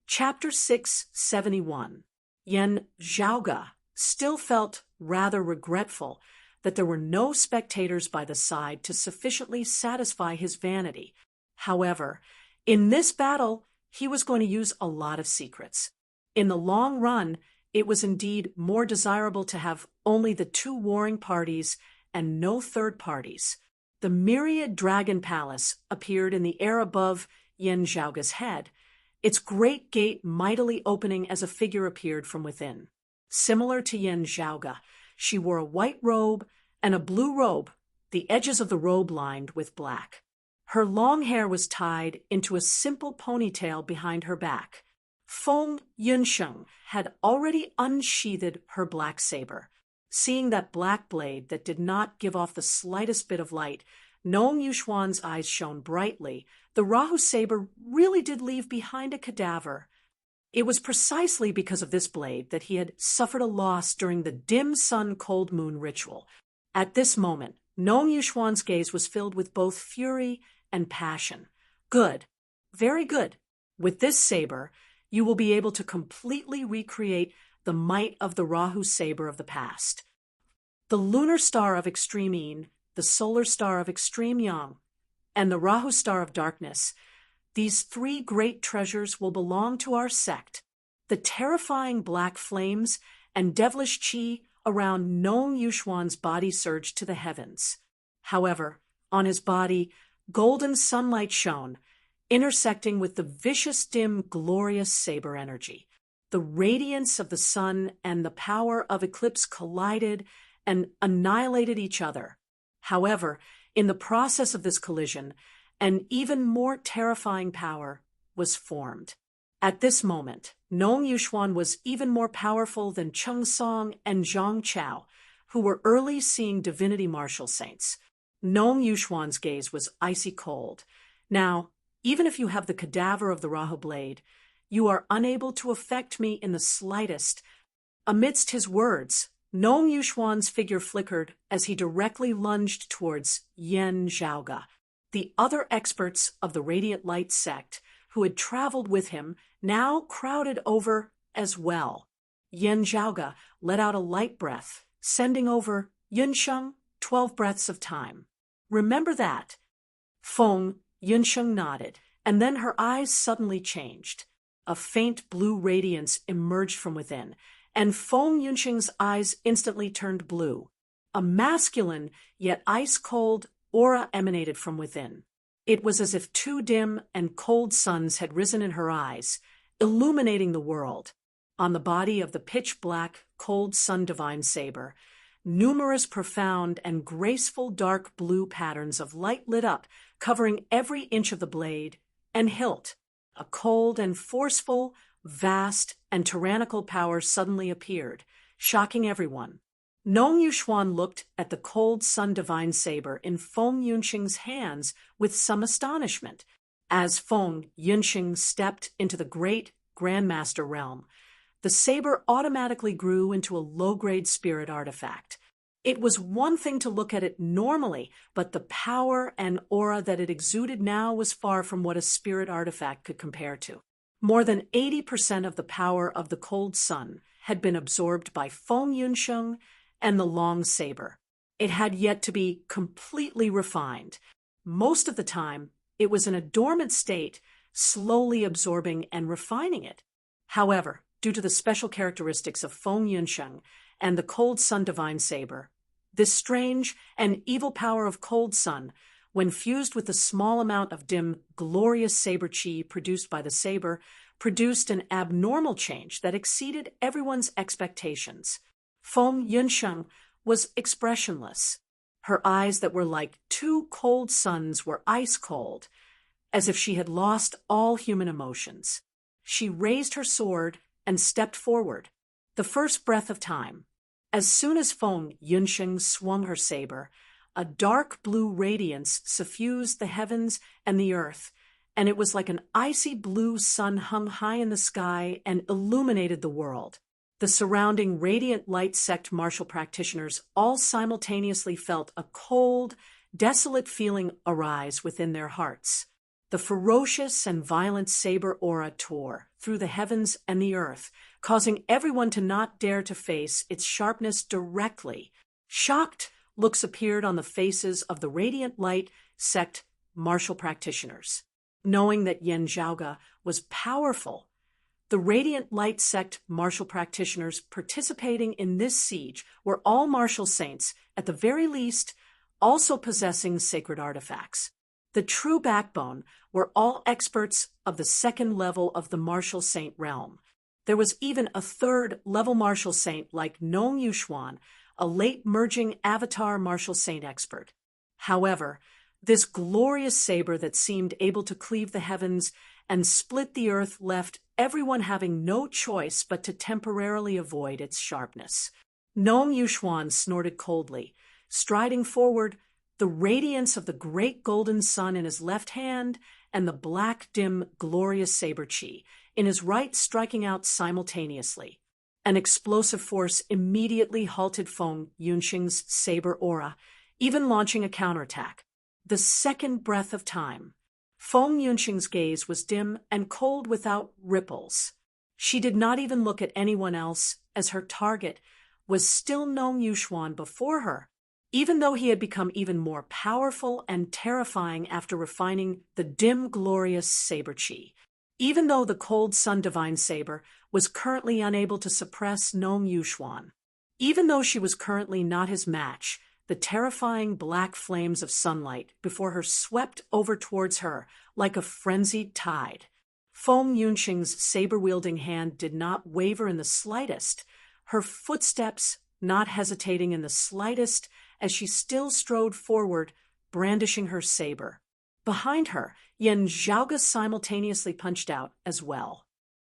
Chapter 671. Yen Zhaoga still felt rather regretful that there were no spectators by the side to sufficiently satisfy his vanity. However, in this battle, he was going to use a lot of secrets. In the long run, it was indeed more desirable to have only the two warring parties and no third parties. The myriad dragon palace appeared in the air above Yen Zhaoga's head, its great gate mightily opening as a figure appeared from within. Similar to Yen Zhaoga, she wore a white robe and a blue robe, the edges of the robe lined with black. Her long hair was tied into a simple ponytail behind her back. Feng Yunsheng had already unsheathed her black saber. Seeing that black blade that did not give off the slightest bit of light, Nong Yuxuan's eyes shone brightly. The Rahu saber really did leave behind a cadaver. It was precisely because of this blade that he had suffered a loss during the dim sun cold moon ritual. At this moment, Nong Yuxuan's gaze was filled with both fury and passion. Good. Very good. With this saber, you will be able to completely recreate the might of the Rahu saber of the past. The lunar star of extreme yin, the solar star of extreme yang, and the Rahu star of darkness, these three great treasures will belong to our sect. The terrifying black flames and devilish qi around Nong Yuxuan's body surged to the heavens. However, on his body, golden sunlight shone, intersecting with the vicious, dim, glorious saber energy. The radiance of the sun and the power of eclipse collided and annihilated each other. However, in the process of this collision, an even more terrifying power was formed. At this moment, Nong Yuxuan was even more powerful than Cheng Song and Zhang Chao, who were early seeing divinity martial saints. Nong Yuxuan's gaze was icy cold. Now, even if you have the cadaver of the Rahu blade, you are unable to affect me in the slightest. Amidst his words, Nong Yuxuan's figure flickered as he directly lunged towards Yen Zhaoga. The other experts of the Radiant Light sect who had traveled with him now crowded over as well. Yen Zhaoga let out a light breath, sending over Yunsheng 12 breaths of time. Remember that. Feng Yunsheng nodded, and then her eyes suddenly changed. A faint blue radiance emerged from within, and Feng Yunsheng's eyes instantly turned blue. A masculine, yet ice-cold, aura emanated from within. It was as if two dim and cold suns had risen in her eyes, illuminating the world. On the body of the pitch-black, cold sun divine saber, numerous profound and graceful dark blue patterns of light lit up, covering every inch of the blade and hilt. A cold and forceful, vast and tyrannical power suddenly appeared, shocking everyone. Nong Yuxuan looked at the cold sun divine saber in Feng Yunsheng's hands with some astonishment. As Feng Yunsheng stepped into the great Grandmaster realm, the saber automatically grew into a low-grade spirit artifact. It was one thing to look at it normally, but the power and aura that it exuded now was far from what a spirit artifact could compare to. More than 80% of the power of the cold sun had been absorbed by Feng Yunsheng and the long saber. It had yet to be completely refined. Most of the time, it was in a dormant state, slowly absorbing and refining it. However, due to the special characteristics of Feng Yunsheng and the cold sun divine saber, this strange and evil power of cold sun, when fused with the small amount of dim, glorious saber qi produced by the saber, produced an abnormal change that exceeded everyone's expectations. Feng Yunsheng was expressionless. Her eyes that were like two cold suns were ice cold, as if she had lost all human emotions. She raised her sword and stepped forward. The first breath of time. As soon as Feng Yunsheng swung her saber, a dark blue radiance suffused the heavens and the earth, and it was like an icy blue sun hung high in the sky and illuminated the world. The surrounding Radiant Light sect martial practitioners all simultaneously felt a cold, desolate feeling arise within their hearts. The ferocious and violent saber aura tore through the heavens and the earth, causing everyone to not dare to face its sharpness directly. Shocked looks appeared on the faces of the Radiant Light sect martial practitioners. Knowing that Yen Zhaoge was powerful, the Radiant Light sect martial practitioners participating in this siege were all martial saints, at the very least, also possessing sacred artifacts. The true backbone were all experts of the second level of the martial saint realm. There was even a third-level martial saint like Nong Yuxuan, a late-merging avatar martial saint expert. However, this glorious saber that seemed able to cleave the heavens and split the earth left everyone having no choice but to temporarily avoid its sharpness. Nong Yuxuan snorted coldly, striding forward, the radiance of the great golden sun in his left hand and the black, dim, glorious saber chi in his right striking out simultaneously. An explosive force immediately halted Feng Yunxing's saber aura, even launching a counterattack. The second breath of time. Feng Yunxing's gaze was dim and cold without ripples. She did not even look at anyone else, as her target was still Nong Yuxuan before her, even though he had become even more powerful and terrifying after refining the dim, glorious saber chi. Even though the cold sun divine saber was currently unable to suppress Nong Yuxuan. Even though she was currently not his match, the terrifying black flames of sunlight before her swept over towards her like a frenzied tide. Feng Yunxing's saber-wielding hand did not waver in the slightest, her footsteps not hesitating in the slightest as she still strode forward, brandishing her saber. Behind her, Yen Zhaoge simultaneously punched out as well.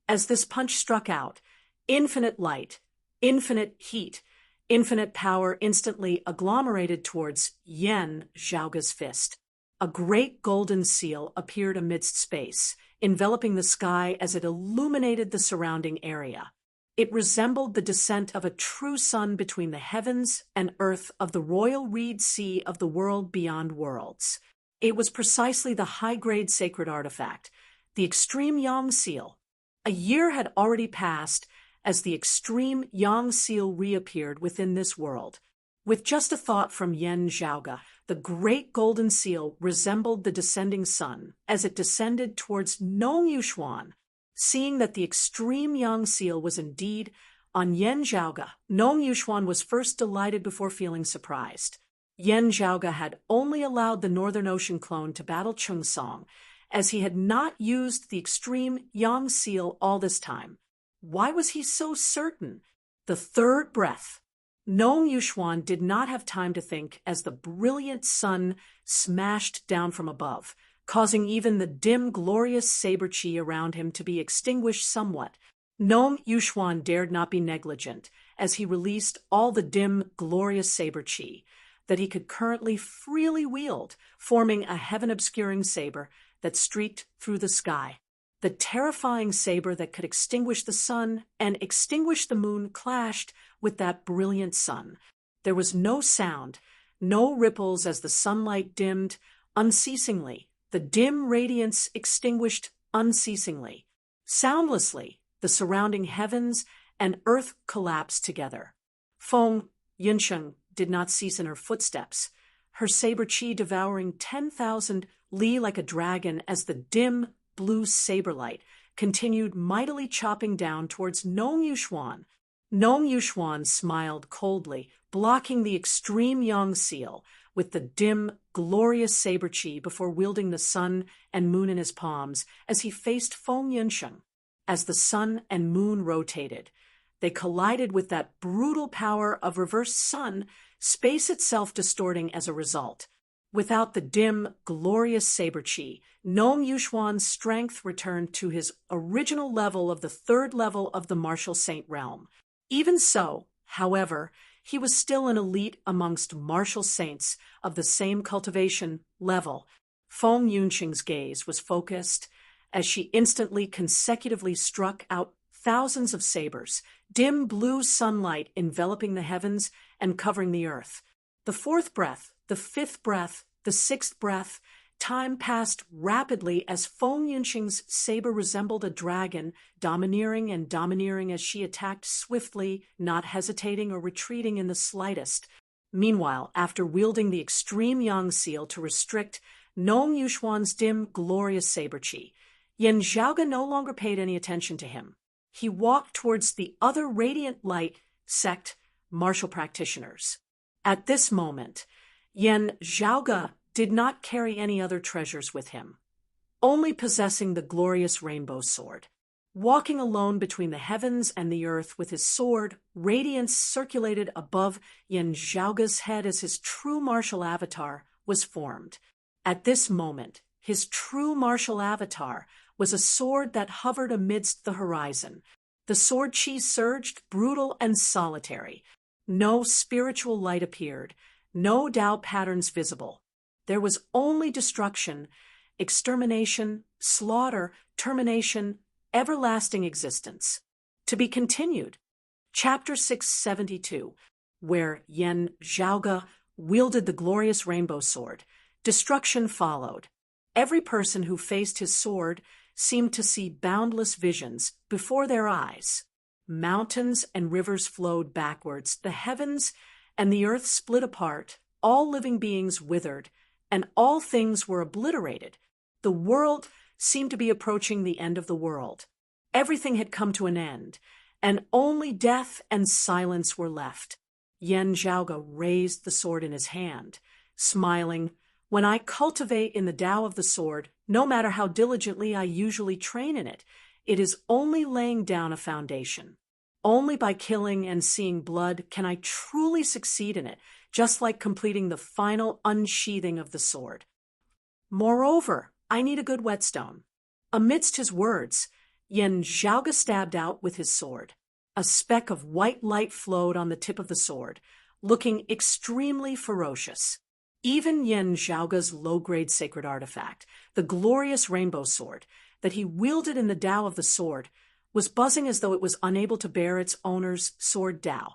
As this punch struck out, infinite light, infinite heat, infinite power instantly agglomerated towards Yen Zhaoge's fist. A great golden seal appeared amidst space, enveloping the sky as it illuminated the surrounding area. It resembled the descent of a true sun between the heavens and earth of the royal reed sea of the world beyond worlds. It was precisely the high-grade sacred artifact, the extreme Yang seal. A year had already passed as the extreme Yang seal reappeared within this world. With just a thought from Yen Zhaoge, the great golden seal resembled the descending sun as it descended towards Nong Yuxuan. Seeing that the extreme Yang seal was indeed on Yen Zhaoge, Nong Yuxuan was first delighted before feeling surprised. Yen Zhaoge had only allowed the Northern Ocean clone to battle Chungsong, as he had not used the extreme Yang seal all this time. Why was he so certain? The third breath. Nong Yuxuan did not have time to think as the brilliant sun smashed down from above, causing even the dim, glorious saber chi around him to be extinguished somewhat. Nong Yuxuan dared not be negligent as he released all the dim, glorious saber chi that he could currently freely wield, forming a heaven-obscuring saber that streaked through the sky. The terrifying saber that could extinguish the sun and extinguish the moon clashed with that brilliant sun. There was no sound, no ripples as the sunlight dimmed unceasingly. The dim radiance extinguished unceasingly. Soundlessly, the surrounding heavens and earth collapsed together. Feng Yunxing did not cease in her footsteps, her saber chi devouring 10,000 li like a dragon as the dim, blue saber light continued mightily chopping down towards Nong Yuxuan. Nong Yuxuan smiled coldly, blocking the extreme Yang seal with the dim, glorious saber chi before wielding the sun and moon in his palms as he faced Feng Yunxing. As the sun and moon rotated, they collided with that brutal power of reversed sun, space itself distorting as a result. Without the dim, glorious saber chi, Nong Yuxuan's strength returned to his original level of the third level of the martial saint realm. Even so, however, he was still an elite amongst martial saints of the same cultivation level. Feng Yunxing's gaze was focused as she instantly consecutively struck out thousands of sabers, dim blue sunlight enveloping the heavens and covering the earth. The fourth breath, the fifth breath, the sixth breath, time passed rapidly as Feng Yinxing's saber resembled a dragon, domineering and domineering as she attacked swiftly, not hesitating or retreating in the slightest. Meanwhile, after wielding the extreme Yang seal to restrict Nong Yuxuan's dim, glorious saber chi, Yan Zhaoge no longer paid any attention to him. He walked towards the other radiant light sect martial practitioners. At this moment, Yan Zhaoge did not carry any other treasures with him, only possessing the glorious rainbow sword. Walking alone between the heavens and the earth with his sword, radiance circulated above Yan Zhaoge's head as his true martial avatar was formed. At this moment, his true martial avatar was a sword that hovered amidst the horizon. The sword chi surged, brutal and solitary. No spiritual light appeared, no Tao patterns visible. There was only destruction, extermination, slaughter, termination, everlasting existence. To be continued. Chapter 672, where Yan Zhaoge wielded the glorious rainbow sword. Destruction followed. Every person who faced his sword seemed to see boundless visions before their eyes. Mountains and rivers flowed backwards, the heavens and the earth split apart, all living beings withered, and all things were obliterated. The world seemed to be approaching the end of the world. Everything had come to an end, and only death and silence were left. Yan Zhaoge raised the sword in his hand, smiling. When I cultivate in the Tao of the sword, no matter how diligently I usually train in it, it is only laying down a foundation. Only by killing and seeing blood can I truly succeed in it, just like completing the final unsheathing of the sword. Moreover, I need a good whetstone. Amidst his words, Yan Zhaoge stabbed out with his sword. A speck of white light flowed on the tip of the sword, looking extremely ferocious. Even Yan Zhaoge's low-grade sacred artifact, the glorious rainbow sword, that he wielded in the Tao of the sword, was buzzing as though it was unable to bear its owner's sword Tao.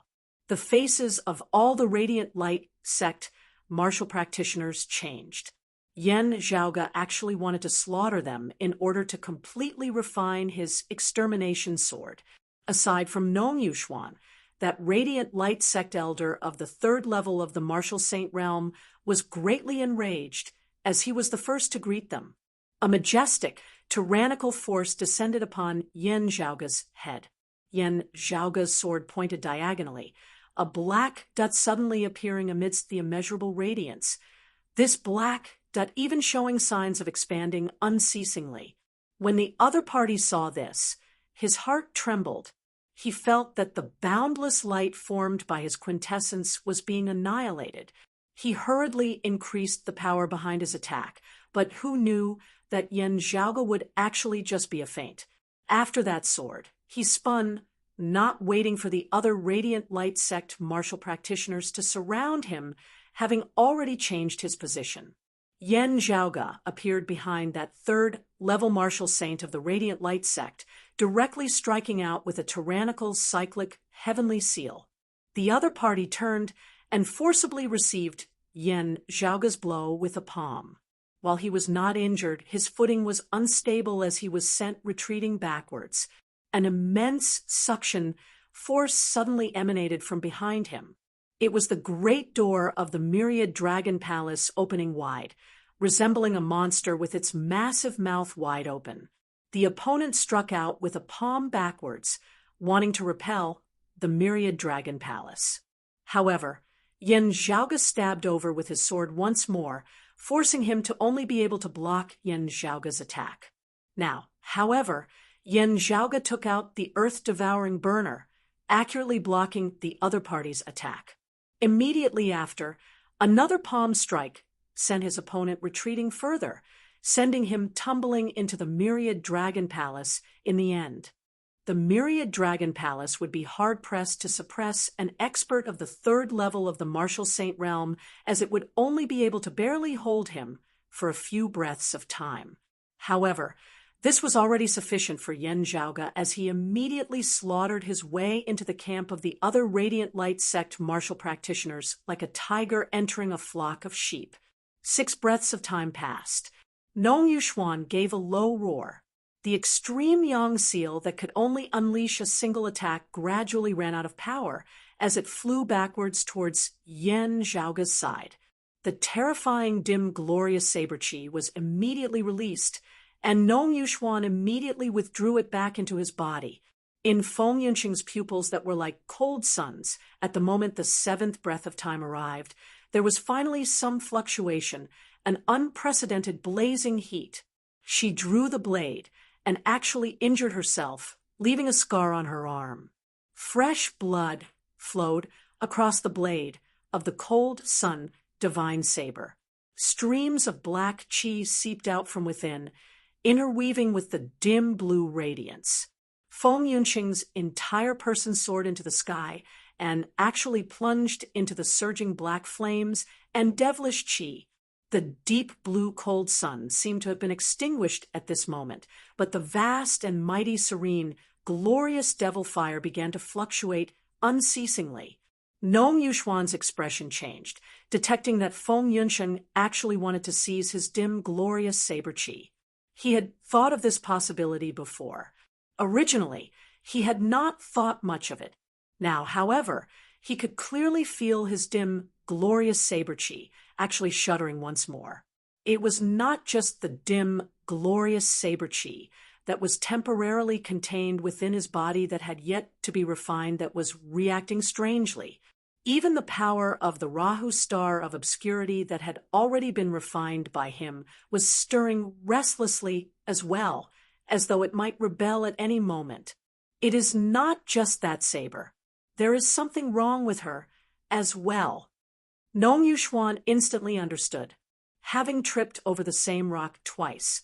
The faces of all the radiant light sect martial practitioners changed. Yan Zhaoge actually wanted to slaughter them in order to completely refine his extermination sword. Aside from Nong Yuxuan, that radiant light sect elder of the third level of the martial saint realm was greatly enraged, as he was the first to greet them. A majestic, tyrannical force descended upon Yan Zhaoge's head. Yan Zhaoge's sword pointed diagonally, a black dot suddenly appearing amidst the immeasurable radiance. This black dot even showing signs of expanding unceasingly. When the other party saw this, his heart trembled. He felt that the boundless light formed by his quintessence was being annihilated. He hurriedly increased the power behind his attack, but who knew that Yan Zhaoge would actually just be a feint? After that sword, he spun, not waiting for the other radiant light sect martial practitioners to surround him, having already changed his position. Yan Zhaoge appeared behind that third-level martial saint of the radiant light sect, directly striking out with a tyrannical cyclic heavenly seal. The other party turned and forcibly received Yan Zhaoge's blow with a palm. While he was not injured, his footing was unstable as he was sent retreating backwards. An immense suction force suddenly emanated from behind him. It was the great door of the myriad dragon palace opening wide, resembling a monster with its massive mouth wide open. The opponent struck out with a palm backwards, wanting to repel the myriad dragon palace. However, Yan Zhaoge stabbed over with his sword once more, forcing him to only be able to block Yan Zhaoge's attack. Now, however, Yan Zhaoge took out the earth-devouring burner, accurately blocking the other party's attack. Immediately after, another palm strike sent his opponent retreating further, sending him tumbling into the myriad dragon palace in the end. The myriad dragon palace would be hard-pressed to suppress an expert of the third level of the martial saint realm, as it would only be able to barely hold him for a few breaths of time. However, this was already sufficient for Yan Zhaoge, as he immediately slaughtered his way into the camp of the other radiant light sect martial practitioners like a tiger entering a flock of sheep. 6 breaths of time passed. Nong Yuxuan gave a low roar. The extreme yang seal that could only unleash a single attack gradually ran out of power as it flew backwards towards Yan Zhaoga's side. The terrifying dim glorious saber chi was immediately released, and Nong Yuxuan immediately withdrew it back into his body. In Feng Yunqing's pupils that were like cold suns at the moment the seventh breath of time arrived, there was finally some fluctuation, an unprecedented blazing heat. She drew the blade and actually injured herself, leaving a scar on her arm. Fresh blood flowed across the blade of the cold sun divine saber. Streams of black chi seeped out from within, interweaving with the dim blue radiance. Feng Yunqing's entire person soared into the sky and actually plunged into the surging black flames and devilish chi. The deep blue cold sun seemed to have been extinguished at this moment, but the vast and mighty serene, glorious devil fire began to fluctuate unceasingly. Nong Yuxuan's expression changed, detecting that Feng Yunqing actually wanted to seize his dim, glorious saber chi. He had thought of this possibility before. Originally, he had not thought much of it. Now, however, he could clearly feel his dim, glorious saber chi actually shuddering once more. It was not just the dim, glorious saber chi that was temporarily contained within his body that had yet to be refined that was reacting strangely. Even the power of the Rahu star of obscurity that had already been refined by him was stirring restlessly as well, as though it might rebel at any moment. It is not just that saber. There is something wrong with her as well. Nong Yuxuan instantly understood. Having tripped over the same rock twice,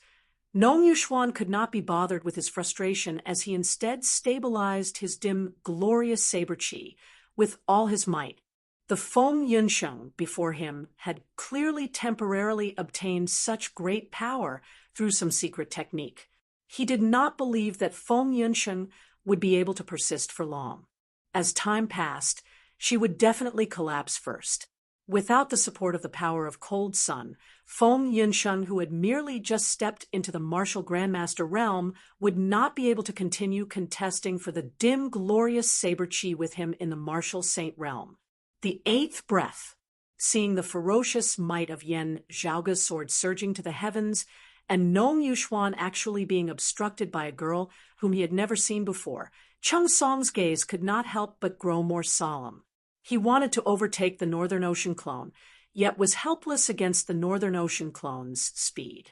Nong Yuxuan could not be bothered with his frustration as he instead stabilized his dim, glorious saber chi with all his might. The Feng Yunqing before him had clearly temporarily obtained such great power through some secret technique. He did not believe that Feng Yunqing would be able to persist for long. As time passed, she would definitely collapse first. Without the support of the power of Cold Sun, Feng Yunqing, who had merely just stepped into the martial grandmaster realm, would not be able to continue contesting for the dim, glorious saber chi with him in the martial saint realm. The eighth breath, seeing the ferocious might of Yan Zhaoga's sword surging to the heavens, and Nong Yuxuan actually being obstructed by a girl whom he had never seen before, Cheng Song's gaze could not help but grow more solemn. He wanted to overtake the Northern Ocean clone, yet was helpless against the Northern Ocean clone's speed.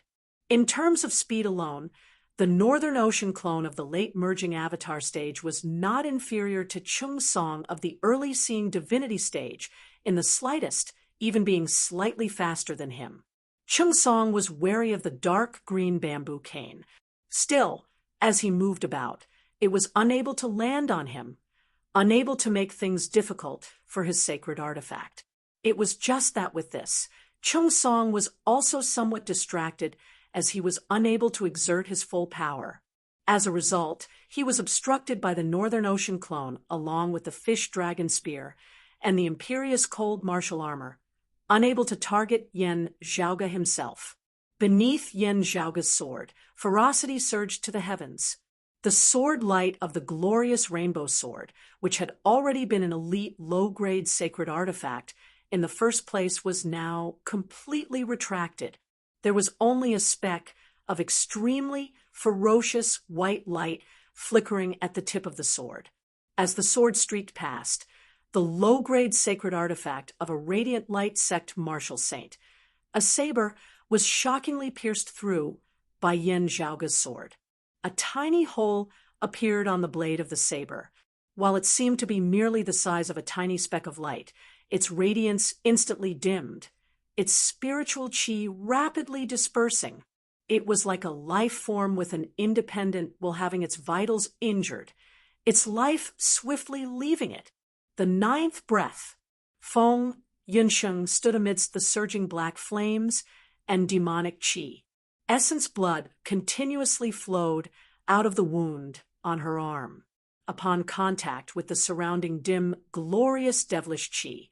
In terms of speed alone, the Northern Ocean clone of the late merging avatar stage was not inferior to Cheng Song of the early seeing divinity stage, in the slightest, even being slightly faster than him. Cheng Song was wary of the dark green bamboo cane. Still, as he moved about, it was unable to land on him, unable to make things difficult for his sacred artifact. It was just that with this, Cheng Song was also somewhat distracted as he was unable to exert his full power. As a result, he was obstructed by the Northern Ocean clone along with the fish dragon spear and the imperious cold martial armor, unable to target Yan Zhaoga himself. Beneath Yan Zhaoga's sword, ferocity surged to the heavens. The sword light of the glorious rainbow sword, which had already been an elite low-grade sacred artifact, in the first place was now completely retracted. There was only a speck of extremely ferocious white light flickering at the tip of the sword. As the sword streaked past, the low-grade sacred artifact of a radiant light sect martial saint, a saber, was shockingly pierced through by Yan Zhaoga's sword. A tiny hole appeared on the blade of the saber. While it seemed to be merely the size of a tiny speck of light, its radiance instantly dimmed, its spiritual chi rapidly dispersing. It was like a life form with an independent while having its vitals injured, its life swiftly leaving it. The ninth breath, Feng Yunqing stood amidst the surging black flames and demonic chi. Essence blood continuously flowed out of the wound on her arm. Upon contact with the surrounding dim, glorious devilish chi,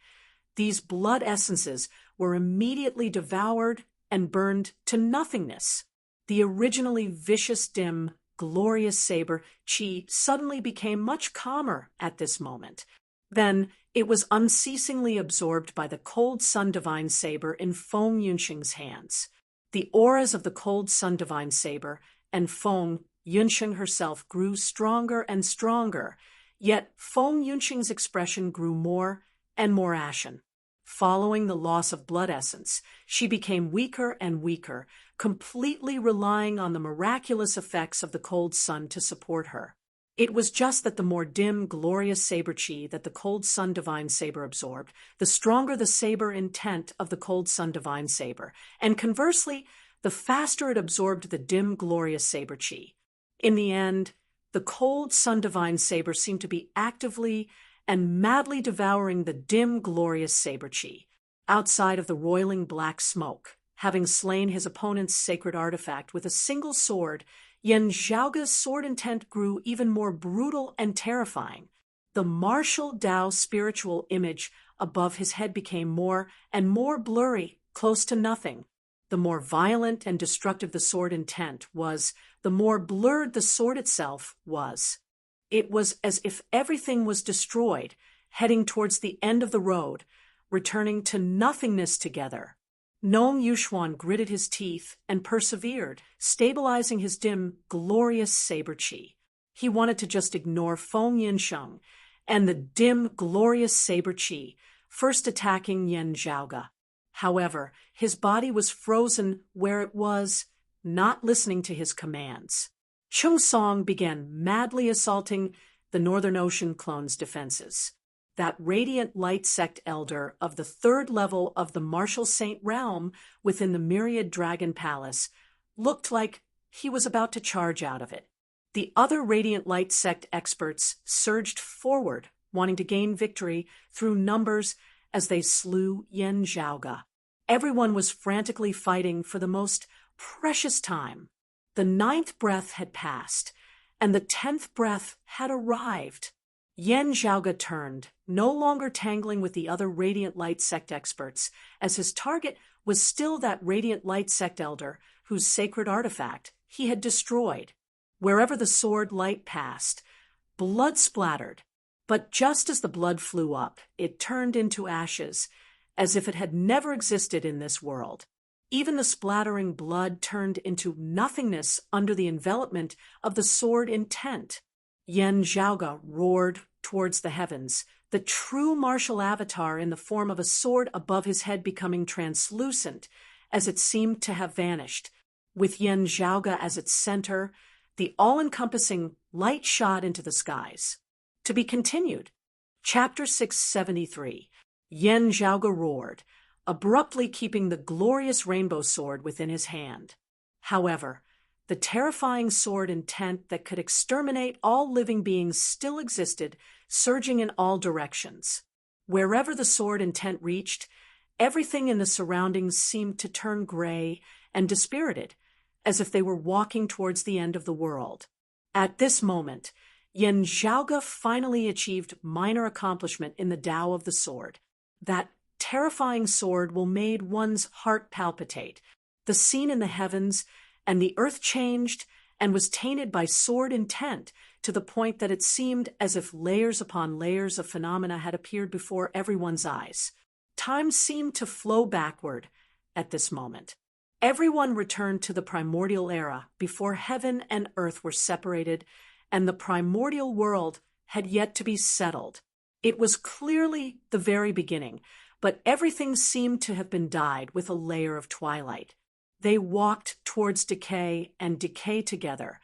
these blood essences were immediately devoured and burned to nothingness. The originally vicious, dim, glorious saber Qi suddenly became much calmer at this moment. Then it was unceasingly absorbed by the cold Sun Divine Saber in Feng Yunxing's hands. The auras of the cold Sun Divine Saber and Feng Yunxing herself grew stronger and stronger, yet Feng Yunxing's expression grew more and more ashen. Following the loss of blood essence, she became weaker and weaker, completely relying on the miraculous effects of the cold sun to support her. It was just that the more dim, glorious saber Qi that the cold Sun Divine Saber absorbed, the stronger the saber intent of the cold Sun Divine Saber, and conversely, the faster it absorbed the dim, glorious saber Qi. In the end, the cold Sun Divine Saber seemed to be actively and madly devouring the dim, glorious saber Qi. Outside of the roiling black smoke, having slain his opponent's sacred artifact with a single sword, Yan Zhaoga's sword intent grew even more brutal and terrifying. The martial Dao spiritual image above his head became more and more blurry, close to nothing. The more violent and destructive the sword intent was, the more blurred the sword itself was. It was as if everything was destroyed, heading towards the end of the road, returning to nothingness together. Nong Yuxuan gritted his teeth and persevered, stabilizing his dim, glorious saber Qi. He wanted to just ignore Feng Yunxing and the dim, glorious saber Qi, first attacking Yan Zhaoga. However, his body was frozen where it was, not listening to his commands. Chung Song began madly assaulting the Northern Ocean clone's defenses. That radiant light sect elder of the third level of the martial saint realm within the myriad dragon palace looked like he was about to charge out of it. The other radiant light sect experts surged forward, wanting to gain victory through numbers as they slew Yan Zhaoga. Everyone was frantically fighting for the most precious time. The 9th breath had passed, and the 10th breath had arrived. Yan Zhaoga turned, no longer tangling with the other Radiant Light Sect experts, as his target was still that Radiant Light Sect elder whose sacred artifact he had destroyed. Wherever the sword light passed, blood splattered, but just as the blood flew up, it turned into ashes, as if it had never existed in this world. Even the splattering blood turned into nothingness under the envelopment of the sword intent. Yan Zhaoga roared towards the heavens, the true martial avatar in the form of a sword above his head becoming translucent as it seemed to have vanished. With Yan Zhaoga as its center, the all-encompassing light shot into the skies. To be continued. Chapter 673. Yan Zhaoga roared, abruptly keeping the glorious rainbow sword within his hand. However, the terrifying sword intent that could exterminate all living beings still existed, surging in all directions. Wherever the sword intent reached, everything in the surroundings seemed to turn gray and dispirited, as if they were walking towards the end of the world. At this moment, Yan Zhaoga finally achieved minor accomplishment in the Tao of the sword. That terrifying sword will made one's heart palpitate. The scene in the heavens and the earth changed and was tainted by sword intent to the point that it seemed as if layers upon layers of phenomena had appeared before everyone's eyes. Time seemed to flow backward at this moment. Everyone returned to the primordial era before heaven and earth were separated, and the primordial world had yet to be settled. It was clearly the very beginning, but everything seemed to have been dyed with a layer of twilight. They walked towards decay and decay together,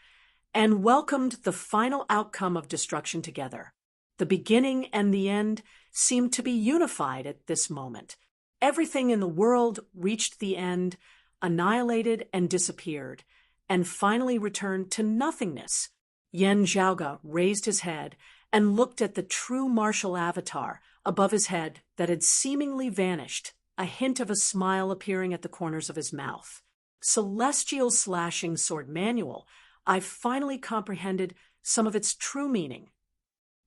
and welcomed the final outcome of destruction together. The beginning and the end seemed to be unified at this moment. Everything in the world reached the end, annihilated and disappeared, and finally returned to nothingness. Yan Zhaoga raised his head and looked at the true martial avatar above his head that had seemingly vanished, a hint of a smile appearing at the corners of his mouth. Celestial slashing sword manual, I finally comprehended some of its true meaning.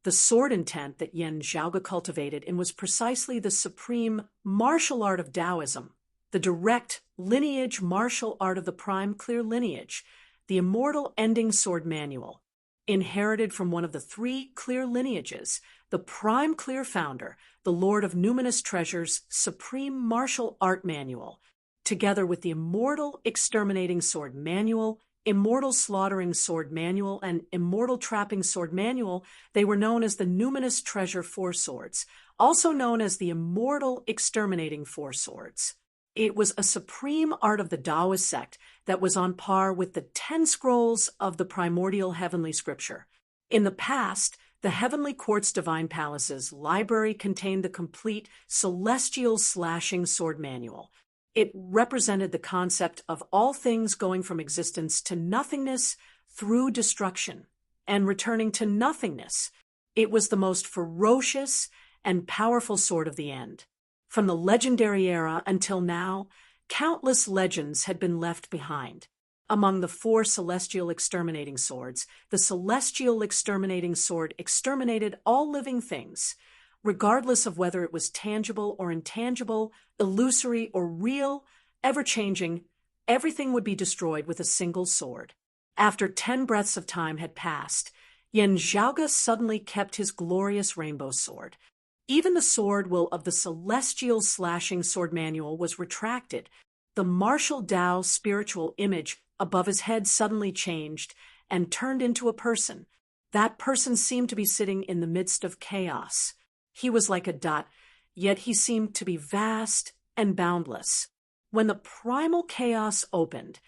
The sword intent that Yan Zhaoga cultivated in was precisely the supreme martial art of Taoism, the direct lineage martial art of the Prime Clear lineage, the immortal ending sword manual. Inherited from one of the three clear lineages, the Prime Clear founder, the Lord of Numinous Treasures' supreme martial art manual, together with the immortal exterminating sword manual, immortal slaughtering sword manual, and immortal trapping sword manual, they were known as the Numinous Treasure Four Swords, also known as the immortal exterminating four swords. It was a supreme art of the Taoist sect that was on par with the 10 scrolls of the primordial heavenly scripture. In the past, the Heavenly Court's Divine Palace's library contained the complete celestial slashing sword manual. It represented the concept of all things going from existence to nothingness through destruction and returning to nothingness. It was the most ferocious and powerful sword of the end. From the legendary era until now, countless legends had been left behind. Among the four celestial exterminating swords, the celestial exterminating sword exterminated all living things, regardless of whether it was tangible or intangible, illusory or real, ever-changing. Everything would be destroyed with a single sword. After 10 breaths of time had passed, Yen Zhaoge suddenly kept his glorious rainbow sword. Even the sword will of the celestial slashing sword manual was retracted. The martial Tao spiritual image above his head suddenly changed and turned into a person. That person seemed to be sitting in the midst of chaos. He was like a dot, yet he seemed to be vast and boundless. When the primal chaos opened,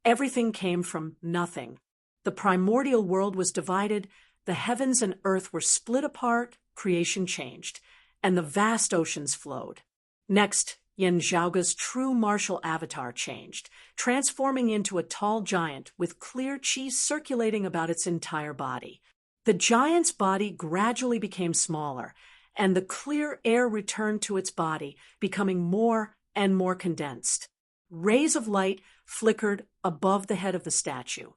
everything came from nothing. The primordial world was divided, the heavens and earth were split apart, creation changed, and the vast oceans flowed. Next, Yen Zhaoge's true martial avatar changed, transforming into a tall giant with clear qi circulating about its entire body. The giant's body gradually became smaller, and the clear air returned to its body, becoming more and more condensed. Rays of light flickered above the head of the statue.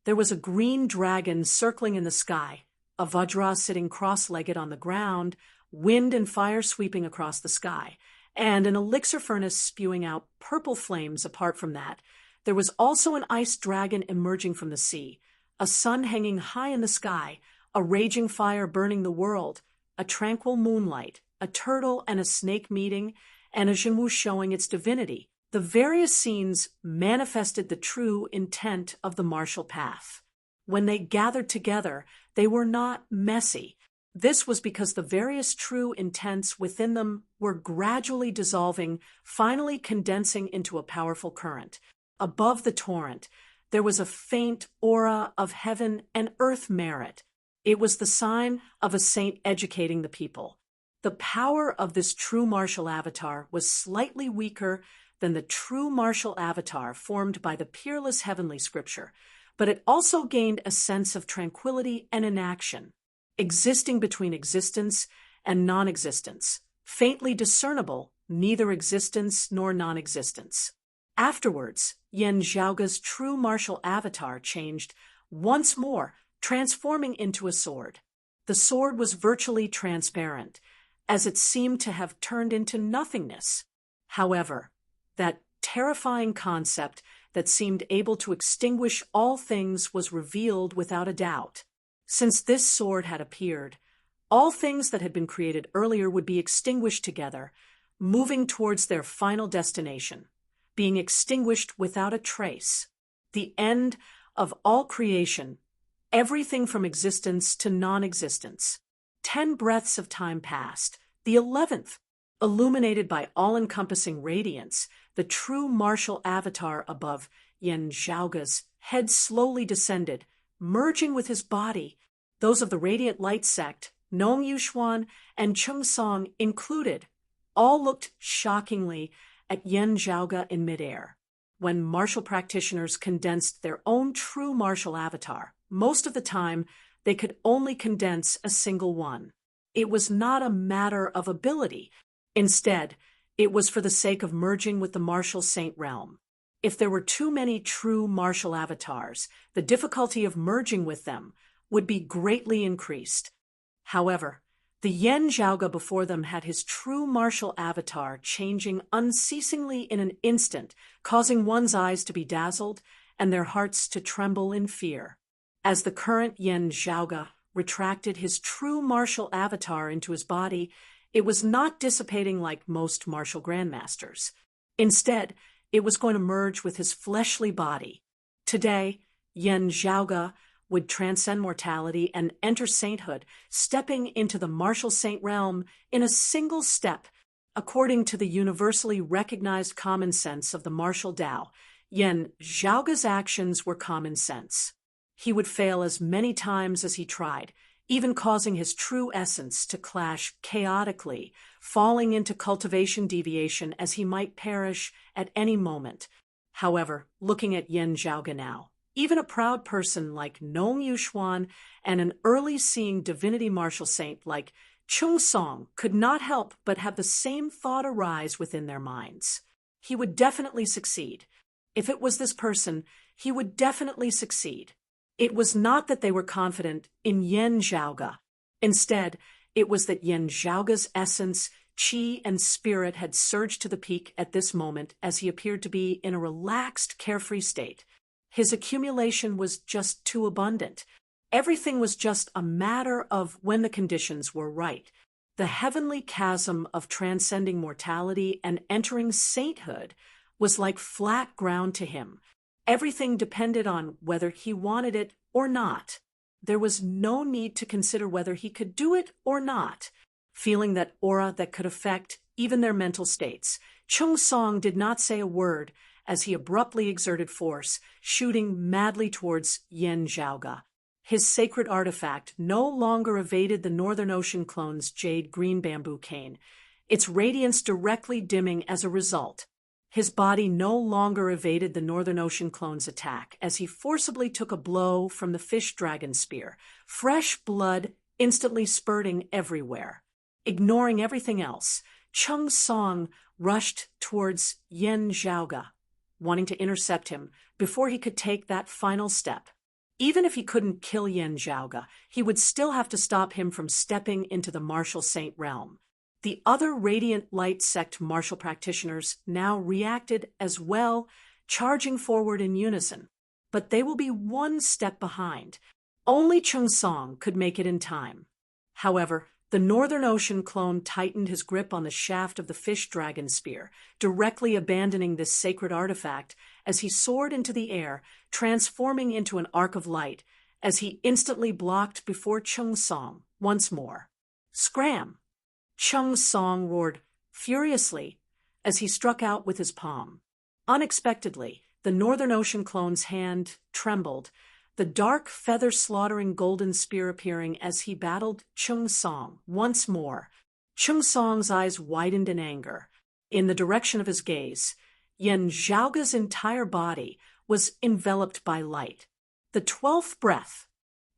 There was a green dragon circling in the sky, a Vajra sitting cross-legged on the ground, wind and fire sweeping across the sky, and an elixir furnace spewing out purple flames apart from that. There was also an ice dragon emerging from the sea, a sun hanging high in the sky, a raging fire burning the world, a tranquil moonlight, a turtle and a snake meeting, and a Zhenwu showing its divinity. The various scenes manifested the true intent of the martial path. When they gathered together, they were not messy. This was because the various true intents within them were gradually dissolving, finally condensing into a powerful current. Above the torrent, there was a faint aura of heaven and earth merit. It was the sign of a saint educating the people. The power of this true martial avatar was slightly weaker than the true martial avatar formed by the peerless heavenly scripture, but it also gained a sense of tranquility and inaction, existing between existence and non-existence, faintly discernible, neither existence nor non-existence. Afterwards, Yen Zhaoge's true martial avatar changed once more, transforming into a sword. The sword was virtually transparent, as it seemed to have turned into nothingness. However, that terrifying concept that seemed able to extinguish all things was revealed without a doubt. Since this sword had appeared, all things that had been created earlier would be extinguished together, moving towards their final destination, being extinguished without a trace. The end of all creation, everything from existence to non-existence. 10 breaths of time passed. The 11th, illuminated by all-encompassing radiance, the true martial avatar above Yen Zhaoge's head slowly descended, merging with his body. Those of the Radiant Light sect, Nong Yuxuan and Chung Song included, all looked shockingly at Yen Zhaoge in midair. When martial practitioners condensed their own true martial avatar, most of the time they could only condense a single one. It was not a matter of ability. Instead, it was for the sake of merging with the martial saint realm. If there were too many true martial avatars, the difficulty of merging with them would be greatly increased. However, The Yen Zhaoge before them had his true martial avatar changing unceasingly in an instant, causing one's eyes to be dazzled and their hearts to tremble in fear. As the current Yen Zhaoge retracted his true martial avatar into his body, it was not dissipating like most martial grandmasters. Instead, it was going to merge with his fleshly body. Today, Yen Zhaoge would transcend mortality and enter sainthood, stepping into the martial saint realm in a single step. According to the universally recognized common sense of the martial Tao, Yen Zhaoge's actions were common sense. He would fail as many times as he tried, even causing his true essence to clash chaotically, falling into cultivation deviation as he might perish at any moment. However, looking at Yen Zhaoge now, even a proud person like Nong Yuxuan and an early-seeing divinity martial saint like Chung Song could not help but have the same thought arise within their minds. He would definitely succeed. If it was this person, he would definitely succeed. It was not that they were confident in Yen Zhaoge. Instead, it was that Yen Zhaoge's essence, qi, and spirit had surged to the peak at this moment as he appeared to be in a relaxed, carefree state. His accumulation was just too abundant. Everything was just a matter of when the conditions were right. The heavenly chasm of transcending mortality and entering sainthood was like flat ground to him. Everything depended on whether he wanted it or not. There was no need to consider whether he could do it or not. Feeling that aura that could affect even their mental states, Chung Song did not say a word as he abruptly exerted force, shooting madly towards Yen Zhaoge. His sacred artifact no longer evaded the Northern Ocean clone's jade green bamboo cane, its radiance directly dimming as a result. His body no longer evaded the Northern Ocean clone's attack as he forcibly took a blow from the fish dragon spear, fresh blood instantly spurting everywhere. Ignoring everything else, Chung Song rushed towards Yen Zhaoge, wanting to intercept him before he could take that final step. Even if he couldn't kill Yen Zhaoge, he would still have to stop him from stepping into the martial saint realm. The other Radiant Light Sect martial practitioners now reacted as well, charging forward in unison. But they will be one step behind. Only Chung Song could make it in time. However, the Northern Ocean clone tightened his grip on the shaft of the fish dragon spear, directly abandoning this sacred artifact as he soared into the air, transforming into an arc of light, as he instantly blocked before Chung Song once more. Scram! Chung Song roared furiously as he struck out with his palm. Unexpectedly, the Northern Ocean clone's hand trembled, the dark feather-slaughtering golden spear appearing as he battled Chung Song once more. Chung Song's eyes widened in anger. In the direction of his gaze, Yen Zhaoge's entire body was enveloped by light. The 12th breath,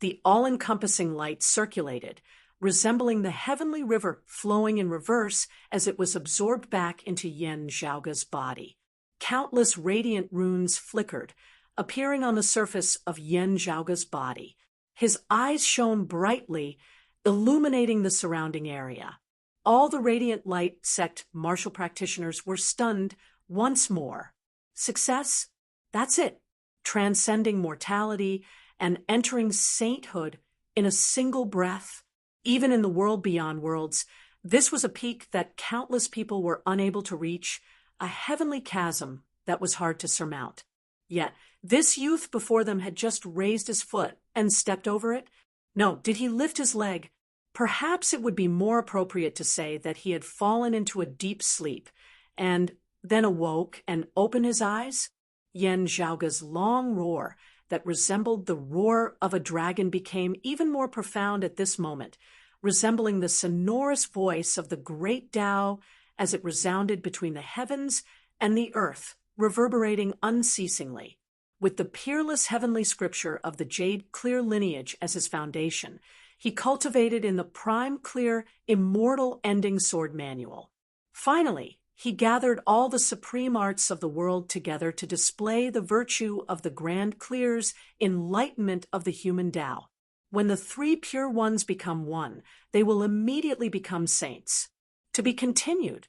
the all-encompassing light circulated, resembling the heavenly river flowing in reverse as it was absorbed back into Yen Zhaoge's body. Countless radiant runes flickered, appearing on the surface of Yen Zhaoge's body. His eyes shone brightly, illuminating the surrounding area. All the Radiant Light Sect martial practitioners were stunned once more. Success? That's it. Transcending mortality and entering sainthood in a single breath. Even in the world beyond worlds, this was a peak that countless people were unable to reach, a heavenly chasm that was hard to surmount. Yet, this youth before them had just raised his foot and stepped over it. No, did he lift his leg? Perhaps it would be more appropriate to say that he had fallen into a deep sleep and then awoke and opened his eyes. Yen Zhaoge's long roar that resembled the roar of a dragon became even more profound at this moment, resembling the sonorous voice of the great Tao as it resounded between the heavens and the earth, reverberating unceasingly. With the peerless heavenly scripture of the jade clear lineage as his foundation, he cultivated in the prime clear, immortal ending sword manual. Finally, he gathered all the supreme arts of the world together to display the virtue of the grand clear's enlightenment of the human Tao. When the three pure ones become one, they will immediately become saints. To be continued.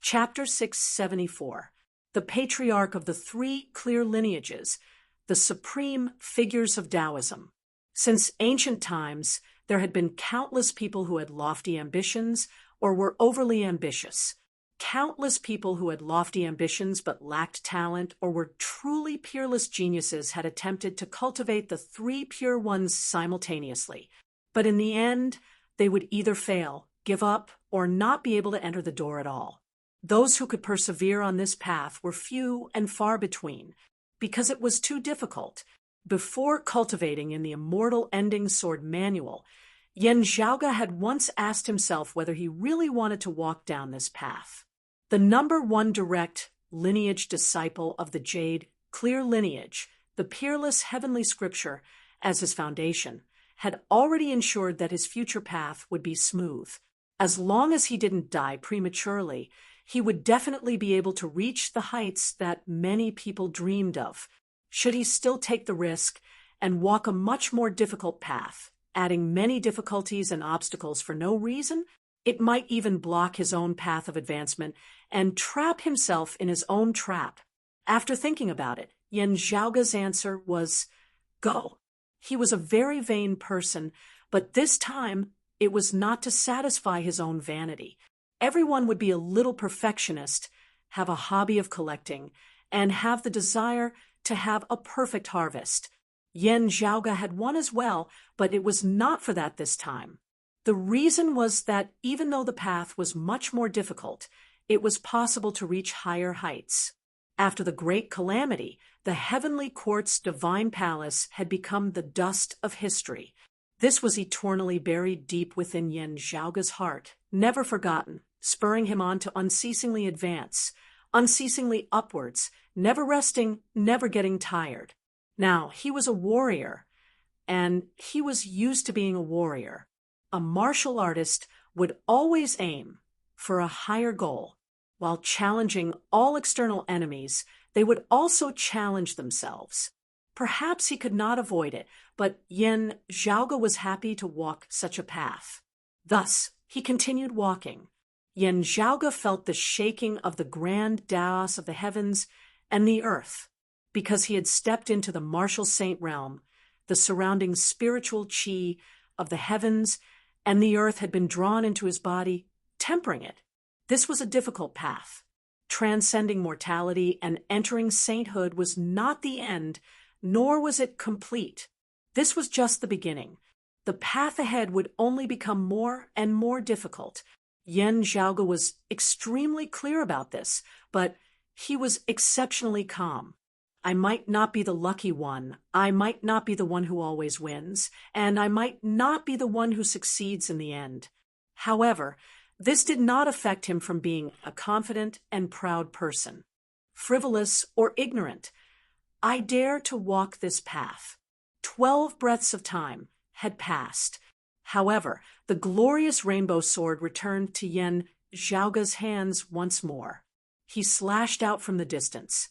Chapter 674. The Patriarch of the Three Clear Lineages, the Supreme Figures of Taoism. Since ancient times, there had been countless people who had lofty ambitions or were overly ambitious. Countless people who had lofty ambitions but lacked talent or were truly peerless geniuses had attempted to cultivate the three pure ones simultaneously. But in the end, they would either fail, give up, or not be able to enter the door at all. Those who could persevere on this path were few and far between, because it was too difficult. Before cultivating in the immortal ending sword manual, Yen Zhaoge had once asked himself whether he really wanted to walk down this path. The number one direct lineage disciple of the Jade Clear lineage, the peerless heavenly scripture, as his foundation, had already ensured that his future path would be smooth. As long as he didn't die prematurely, he would definitely be able to reach the heights that many people dreamed of. Should he still take the risk and walk a much more difficult path, adding many difficulties and obstacles for no reason, it might even block his own path of advancement and trap himself in his own trap. After thinking about it, Yen Zhaoge's answer was, go. He was a very vain person, but this time it was not to satisfy his own vanity. Everyone would be a little perfectionist, have a hobby of collecting, and have the desire to have a perfect harvest. Yen Zhaoge had one as well, but it was not for that this time. The reason was that even though the path was much more difficult, it was possible to reach higher heights. After the great calamity, the heavenly quartz divine palace had become the dust of history. This was eternally buried deep within Yen Zhaoge's heart, never forgotten, spurring him on to unceasingly advance, unceasingly upwards, never resting, never getting tired. Now, he was a warrior, and he was used to being a warrior. A martial artist would always aim for a higher goal. While challenging all external enemies, they would also challenge themselves. Perhaps he could not avoid it, but Yen Zhaoge was happy to walk such a path. Thus, he continued walking. Yen Zhaoge felt the shaking of the grand Taos of the heavens and the earth, because he had stepped into the martial saint realm. The surrounding spiritual chi of the heavens and the earth had been drawn into his body, tempering it. This was a difficult path. Transcending mortality and entering sainthood was not the end, nor was it complete. This was just the beginning. The path ahead would only become more and more difficult. Yen Zhaoge was extremely clear about this, but he was exceptionally calm. I might not be the lucky one, I might not be the one who always wins, and I might not be the one who succeeds in the end. However, this did not affect him from being a confident and proud person. Frivolous or ignorant, I dare to walk this path. 12 breaths of time had passed. However, the glorious rainbow sword returned to Yen Zhaoge's hands once more. He slashed out from the distance,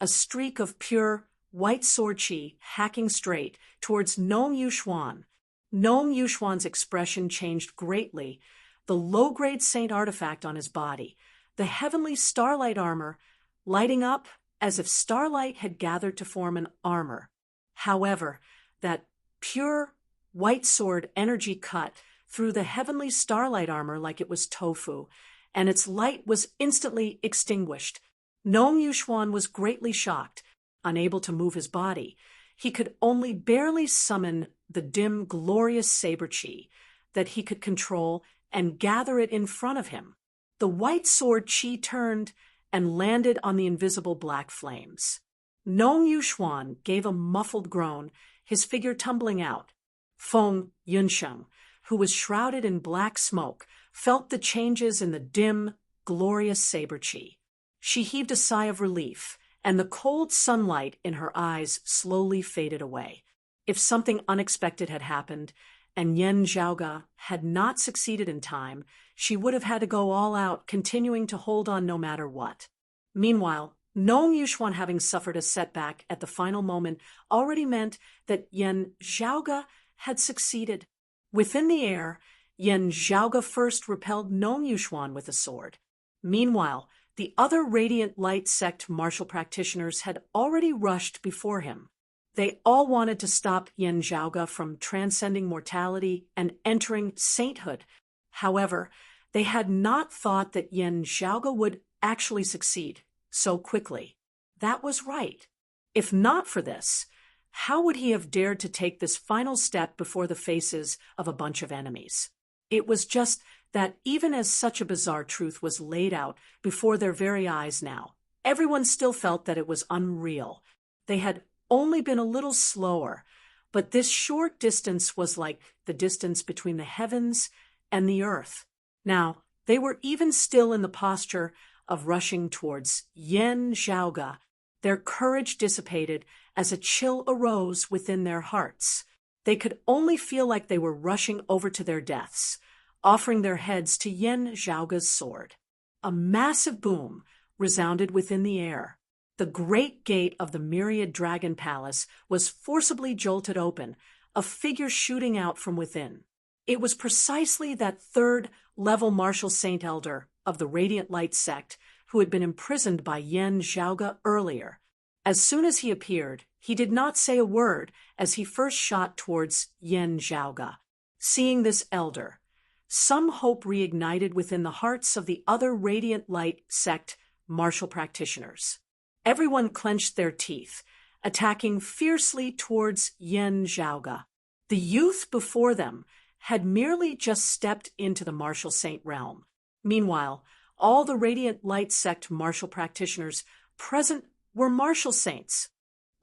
a streak of pure white sword chi hacking straight towards Nong Yuxuan. Nong Yuxuan's expression changed greatly. The low-grade saint artifact on his body, the heavenly starlight armor, lighting up as if starlight had gathered to form an armor. However, that pure white sword energy cut through the heavenly starlight armor like it was tofu, and its light was instantly extinguished. Nong Yuxuan was greatly shocked, unable to move his body. He could only barely summon the dim, glorious saber chi that he could control and gather it in front of him. The white sword chi turned and landed on the invisible black flames. Nong Yuxuan gave a muffled groan, his figure tumbling out. Feng Yunsheng, who was shrouded in black smoke, felt the changes in the dim, glorious saber chi. She heaved a sigh of relief, and the cold sunlight in her eyes slowly faded away. If something unexpected had happened, and Yen Zhaoge had not succeeded in time, she would have had to go all out, continuing to hold on no matter what. Meanwhile, Nong Yuxuan having suffered a setback at the final moment already meant that Yen Zhaoge had succeeded. Within the air, Yen Zhaoge first repelled Nong Yuxuan with a sword. Meanwhile, the other Radiant Light Sect martial practitioners had already rushed before him. They all wanted to stop Yen Zhaoge from transcending mortality and entering sainthood. However, they had not thought that Yen Zhaoge would actually succeed so quickly. That was right. If not for this, how would he have dared to take this final step before the faces of a bunch of enemies? It was just that even as such a bizarre truth was laid out before their very eyes now, everyone still felt that it was unreal. They had only been a little slower, but this short distance was like the distance between the heavens and the earth. Now, they were even still in the posture of rushing towards Yen Zhaoge. Their courage dissipated as a chill arose within their hearts. They could only feel like they were rushing over to their deaths, offering their heads to Yen Zhaoge's sword. A massive boom resounded within the air. The great gate of the Myriad Dragon Palace was forcibly jolted open, a figure shooting out from within. It was precisely that third-level martial saint elder of the Radiant Light Sect who had been imprisoned by Yen Zhaoge earlier. As soon as he appeared, he did not say a word as he first shot towards Yen Zhaoge. Seeing this elder, some hope reignited within the hearts of the other Radiant Light Sect martial practitioners. Everyone clenched their teeth, attacking fiercely towards Yen Zhaoge. The youth before them had merely just stepped into the martial saint realm. Meanwhile, all the Radiant Light Sect martial practitioners present were martial saints.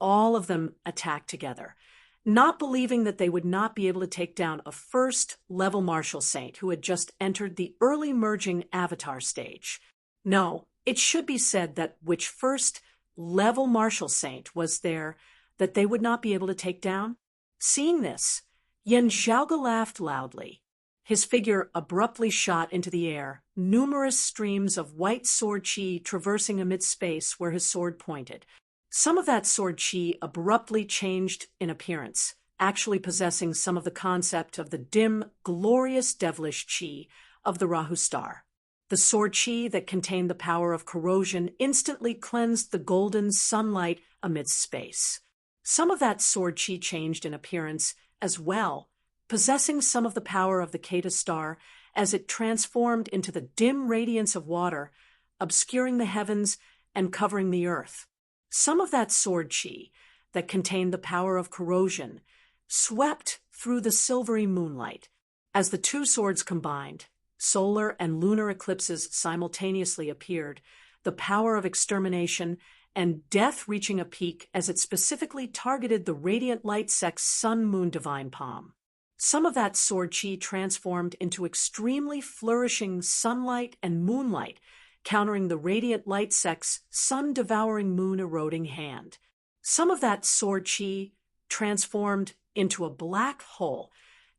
All of them attacked together, not believing that they would not be able to take down a first-level martial saint who had just entered the early merging avatar stage. No, it should be said that which first-level martial saint was there that they would not be able to take down? Seeing this, Yen Zhaoge laughed loudly. His figure abruptly shot into the air, numerous streams of white sword chi traversing amid space where his sword pointed. Some of that sword chi abruptly changed in appearance, actually possessing some of the concept of the dim, glorious devilish chi of the Rahu star. The sword chi that contained the power of corrosion instantly cleansed the golden sunlight amidst space. Some of that sword chi changed in appearance as well, possessing some of the power of the Keta star as it transformed into the dim radiance of water, obscuring the heavens and covering the earth. Some of that sword chi that contained the power of corrosion swept through the silvery moonlight. As the two swords combined, solar and lunar eclipses simultaneously appeared, the power of extermination and death reaching a peak as it specifically targeted the Radiant Light Sect's sun-moon divine palm. Some of that sword chi transformed into extremely flourishing sunlight and moonlight, countering the Radiant Light Sect's sun-devouring moon-eroding hand. Some of that sword chi transformed into a black hole,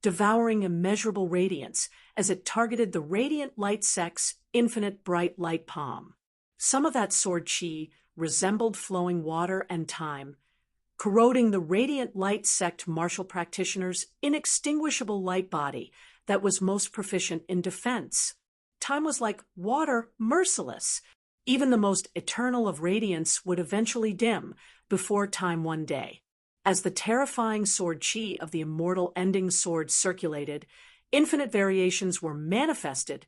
devouring immeasurable radiance as it targeted the Radiant Light Sect's infinite bright light palm. Some of that sword chi resembled flowing water and time, corroding the Radiant Light Sect martial practitioner's inextinguishable light body that was most proficient in defense. Time was like water, merciless. Even the most eternal of radiance would eventually dim before time one day. As the terrifying sword chi of the immortal ending sword circulated, infinite variations were manifested,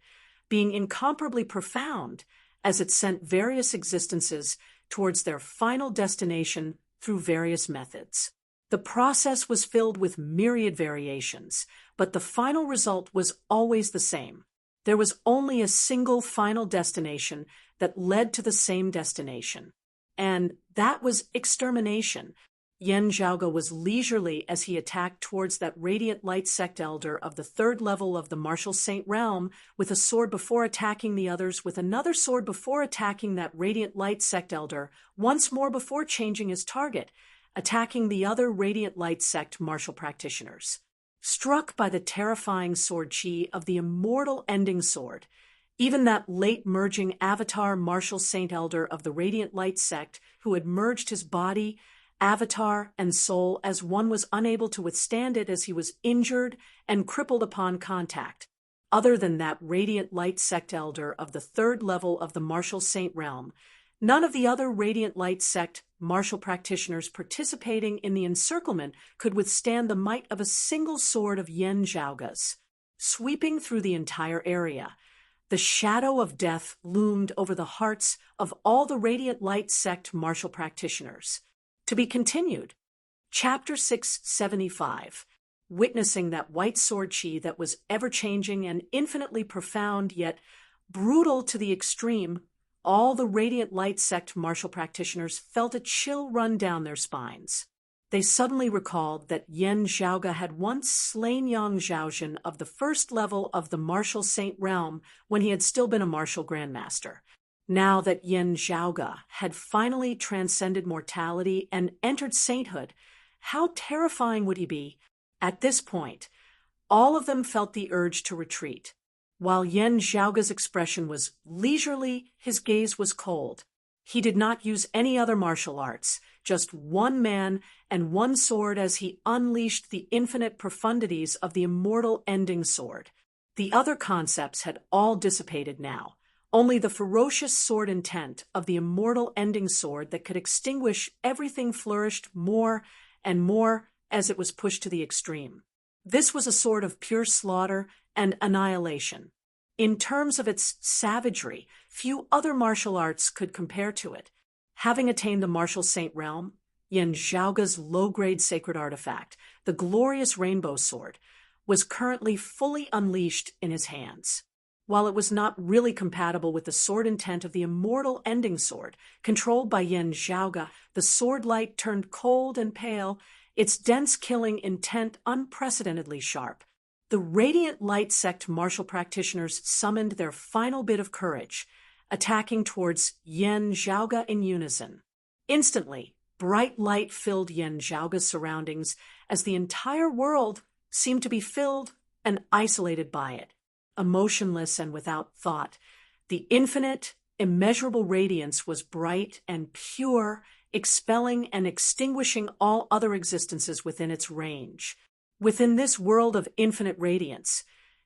being incomparably profound as it sent various existences towards their final destination through various methods. The process was filled with myriad variations, but the final result was always the same. There was only a single final destination that led to the same destination, and that was extermination. Yen Zhaoge was leisurely as he attacked towards that Radiant Light Sect elder of the third level of the martial saint realm with a sword before attacking the others with another sword before attacking that Radiant Light Sect elder once more before changing his target, attacking the other Radiant Light Sect martial practitioners. Struck by the terrifying sword chi of the immortal ending sword, even that late merging avatar martial saint elder of the Radiant Light Sect who had merged his body avatar and soul as one was unable to withstand it as he was injured and crippled upon contact. Other than that radiant light sect elder of the third level of the martial saint realm, none of the other radiant light sect martial practitioners participating in the encirclement could withstand the might of a single sword of Yen Zhaoga's. Sweeping through the entire area, the shadow of death loomed over the hearts of all the radiant light sect martial practitioners. To be continued. Chapter 675. Witnessing that white sword chi that was ever-changing and infinitely profound yet brutal to the extreme, all the radiant light sect martial practitioners felt a chill run down their spines. They suddenly recalled that Yen Zhaoga had once slain Yang Zhaojin of the first level of the martial saint realm when he had still been a martial grandmaster. Now that Yen Zhaoga had finally transcended mortality and entered sainthood, how terrifying would he be? At this point, all of them felt the urge to retreat. While Yen Zhaoga's expression was leisurely, his gaze was cold. He did not use any other martial arts, just one man and one sword as he unleashed the infinite profundities of the immortal ending sword. The other concepts had all dissipated now. Only the ferocious sword intent of the immortal ending sword that could extinguish everything flourished more and more as it was pushed to the extreme. This was a sword of pure slaughter and annihilation. In terms of its savagery, few other martial arts could compare to it. Having attained the martial saint realm, Yen Zhaoga's low-grade sacred artifact, the glorious rainbow sword, was currently fully unleashed in his hands. While it was not really compatible with the sword intent of the immortal ending sword, controlled by Yen Zhaoga, the sword light turned cold and pale, its dense killing intent unprecedentedly sharp. The radiant light sect martial practitioners summoned their final bit of courage, attacking towards Yen Zhaoga in unison. Instantly, bright light filled Yen Zhaoga's surroundings as the entire world seemed to be filled and isolated by it. Emotionless and without thought, the infinite, immeasurable radiance was bright and pure, expelling and extinguishing all other existences within its range. Within this world of infinite radiance,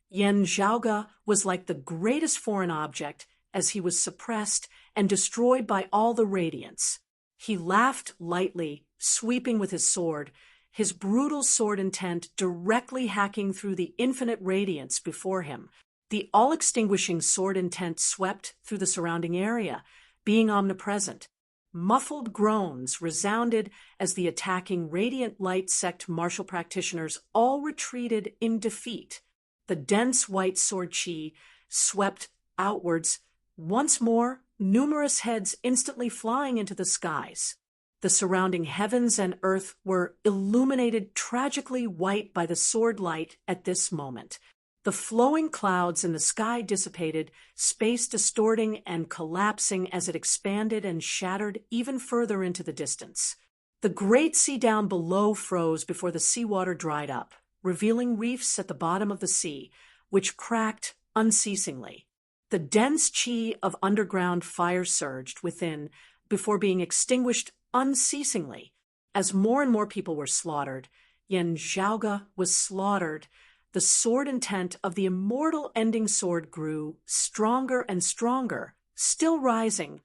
Yen Zhaoga was like the greatest foreign object as he was suppressed and destroyed by all the radiance. He laughed lightly, sweeping with his sword, his brutal sword intent directly hacking through the infinite radiance before him. The all-extinguishing sword intent swept through the surrounding area, being omnipresent. Muffled groans resounded as the attacking radiant light sect martial practitioners all retreated in defeat. The dense white sword chi swept outwards, once more, numerous heads instantly flying into the skies. The surrounding heavens and earth were illuminated tragically white by the sword light at this moment. The flowing clouds in the sky dissipated, space distorting and collapsing as it expanded and shattered even further into the distance. The great sea down below froze before the seawater dried up, revealing reefs at the bottom of the sea, which cracked unceasingly. The dense chi of underground fire surged within before being extinguished unceasingly. As more and more people were slaughtered, Yen Zhaoga was slaughtered. The sword intent of the immortal ending sword grew stronger and stronger, still rising.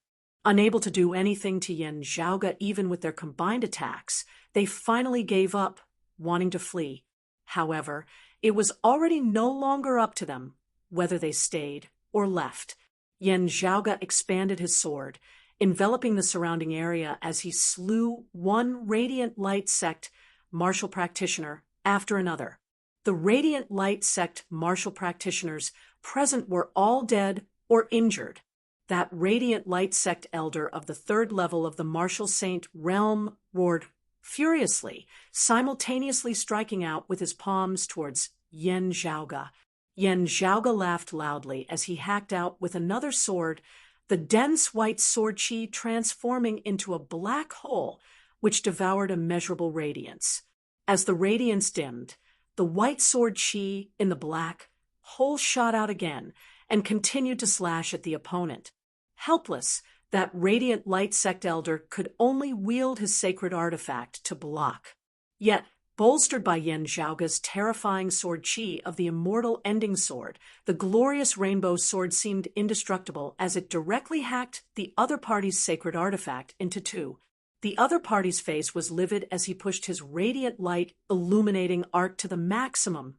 Unable to do anything to Yen Zhaoga even with their combined attacks, they finally gave up, wanting to flee. However, it was already no longer up to them whether they stayed or left. Yen Zhaoga expanded his sword, enveloping the surrounding area as he slew one radiant light sect martial practitioner after another. The radiant light sect martial practitioners present were all dead or injured. That radiant light sect elder of the third level of the martial saint realm roared furiously, simultaneously striking out with his palms towards Yen Zhaoga. Yen Zhaoga laughed loudly as he hacked out with another sword, the dense white sword chi transforming into a black hole which devoured immeasurable radiance. As the radiance dimmed, the white sword chi in the black hole shot out again and continued to slash at the opponent. Helpless, That radiant light sect elder could only wield his sacred artifact to block. Yet, bolstered by Yen Zhaoga's terrifying sword chi of the immortal ending sword, the glorious rainbow sword seemed indestructible as it directly hacked the other party's sacred artifact into two. The other party's face was livid as he pushed his radiant light illuminating arc to the maximum,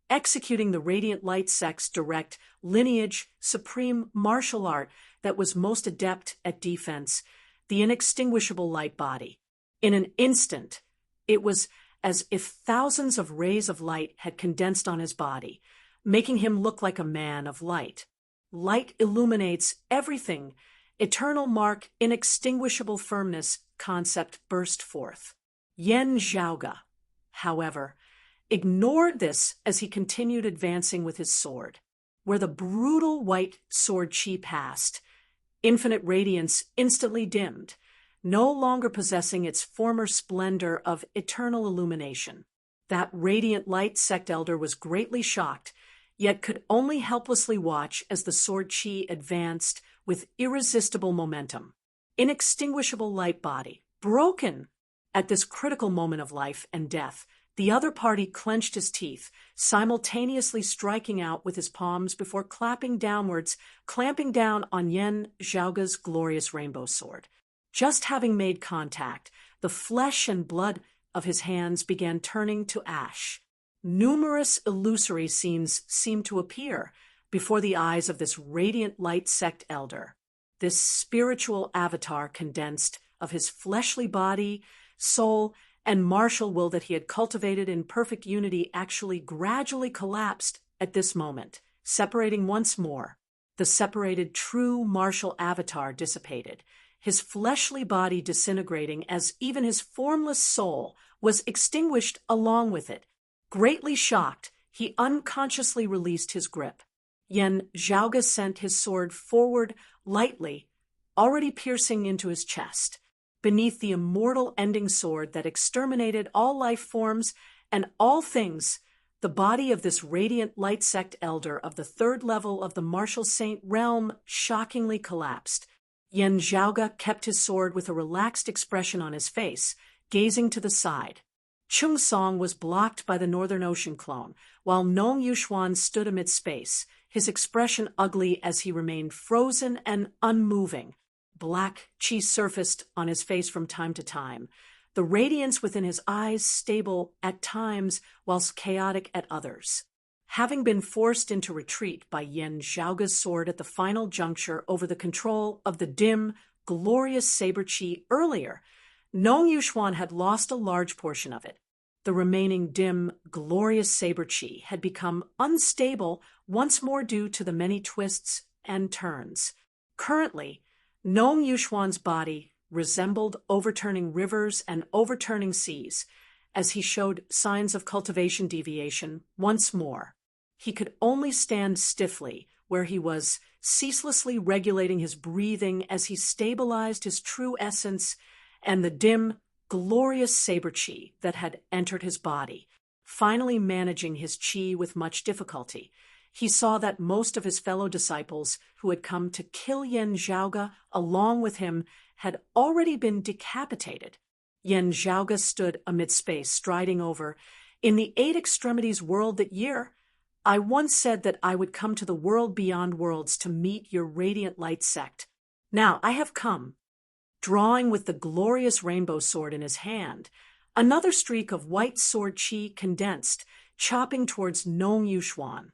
executing the radiant light sect's direct lineage supreme martial art that was most adept at defense, the inextinguishable light body. In an instant, it was as if thousands of rays of light had condensed on his body, making him look like a man of light. Light illuminates everything. Eternal mark, inextinguishable firmness concept burst forth. Yen Zhaoga, however, ignored this as he continued advancing with his sword. Where the brutal white sword chi passed, infinite radiance instantly dimmed, no longer possessing its former splendor of eternal illumination. That radiant light sect elder was greatly shocked, yet could only helplessly watch as the sword chi advanced with irresistible momentum. Inextinguishable light body, broken! At this critical moment of life and death, the other party clenched his teeth, simultaneously striking out with his palms before clamping down on Yen Zhaoga's glorious rainbow sword. Just having made contact, the flesh and blood of his hands began turning to ash. Numerous illusory scenes seemed to appear before the eyes of this radiant light sect elder. This spiritual avatar condensed of his fleshly body, soul, and martial will that he had cultivated in perfect unity actually gradually collapsed at this moment, separating once more. The separated true martial avatar dissipated, his fleshly body disintegrating as even his formless soul was extinguished along with it. Greatly shocked, he unconsciously released his grip. Yen Zhaoga sent his sword forward lightly, already piercing into his chest. Beneath the immortal ending sword that exterminated all life forms and all things, the body of this radiant light sect elder of the third level of the martial saint realm shockingly collapsed. Yen Zhaoga kept his sword with a relaxed expression on his face, gazing to the side. Chung Song was blocked by the Northern Ocean clone, while Nong Yuxuan stood amid space, his expression ugly as he remained frozen and unmoving. Black chi surfaced on his face from time to time, the radiance within his eyes stable at times whilst chaotic at others. Having been forced into retreat by Yen Zhaoga's sword at the final juncture over the control of the dim, glorious saber chi earlier, Nong Yuxuan had lost a large portion of it. The remaining dim, glorious saber chi had become unstable once more due to the many twists and turns. Currently, Nong Yuxuan's body resembled overturning rivers and overturning seas, as he showed signs of cultivation deviation once more. He could only stand stiffly where he was, ceaselessly regulating his breathing as he stabilized his true essence and the dim, glorious saber chi that had entered his body, finally managing his chi with much difficulty. He saw that most of his fellow disciples who had come to kill Yen Zhaoga along with him had already been decapitated. Yen Zhaoga stood amid space, striding over, "In the eight extremities world that year, I once said that I would come to the world beyond worlds to meet your radiant light sect. Now I have come." Drawing with the glorious rainbow sword in his hand, another streak of white sword chi condensed, chopping towards Nong Yuxuan.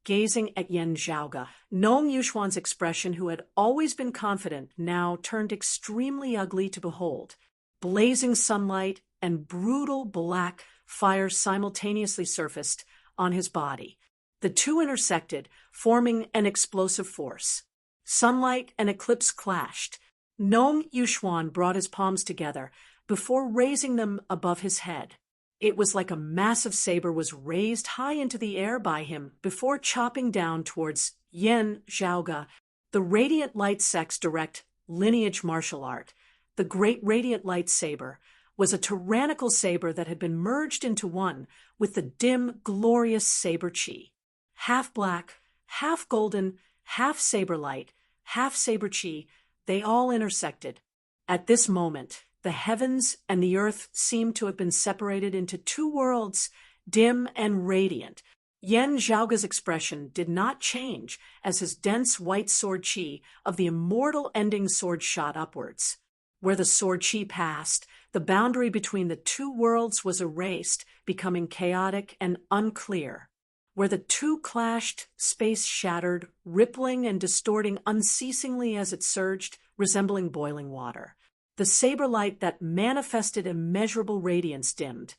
Gazing at Yen Zhaoga, Nong Yuxuan's expression, who had always been confident, now turned extremely ugly to behold. Blazing sunlight and brutal black fire simultaneously surfaced on his body. The two intersected, forming an explosive force. Sunlight and eclipse clashed. Nong Yuxuan brought his palms together before raising them above his head. It was like a massive saber was raised high into the air by him before chopping down towards Yen Zhaoga, the radiant light sect's direct lineage martial art. The great radiant light saber was a tyrannical saber that had been merged into one with the dim, glorious saber chi. Half black, half golden, half saber light, half saber chi, they all intersected. At this moment, the heavens and the earth seemed to have been separated into two worlds, dim and radiant. Yan Zhaoge's expression did not change as his dense white sword chi of the immortal ending sword shot upwards. Where the sword chi passed, the boundary between the two worlds was erased, becoming chaotic and unclear. Where the two clashed, space shattered, rippling and distorting unceasingly as it surged, resembling boiling water. The saber light that manifested immeasurable radiance dimmed,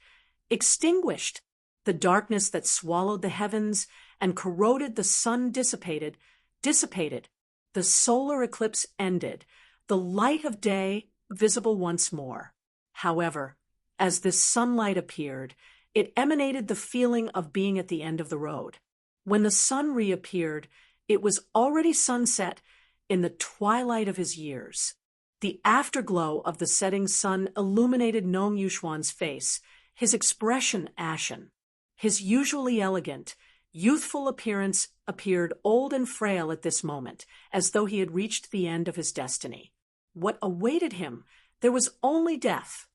extinguished. The darkness that swallowed the heavens and corroded the sun dissipated. The solar eclipse ended, the light of day visible once more. However, as this sunlight appeared, it emanated the feeling of being at the end of the road. When the sun reappeared, it was already sunset in the twilight of his years. The afterglow of the setting sun illuminated Nong Yuxuan's face, his expression ashen. His usually elegant, youthful appearance appeared old and frail at this moment, as though he had reached the end of his destiny. What awaited him? There was only death.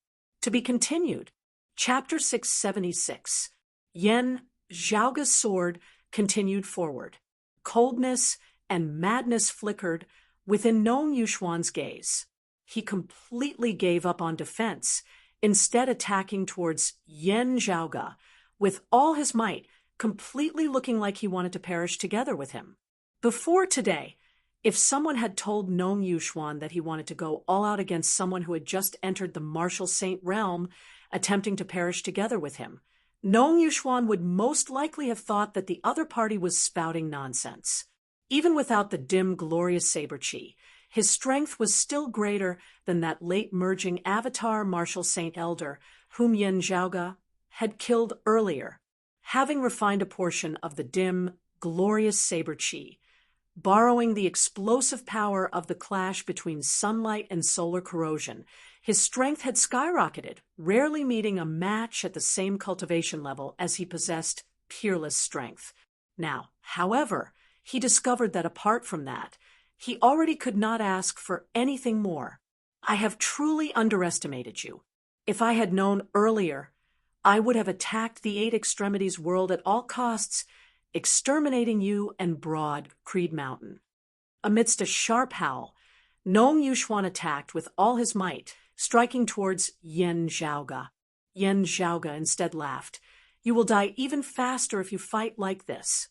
To be continued. Chapter 676. Yan Zhaoge's sword continued forward. Coldness and madness flickered within Nong Yuxuan's gaze. He completely gave up on defense, instead attacking towards Yan Zhaoge with all his might, completely looking like he wanted to perish together with him. Before today, if someone had told Nong Yuxuan that he wanted to go all out against someone who had just entered the martial saint realm, attempting to perish together with him, Nong Yuxuan would most likely have thought that the other party was spouting nonsense. Even without the dim, glorious saber chi, his strength was still greater than that late-merging avatar martial saint elder whom Yan Zhaoge had killed earlier, having refined a portion of the dim, glorious saber chi. Borrowing the explosive power of the clash between sunlight and solar corrosion, his strength had skyrocketed, rarely meeting a match at the same cultivation level as he possessed peerless strength. Now, however, he discovered that apart from that, he already could not ask for anything more. I have truly underestimated you. If I had known earlier, I would have attacked the Eight Extremities world at all costs, exterminating you and Broad Creed Mountain. Amidst a sharp howl, Nong Yuxuan attacked with all his might, striking towards Yan Zhaoge. Yan Zhaoge instead laughed. You will die even faster if you fight like this.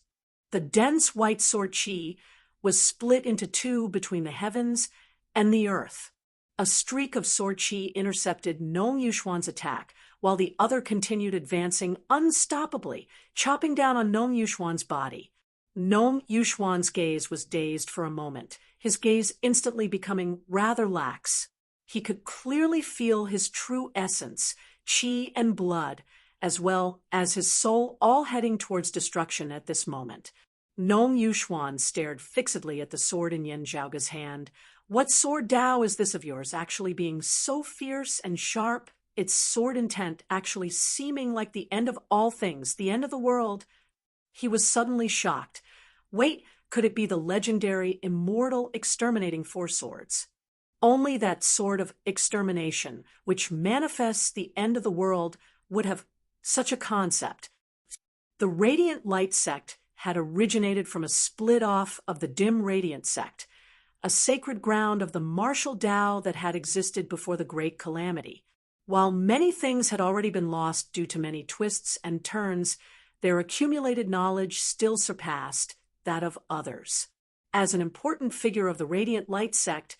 The dense white sword chi was split into two between the heavens and the earth. A streak of sword chi intercepted Nong Yuxuan's attack, while the other continued advancing unstoppably, chopping down on Nong Yuxuan's body. Nong Yuxuan's gaze was dazed for a moment, his gaze instantly becoming rather lax. He could clearly feel his true essence, chi and blood, as well as his soul all heading towards destruction at this moment. Nong Yuxuan stared fixedly at the sword in Yan Zhaoge's hand. What sword Dao is this of yours, actually being so fierce and sharp? Its sword intent actually seeming like the end of all things, the end of the world. He was suddenly shocked. Wait, could it be the legendary, immortal, exterminating four swords? Only that sword of extermination, which manifests the end of the world, would have such a concept. The Radiant Light sect had originated from a split-off of the Dim Radiant sect, a sacred ground of the martial Tao that had existed before the Great Calamity. While many things had already been lost due to many twists and turns, their accumulated knowledge still surpassed that of others. As an important figure of the Radiant Light sect,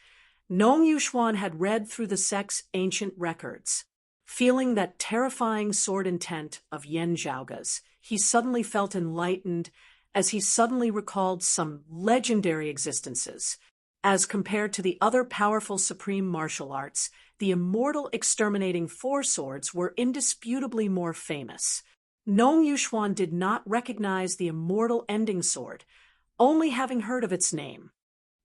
Nong Yuxuan had read through the sect's ancient records. Feeling that terrifying sword intent of Yan Zhaoge's, he suddenly felt enlightened as he suddenly recalled some legendary existences. As compared to the other powerful supreme martial arts, the immortal exterminating four swords were indisputably more famous. Nong Yuxuan did not recognize the immortal ending sword, only having heard of its name.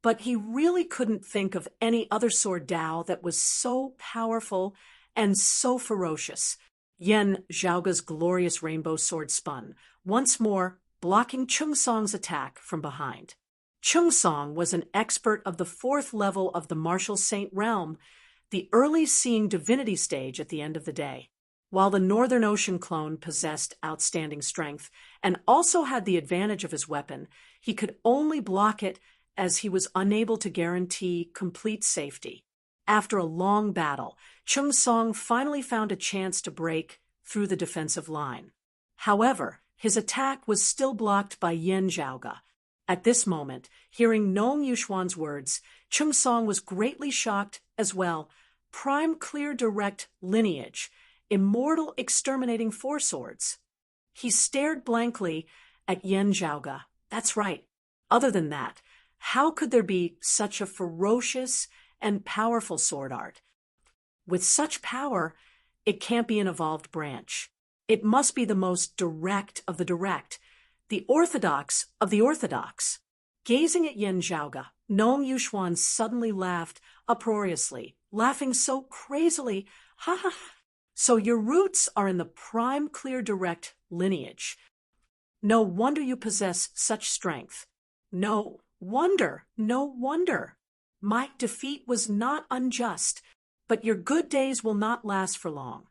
But he really couldn't think of any other sword Dao that was so powerful and so ferocious. Yan Zhaoge's glorious rainbow sword spun, once more blocking Chung Song's attack from behind. Chung Song was an expert of the fourth level of the martial saint realm, the early seeing divinity stage at the end of the day. While the Northern Ocean clone possessed outstanding strength and also had the advantage of his weapon, he could only block it as he was unable to guarantee complete safety. After a long battle, Chung Song finally found a chance to break through the defensive line. However, his attack was still blocked by Yen Zhaoge. At this moment, hearing Nong Yuxuan's words, Chung Song was greatly shocked as well. Prime clear direct lineage, immortal exterminating four swords. He stared blankly at Yen Zhaoge. That's right. Other than that, how could there be such a ferocious and powerful sword art? With such power, it can't be an evolved branch. It must be the most direct of the direct, the orthodox of the orthodox. Gazing at Yen Zhaoge, Nong Yuxuan suddenly laughed uproariously, laughing so crazily, ha ha ha. So your roots are in the prime clear direct lineage. No wonder you possess such strength. No wonder, no wonder. My defeat was not unjust, but your good days will not last for long.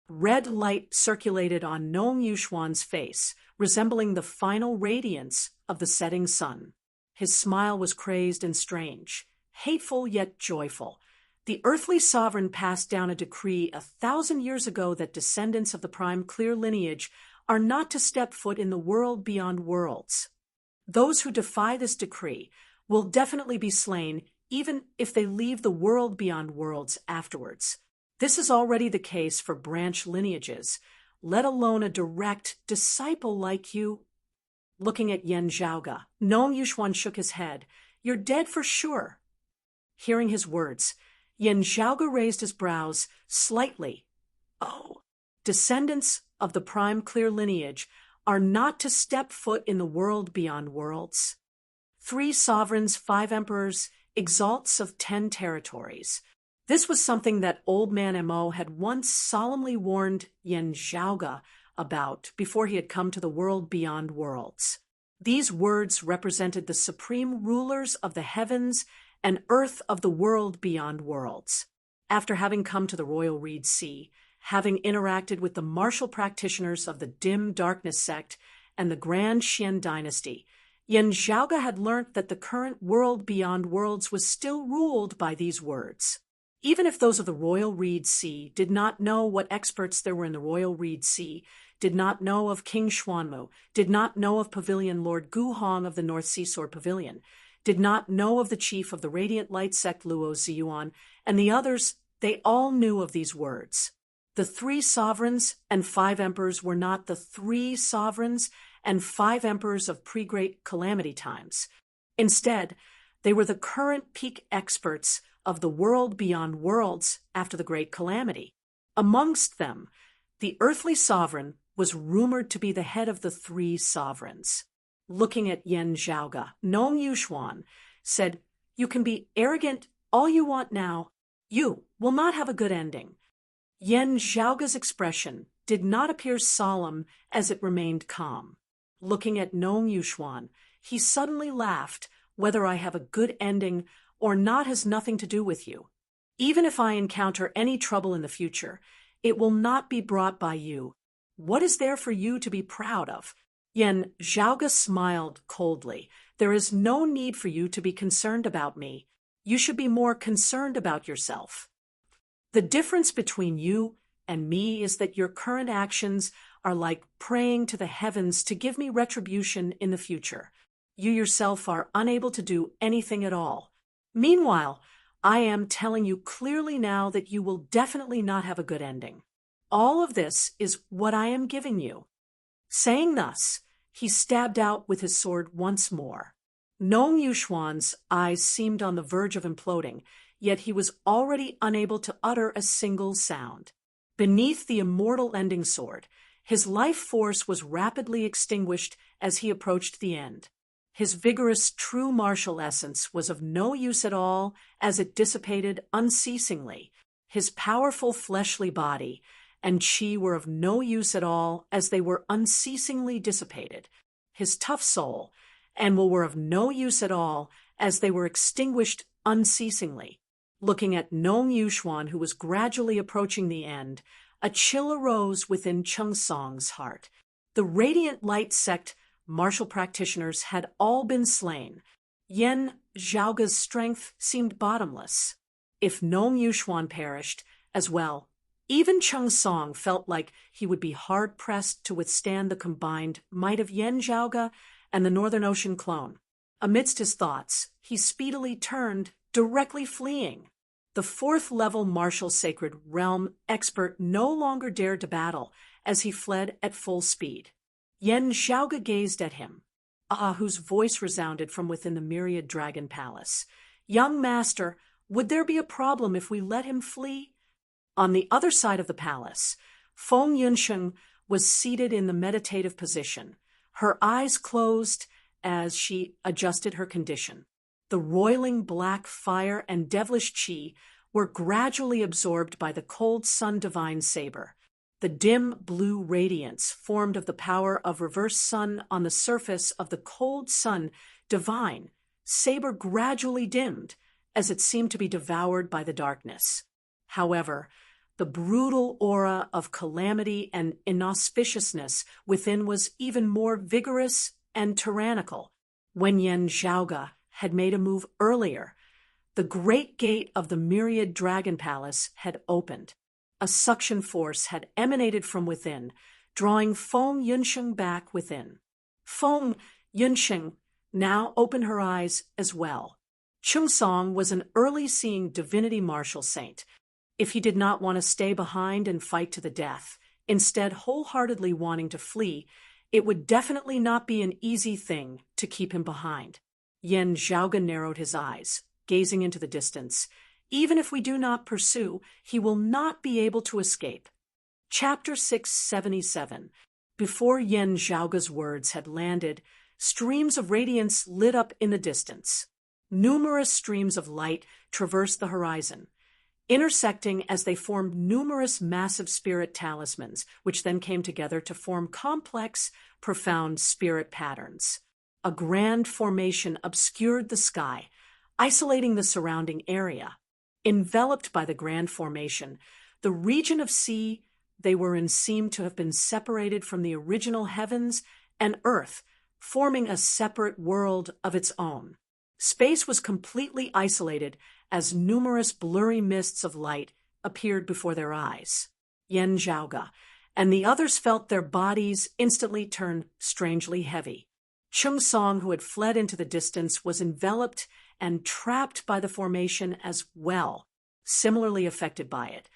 Red light circulated on Nong Yuxuan's face, resembling the final radiance of the setting sun. His smile was crazed and strange, hateful yet joyful. The earthly sovereign passed down a decree 1,000 years ago that descendants of the prime clear lineage are not to step foot in the world beyond worlds. Those who defy this decree will definitely be slain, even if they leave the world beyond worlds afterwards. This is already the case for branch lineages, let alone a direct disciple like you. Looking at Yen Zhaoge, Nong Yuxuan shook his head. You're dead for sure. Hearing his words, Yen Zhaoge raised his brows slightly. Oh, descendants of the prime clear lineage are not to step foot in the world beyond worlds. 3 sovereigns, 5 emperors, exalts of 10 territories. This was something that Old Man Mo had once solemnly warned Yen Zhaoge about before he had come to the world beyond worlds. These words represented the supreme rulers of the heavens and earth of the world beyond worlds. After having come to the Royal Reed Sea, having interacted with the martial practitioners of the Dim Darkness sect and the Grand Xian dynasty, Yen Zhaoge had learnt that the current world beyond worlds was still ruled by these words. Even if those of the Royal Reed Sea did not know what experts there were in the Royal Reed Sea, did not know of King Xuanmu, did not know of Pavilion Lord Gu Hong of the North Sea Sword Pavilion, did not know of the chief of the Radiant Light sect Luo Ziyuan, and the others, they all knew of these words. The 3 sovereigns and 5 emperors were not the 3 sovereigns and 5 emperors of pre-Great Calamity times. Instead, they were the current peak experts of the world beyond worlds after the Great Calamity. Amongst them, the earthly sovereign was rumored to be the head of the 3 sovereigns. Looking at Yen Zhaoge, Nong Yuxuan said, "You can be arrogant all you want now. You will not have a good ending." Yen Zhaoge's expression did not appear solemn as it remained calm. Looking at Nong Yuxuan, he suddenly laughed. Whether I have a good ending or not has nothing to do with you. Even if I encounter any trouble in the future, it will not be brought by you. What is there for you to be proud of? Yen Zhaoge smiled coldly. There is no need for you to be concerned about me. You should be more concerned about yourself. The difference between you and me is that your current actions are like praying to the heavens to give me retribution in the future. You yourself are unable to do anything at all. Meanwhile, I am telling you clearly now that you will definitely not have a good ending. All of this is what I am giving you. Saying thus, he stabbed out with his sword once more. Nong Yuxuan's eyes seemed on the verge of imploding, yet he was already unable to utter a single sound. Beneath the immortal ending sword, his life force was rapidly extinguished as he approached the end. His vigorous, true martial essence was of no use at all as it dissipated unceasingly. His powerful fleshly body and qi were of no use at all as they were unceasingly dissipated. His tough soul and were of no use at all, as they were extinguished unceasingly. Looking at Nong Yuxuan, who was gradually approaching the end, a chill arose within Cheng Song's heart. The radiant light sect martial practitioners had all been slain. Yan Zhaoga's strength seemed bottomless. If Nong Yuxuan perished as well, even Cheng Song felt like he would be hard-pressed to withstand the combined might of Yan Zhaoga and the Northern Ocean clone. Amidst his thoughts, he speedily turned, directly fleeing. The fourth-level martial sacred realm expert no longer dared to battle as he fled at full speed. Yan Zhaoga gazed at him, whose voice resounded from within the myriad dragon palace. "Young master, would there be a problem if we let him flee?" On the other side of the palace, Feng Yunsheng was seated in the meditative position, her eyes closed as she adjusted her condition. The roiling black fire and devilish qi were gradually absorbed by the cold sun divine saber. The dim blue radiance formed of the power of reverse sun on the surface of the cold sun divine saber gradually dimmed as it seemed to be devoured by the darkness. However, the brutal aura of calamity and inauspiciousness within was even more vigorous and tyrannical. When Yan Zhaoga had made a move earlier, the great gate of the myriad dragon palace had opened. A suction force had emanated from within, drawing Feng Yunsheng back within. Feng Yunsheng now opened her eyes as well. Cheng Song was an early-seeing divinity martial saint. If he did not want to stay behind and fight to the death, instead wholeheartedly wanting to flee, it would definitely not be an easy thing to keep him behind. Yan Zhaoga narrowed his eyes, gazing into the distance. Even if we do not pursue, he will not be able to escape. Chapter 677. Before Yan Zhaoga's words had landed, streams of radiance lit up in the distance. Numerous streams of light traversed the horizon, intersecting as they formed numerous massive spirit talismans, which then came together to form complex, profound spirit patterns. A grand formation obscured the sky, isolating the surrounding area. Enveloped by the grand formation, the region of sea they were in seemed to have been separated from the original heavens and earth, forming a separate world of its own. Space was completely isolated as numerous blurry mists of light appeared before their eyes. Yan Zhaoga and the others felt their bodies instantly turn strangely heavy. Cheng Song, who had fled into the distance, was enveloped and trapped by the formation as well, similarly affected by it.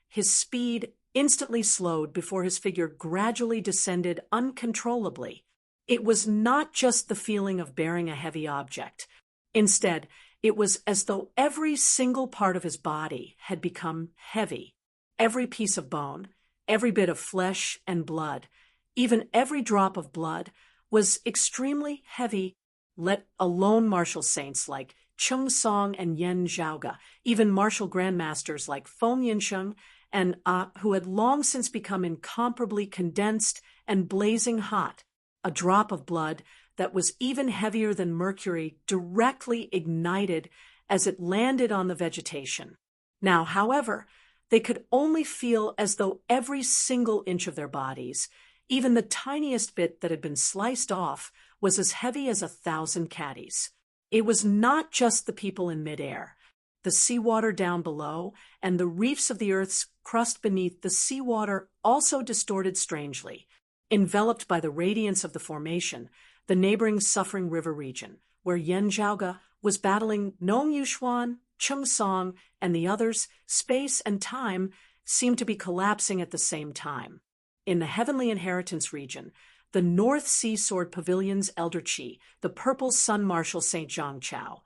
His speed instantly slowed before his figure gradually descended uncontrollably. It was not just the feeling of bearing a heavy object. Instead, it was as though every single part of his body had become heavy. Every piece of bone, every bit of flesh and blood, even every drop of blood, was extremely heavy, let alone martial saints like Cheng Song and Yan Zhaoga, even martial grandmasters like Feng Yunsheng and who had long since become incomparably condensed and blazing hot. A drop of blood that was even heavier than mercury directly ignited as it landed on the vegetation. Now, however, they could only feel as though every single inch of their bodies, even the tiniest bit that had been sliced off, was as heavy as 1,000 caddies. It was not just the people in midair. The seawater down below and the reefs of the Earth's crust beneath the seawater also distorted strangely. Enveloped by the radiance of the formation, the neighboring Suffering River region, where Yan Zhaoga was battling Nong Yuxuan, Cheng Song, and the others, space and time seemed to be collapsing at the same time. In the Heavenly Inheritance region, the North Sea Sword Pavilion's Elder Qi, the Purple Sun Marshal St. Zhang Chao,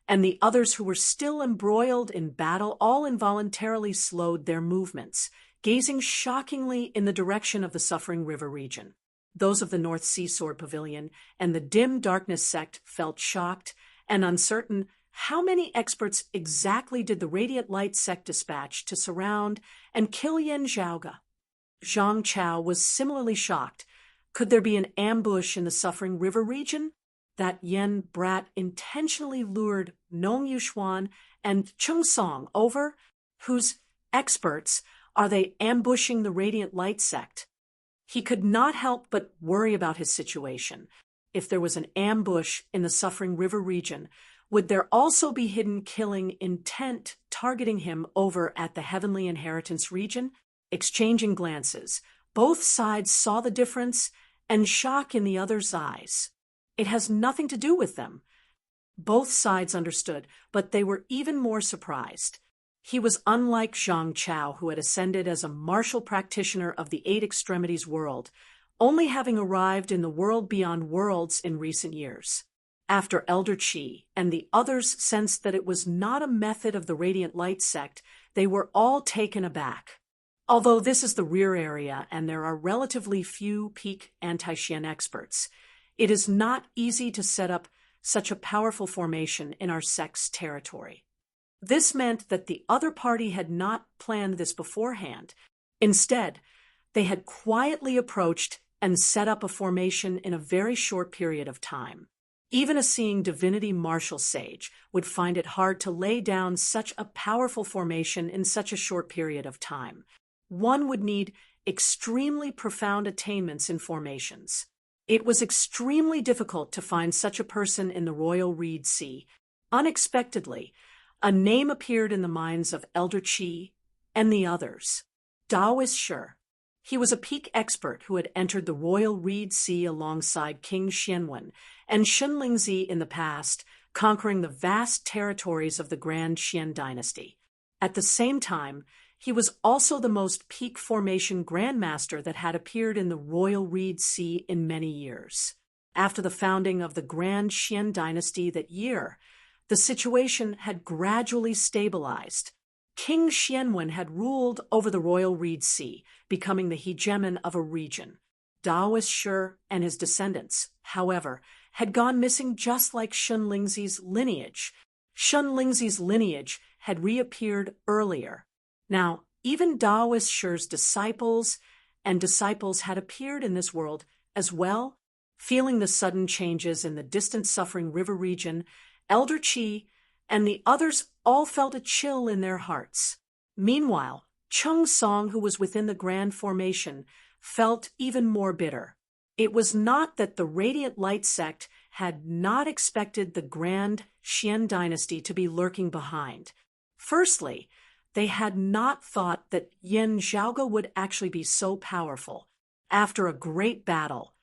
and the others who were still embroiled in battle all involuntarily slowed their movements, gazing shockingly in the direction of the Suffering River region. Those of the North Sea Sword Pavilion and the Dim Darkness sect felt shocked and uncertain. How many experts exactly did the Radiant Light sect dispatch to surround and kill Yan Zhaoga? Zhang Chao was similarly shocked. Could there be an ambush in the Suffering River region? that Yen Brat intentionally lured Nong Yuxuan and Chung Song over, whose experts are they ambushing the Radiant Light sect. He could not help but worry about his situation. If there was an ambush in the Suffering River region, would there also be hidden killing intent targeting him over at the Heavenly Inheritance region? Exchanging glances, both sides saw the difference and shock in the other's eyes. It has nothing to do with them. Both sides understood, but they were even more surprised. He was unlike Zhang Chao, who had ascended as a martial practitioner of the Eight Extremities world, only having arrived in the world beyond worlds in recent years. After Elder Qi and the others sensed that it was not a method of the Radiant Light sect, they were all taken aback. Although this is the rear area and there are relatively few peak anti-Xian experts, it is not easy to set up such a powerful formation in our sect's territory. This meant that the other party had not planned this beforehand. Instead, they had quietly approached and set up a formation in a very short period of time. Even a seeing divinity martial sage would find it hard to lay down such a powerful formation in such a short period of time. One would need extremely profound attainments in formations. It was extremely difficult to find such a person in the Royal Reed Sea. Unexpectedly, a name appeared in the minds of Elder Qi and the others. Daoist Shi. He was a peak expert who had entered the Royal Reed Sea alongside King Xianwen and Shunlingzi in the past, conquering the vast territories of the Grand Xian dynasty. At the same time, he was also the most peak formation grandmaster that had appeared in the Royal Reed Sea in many years. After the founding of the Grand Xian dynasty that year, the situation had gradually stabilized. King Xianwen had ruled over the Royal Reed Sea, becoming the hegemon of a region. Daoist Shi and his descendants, however, had gone missing just like Shunlingzi's lineage. Shunlingzi's lineage had reappeared earlier. Now, even Daoist Shi's disciples had appeared in this world as well. Feeling the sudden changes in the distant Suffering River region, Elder Qi and the others all felt a chill in their hearts. Meanwhile, Chung Song, who was within the Grand Formation, felt even more bitter. It was not that the Radiant Light sect had not expected the Grand Xian dynasty to be lurking behind. Firstly, they had not thought that Yen Zhaoge would actually be so powerful. After a great battle,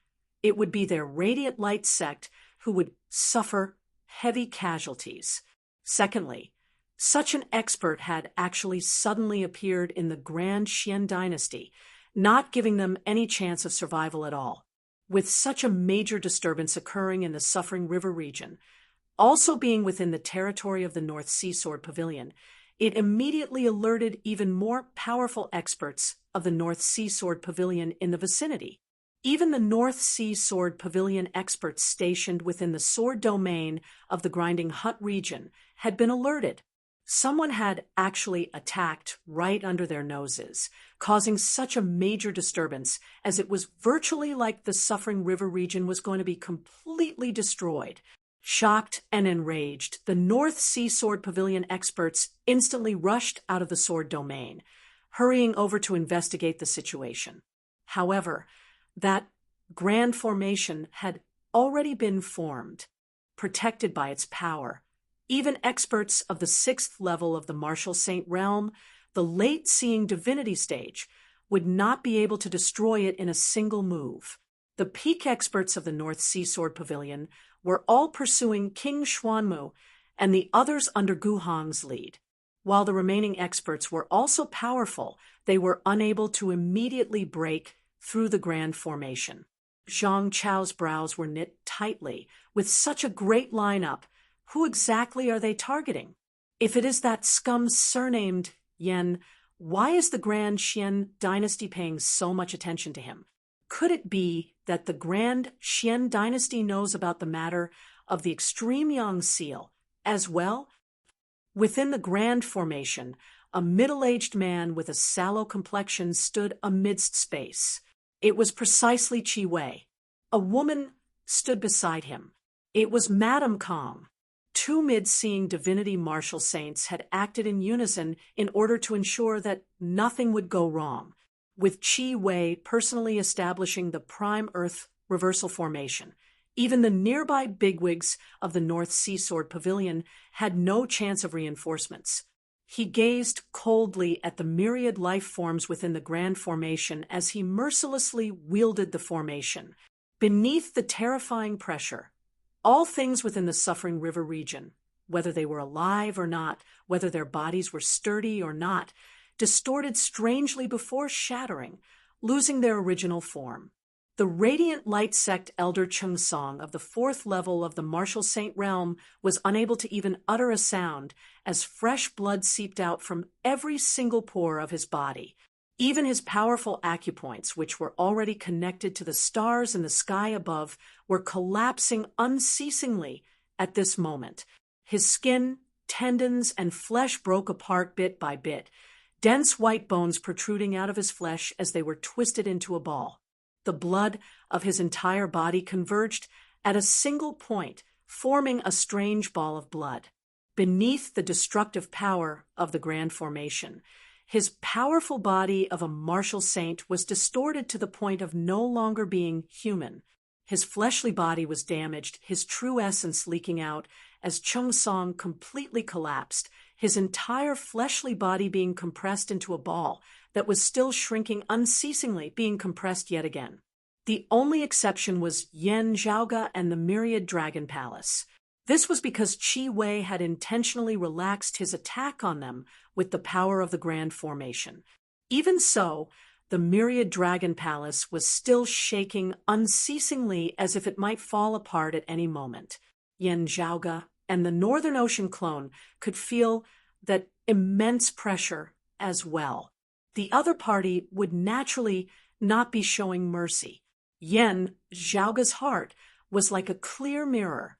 it would be their Radiant Light sect who would suffer heavy casualties. Secondly, such an expert had actually suddenly appeared in the Grand Xian dynasty, not giving them any chance of survival at all. With such a major disturbance occurring in the Suffering River region, also being within the territory of the North Sea Sword Pavilion, it immediately alerted even more powerful experts of the North Sea Sword Pavilion in the vicinity. Even the North Sea Sword Pavilion experts stationed within the sword domain of the Grinding Hut region had been alerted. Someone had actually attacked right under their noses, causing such a major disturbance as it was virtually like the Suffering River region was going to be completely destroyed. Shocked and enraged, the North Sea Sword Pavilion experts instantly rushed out of the sword domain, hurrying over to investigate the situation. However, that grand formation had already been formed, protected by its power. Even experts of the 6th level of the Martial Saint realm, the late seeing divinity stage, would not be able to destroy it in a single move. The peak experts of the North Sea Sword Pavilion were all pursuing King Xuanmu and the others under Gu Hong's lead. While the remaining experts were also powerful, they were unable to immediately break through the grand formation. Zhang Chao's brows were knit tightly. With such a great lineup, who exactly are they targeting? If it is that scum surnamed Yen, why is the Grand Xian dynasty paying so much attention to him? Could it be that the Grand Xian dynasty knows about the matter of the extreme young seal as well? Within the grand formation, a middle-aged man with a sallow complexion stood amidst space. It was precisely Qi Wei. A woman stood beside him. It was Madame Kong. Two mid-seeing divinity martial saints had acted in unison in order to ensure that nothing would go wrong, with Qi Wei personally establishing the prime Earth reversal formation. Even the nearby bigwigs of the North Sea Sword Pavilion had no chance of reinforcements. He gazed coldly at the myriad life forms within the grand formation as he mercilessly wielded the formation. Beneath the terrifying pressure, all things within the Suffering River region, whether they were alive or not, whether their bodies were sturdy or not, distorted strangely before shattering, losing their original form. The radiant light sect elder Chung Song of the 4th level of the martial saint realm was unable to even utter a sound as fresh blood seeped out from every single pore of his body. Even his powerful acupoints, which were already connected to the stars in the sky above, were collapsing unceasingly at this moment. His skin, tendons, and flesh broke apart bit by bit, dense white bones protruding out of his flesh as they were twisted into a ball. The blood of his entire body converged at a single point, forming a strange ball of blood. Beneath the destructive power of the grand formation, his powerful body of a martial saint was distorted to the point of no longer being human. His fleshly body was damaged, his true essence leaking out as Chung Song completely collapsed, his entire fleshly body being compressed into a ball that was still shrinking unceasingly, being compressed yet again. The only exception was Yan Zhaoge and the Myriad Dragon Palace. This was because Qi Wei had intentionally relaxed his attack on them with the power of the grand formation. Even so, the Myriad Dragon Palace was still shaking unceasingly as if it might fall apart at any moment. Yan Zhaoge and the Northern Ocean clone could feel that immense pressure as well. The other party would naturally not be showing mercy. Yan Zhaoge's heart was like a clear mirror.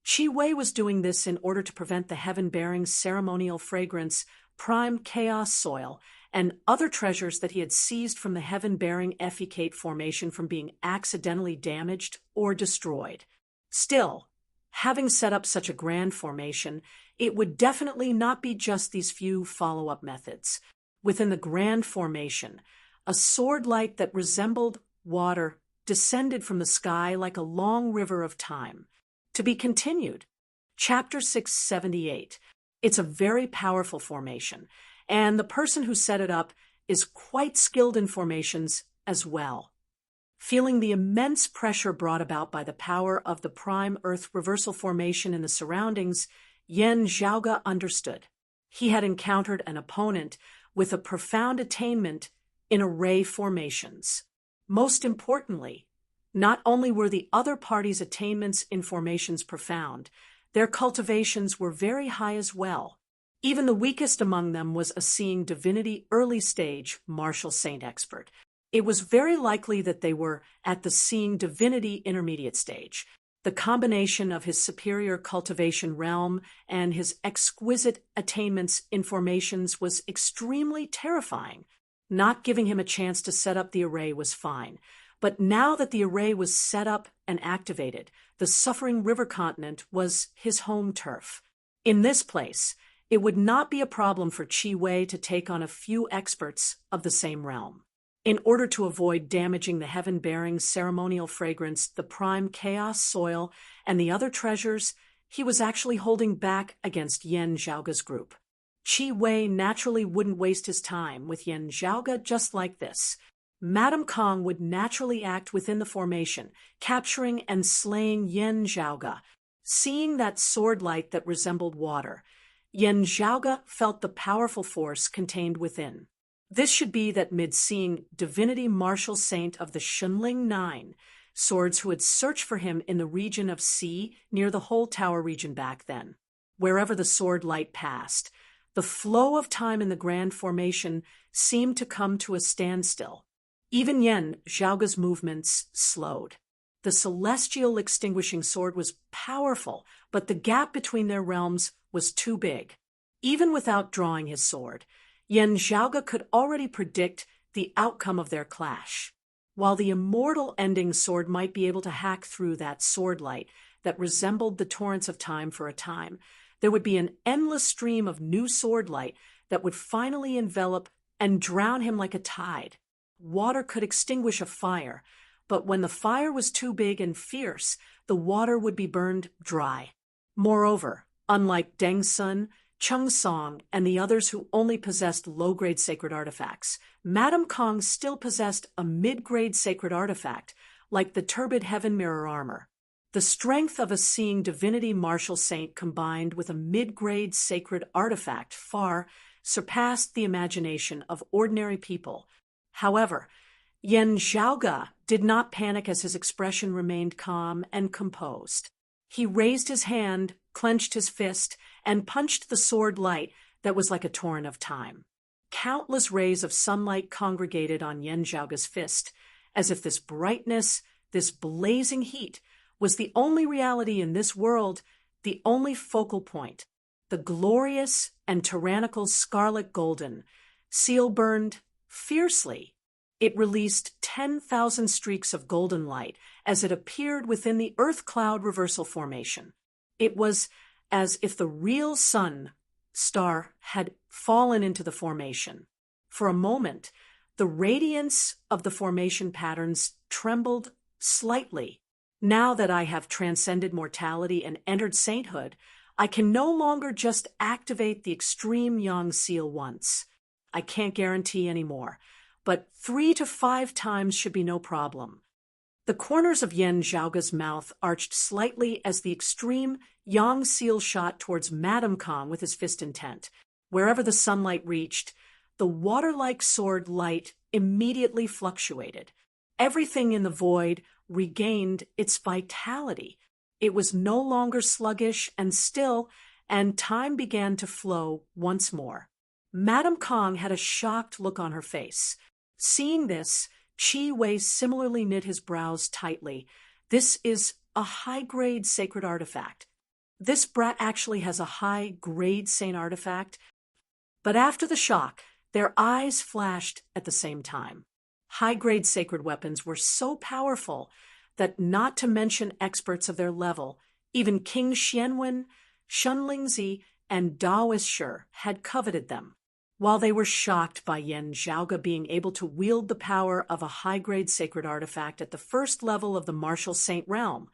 Qi Wei was doing this in order to prevent the heaven-bearing ceremonial fragrance, prime chaos soil, and other treasures that he had seized from the heaven-bearing effecate formation from being accidentally damaged or destroyed. Still, having set up such a grand formation, it would definitely not be just these few follow-up methods. Within the grand formation, a sword light that resembled water descended from the sky like a long river of time. To be continued. Chapter 678. It's a very powerful formation, and the person who set it up is quite skilled in formations as well. Feeling the immense pressure brought about by the power of the prime Earth reversal formation in the surroundings, Yan Zhaoge understood. He had encountered an opponent with a profound attainment in array formations. Most importantly, not only were the other party's attainments in formations profound, their cultivations were very high as well. Even the weakest among them was a seeing divinity early stage martial saint expert. It was very likely that they were at the seeing divinity intermediate stage. The combination of his superior cultivation realm and his exquisite attainments in formations was extremely terrifying. Not giving him a chance to set up the array was fine. But now that the array was set up and activated, the Suffering River continent was his home turf. In this place, it would not be a problem for Qi Wei to take on a few experts of the same realm. In order to avoid damaging the heaven-bearing ceremonial fragrance, the prime chaos soil, and the other treasures, he was actually holding back against Yan Zhaoge's group. Qi Wei naturally wouldn't waste his time with Yan Zhaoge just like this. Madame Kong would naturally act within the formation, capturing and slaying Yan Zhaoge. Seeing that sword light that resembled water, Yan Zhaoge felt the powerful force contained within. This should be that mid-seeing divinity martial saint of the Shunling Nine, swords who had searched for him in the region of sea near the Whole Tower region back then. Wherever the sword light passed, the flow of time in the grand formation seemed to come to a standstill. Even Yan Zhaoge's movements slowed. The celestial extinguishing sword was powerful, but the gap between their realms was too big. Even without drawing his sword, Yan Zhaoge could already predict the outcome of their clash. While the immortal ending sword might be able to hack through that sword light, that resembled the torrents of time for a time. There would be an endless stream of new sword light that would finally envelop and drown him like a tide. Water could extinguish a fire, but when the fire was too big and fierce, the water would be burned dry. Moreover, unlike Deng Sun, Chung Song, and the others who only possessed low-grade sacred artifacts, Madame Kong still possessed a mid-grade sacred artifact, like the turbid heaven mirror armor. The strength of a seeing divinity martial saint combined with a mid-grade sacred artifact far surpassed the imagination of ordinary people. However, Yan Zhaoge did not panic as his expression remained calm and composed. He raised his hand, clenched his fist, and punched the sword light that was like a torrent of time. Countless rays of sunlight congregated on Yan Zhaoge's fist, as if this brightness, this blazing heat, was the only reality in this world, the only focal point. The glorious and tyrannical scarlet golden seal burned fiercely. It released 10,000 streaks of golden light as it appeared within the Earth cloud reversal formation. It was as if the real sun star had fallen into the formation. For a moment, the radiance of the formation patterns trembled slightly. Now that I have transcended mortality and entered sainthood, I can no longer just activate the extreme yang seal once. I can't guarantee anymore, but 3 to 5 times should be no problem. The corners of Yan Zhaoge's mouth arched slightly as the extreme yang seal shot towards Madame Kong with his fist intent. Wherever the sunlight reached, the water-like sword light immediately fluctuated. Everything in the void regained its vitality. It was no longer sluggish and still, and time began to flow once more. Madame Kong had a shocked look on her face. Seeing this, Qi Wei similarly knit his brows tightly. This is a high-grade sacred artifact. This brat actually has a high-grade saint artifact. But after the shock, their eyes flashed at the same time. High-grade sacred weapons were so powerful that, not to mention experts of their level, even King Xianwen, Shun Lingzi, and Daoist Shi had coveted them. While they were shocked by Yan Zhaoge being able to wield the power of a high-grade sacred artifact at the first level of the martial saint realm,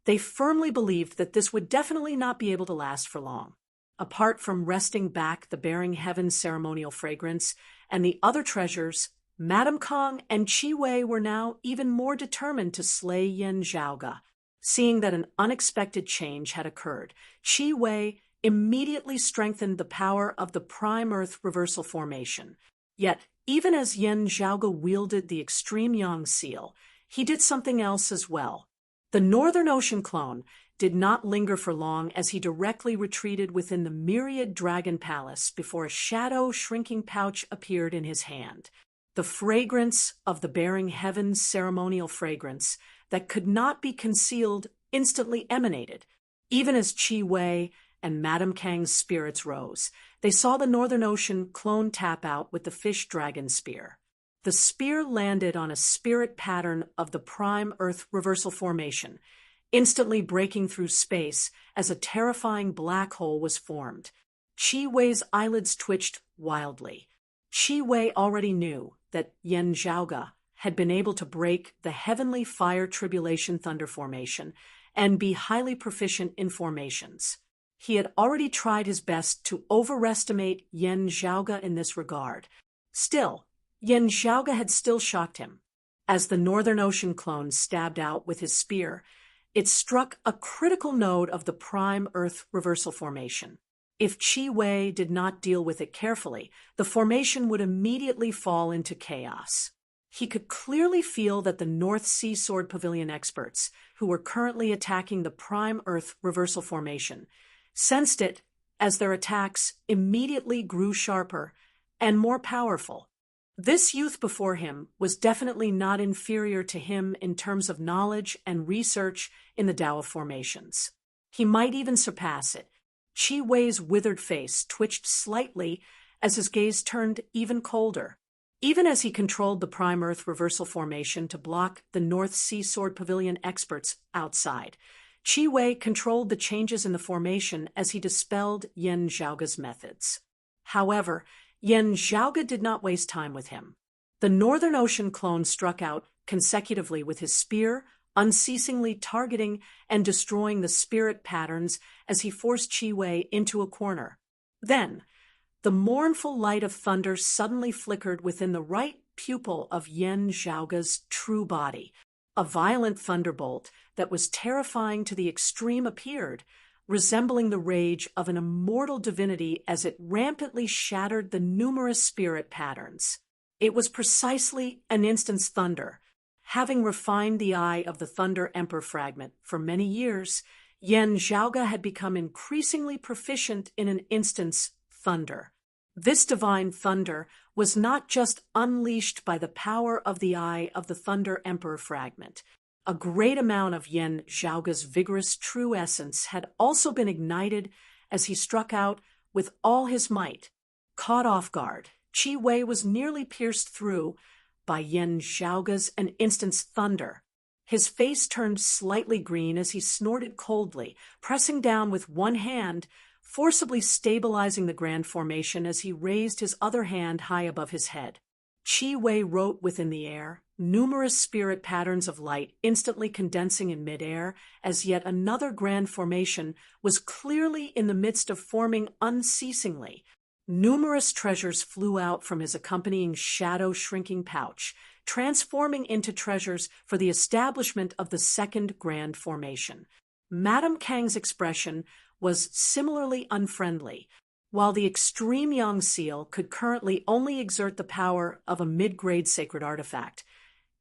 they firmly believed that this would definitely not be able to last for long. Apart from wresting back the Bearing Heaven ceremonial fragrance and the other treasures, Madame Kong and Qi Wei were now even more determined to slay Yan Zhaoge. Seeing that an unexpected change had occurred, Qi Wei immediately strengthened the power of the Prime Earth reversal formation. Yet, even as Yan Zhaoge wielded the extreme yang seal, he did something else as well. The Northern Ocean clone did not linger for long as he directly retreated within the myriad dragon palace before a shadow shrinking pouch appeared in his hand. The fragrance of the Bearing Heaven ceremonial fragrance that could not be concealed instantly emanated. Even as Qi Wei and Madame Kang's spirits rose, they saw the Northern Ocean clone tap out with the fish dragon spear. The spear landed on a spirit pattern of the Prime Earth reversal formation, instantly breaking through space as a terrifying black hole was formed. Qi Wei's eyelids twitched wildly. Qi Wei already knew that Yan Zhaoge had been able to break the heavenly fire tribulation thunder formation and be highly proficient in formations. He had already tried his best to overestimate Yan Zhaoge in this regard. Still, Yan Zhaoge had still shocked him. As the Northern Ocean clone stabbed out with his spear, it struck a critical node of the Prime Earth reversal formation. If Qi Wei did not deal with it carefully, the formation would immediately fall into chaos. He could clearly feel that the North Sea Sword Pavilion experts, who were currently attacking the Prime Earth reversal formation, sensed it as their attacks immediately grew sharper and more powerful. This youth before him was definitely not inferior to him in terms of knowledge and research in the Tao of formations. He might even surpass it. Qi Wei's withered face twitched slightly as his gaze turned even colder. Even as he controlled the Prime Earth reversal formation to block the North Sea Sword Pavilion experts outside, Qi Wei controlled the changes in the formation as he dispelled Yan Zhaoge's methods. However, Yan Zhaoge did not waste time with him. The Northern Ocean clone struck out consecutively with his spear, unceasingly targeting and destroying the spirit patterns as he forced Qi Wei into a corner. Then, the mournful light of thunder suddenly flickered within the right pupil of Yan Zhaoge's true body. A violent thunderbolt that was terrifying to the extreme appeared, resembling the rage of an immortal divinity as it rampantly shattered the numerous spirit patterns. It was precisely an instant's thunder. Having refined the eye of the Thunder Emperor fragment for many years, Yan Zhaoge had become increasingly proficient in an instant's thunder. This divine thunder was not just unleashed by the power of the eye of the Thunder Emperor fragment. A great amount of Yan Zhaoge's vigorous true essence had also been ignited as he struck out with all his might. Caught off guard, Qi Wei was nearly pierced through by Yan Zhaoge's an instant's thunder. His face turned slightly green as he snorted coldly, pressing down with one hand, forcibly stabilizing the grand formation as he raised his other hand high above his head. Qi Wei wrote within the air, numerous spirit patterns of light instantly condensing in midair as yet another grand formation was clearly in the midst of forming unceasingly. Numerous treasures flew out from his accompanying shadow-shrinking pouch, transforming into treasures for the establishment of the second grand formation. Madame Kang's expression was similarly unfriendly. While the extreme Yang seal could currently only exert the power of a mid-grade sacred artifact,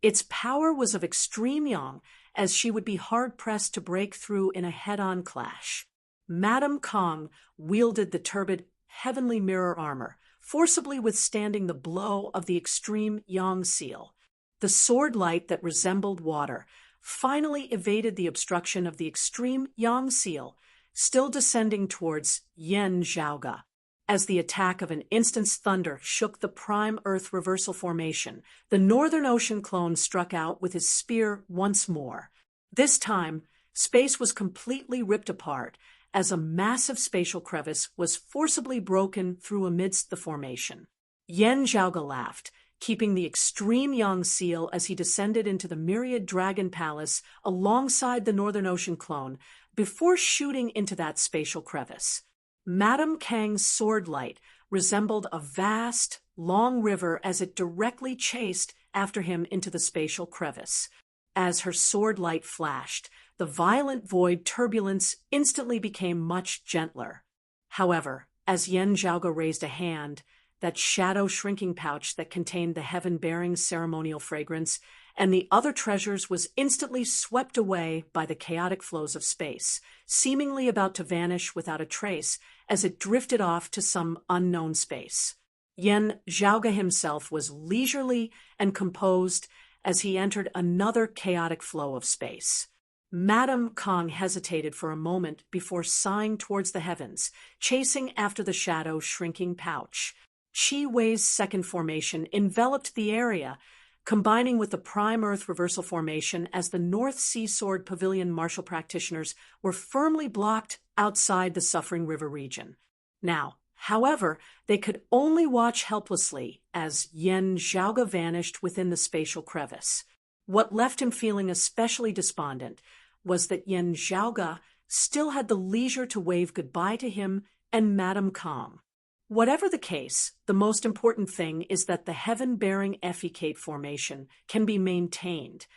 its power was of extreme Yang, as she would be hard-pressed to break through in a head-on clash. Madame Kang wielded the turbid heavenly mirror armor, forcibly withstanding the blow of the extreme Yang seal. The sword light that resembled water finally evaded the obstruction of the extreme Yang seal, still descending towards Yan Zhaoge. As the attack of an instant's thunder shook the prime Earth reversal formation, the Northern Ocean clone struck out with his spear once more. This time, space was completely ripped apart, as a massive spatial crevice was forcibly broken through amidst the formation. Yan Zhaoge laughed, keeping the extreme Yang seal as he descended into the myriad dragon palace alongside the Northern Ocean clone before shooting into that spatial crevice. Madame Kang's sword light resembled a vast, long river as it directly chased after him into the spatial crevice. As her sword light flashed, the violent void turbulence instantly became much gentler. However, as Yan Zhaoge raised a hand, that shadow-shrinking pouch that contained the heaven-bearing ceremonial fragrance and the other treasures was instantly swept away by the chaotic flows of space, seemingly about to vanish without a trace as it drifted off to some unknown space. Yan Zhaoge himself was leisurely and composed as he entered another chaotic flow of space. Madame Kang hesitated for a moment before sighing towards the heavens, chasing after the shadow-shrinking pouch. Qi Wei's second formation enveloped the area, combining with the prime Earth reversal formation as the North Sea Sword Pavilion martial practitioners were firmly blocked outside the Suffering River region. Now, however, they could only watch helplessly as Yan Zhaoge vanished within the spatial crevice. What left him feeling especially despondent was that Yan Zhaoge still had the leisure to wave goodbye to him and Madame Kang. Whatever the case, the most important thing is that the heaven-bearing effecate formation can be maintained.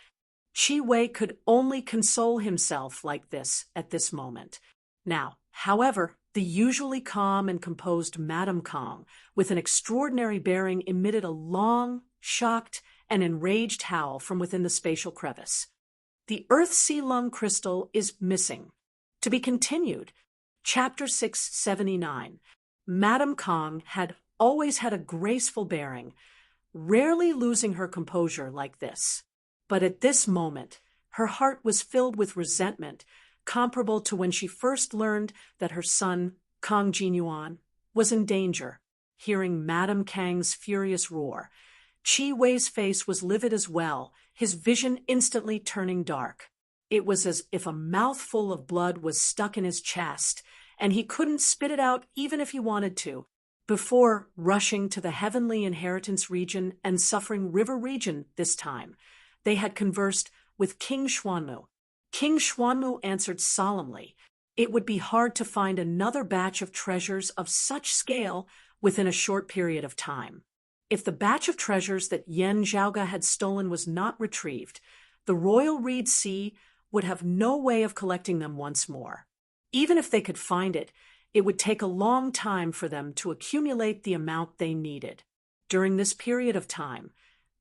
Qi Wei could only console himself like this at this moment. Now, however, the usually calm and composed Madame Kang, with an extraordinary bearing, emitted a long, shocked, and enraged howl from within the spatial crevice. The Earth Sea Lung crystal is missing. To be continued. Chapter 679. Madame Kang had always had a graceful bearing, rarely losing her composure like this. But at this moment, her heart was filled with resentment, comparable to when she first learned that her son, Kang Jinyuan, was in danger. Hearing Madame Kang's furious roar, Qi Wei's face was livid as well, his vision instantly turning dark. It was as if a mouthful of blood was stuck in his chest, and he couldn't spit it out even if he wanted to. Before rushing to the heavenly inheritance region and suffering river region this time, they had conversed with King Xuanmu. King Xuanmu answered solemnly, it would be hard to find another batch of treasures of such scale within a short period of time. If the batch of treasures that Yen Zhaoga had stolen was not retrieved, the royal Reed Sea would have no way of collecting them once more. Even if they could find it, it would take a long time for them to accumulate the amount they needed. During this period of time,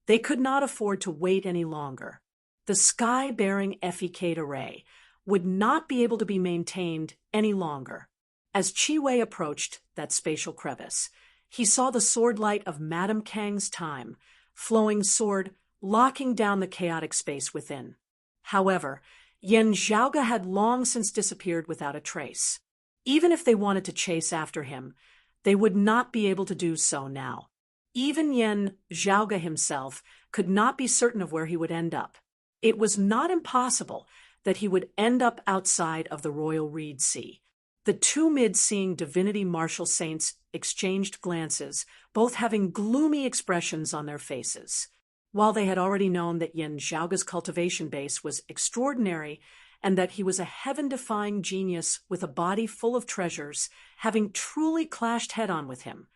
they could not afford to wait any longer. The sky-bearing efficate array would not be able to be maintained any longer. As Qi Wei approached that spatial crevice, he saw the sword light of Madame Kang's time, flowing sword, locking down the chaotic space within. However, Yen Zhaoga had long since disappeared without a trace. Even if they wanted to chase after him, they would not be able to do so now. Even Yen Zhaoga himself could not be certain of where he would end up. It was not impossible that he would end up outside of the royal Reed Sea. The two mid-seeing divinity martial saints exchanged glances, both having gloomy expressions on their faces. While they had already known that Yen Zhaoga's cultivation base was extraordinary and that he was a heaven-defying genius with a body full of treasures, having truly clashed head-on with him,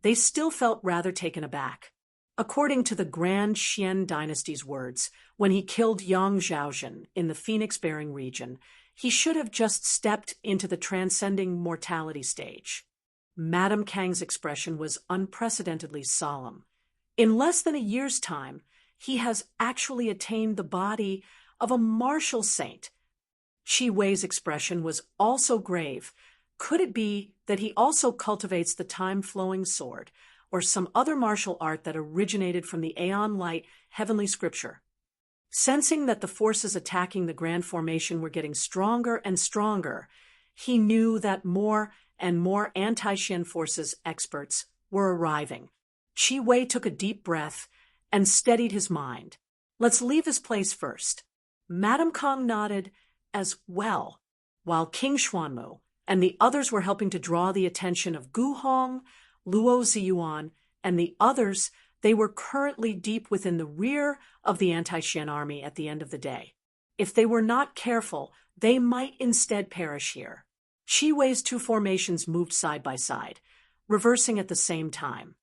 they still felt rather taken aback. According to the Grand Xian dynasty's words, when he killed Yang Zhaozhen in the Phoenix-bearing region, he should have just stepped into the transcending mortality stage. Madame Kang's expression was unprecedentedly solemn. In less than a year's time, he has actually attained the body of a martial saint. Qi Wei's expression was also grave. Could it be that he also cultivates the time-flowing sword, or some other martial art that originated from the Aeon Light heavenly scripture? Sensing that the forces attacking the Grand Formation were getting stronger and stronger, he knew that more and more anti-Xian forces experts were arriving. Qi Wei took a deep breath and steadied his mind. Let's leave this place first. Madame Kang nodded as well, while King Xuanmu and the others were helping to draw the attention of Gu Hong, Luo Ziyuan, and the others. They were currently deep within the rear of the anti-Xian army at the end of the day. If they were not careful, they might instead perish here. Qi Wei's two formations moved side by side, reversing at the same time.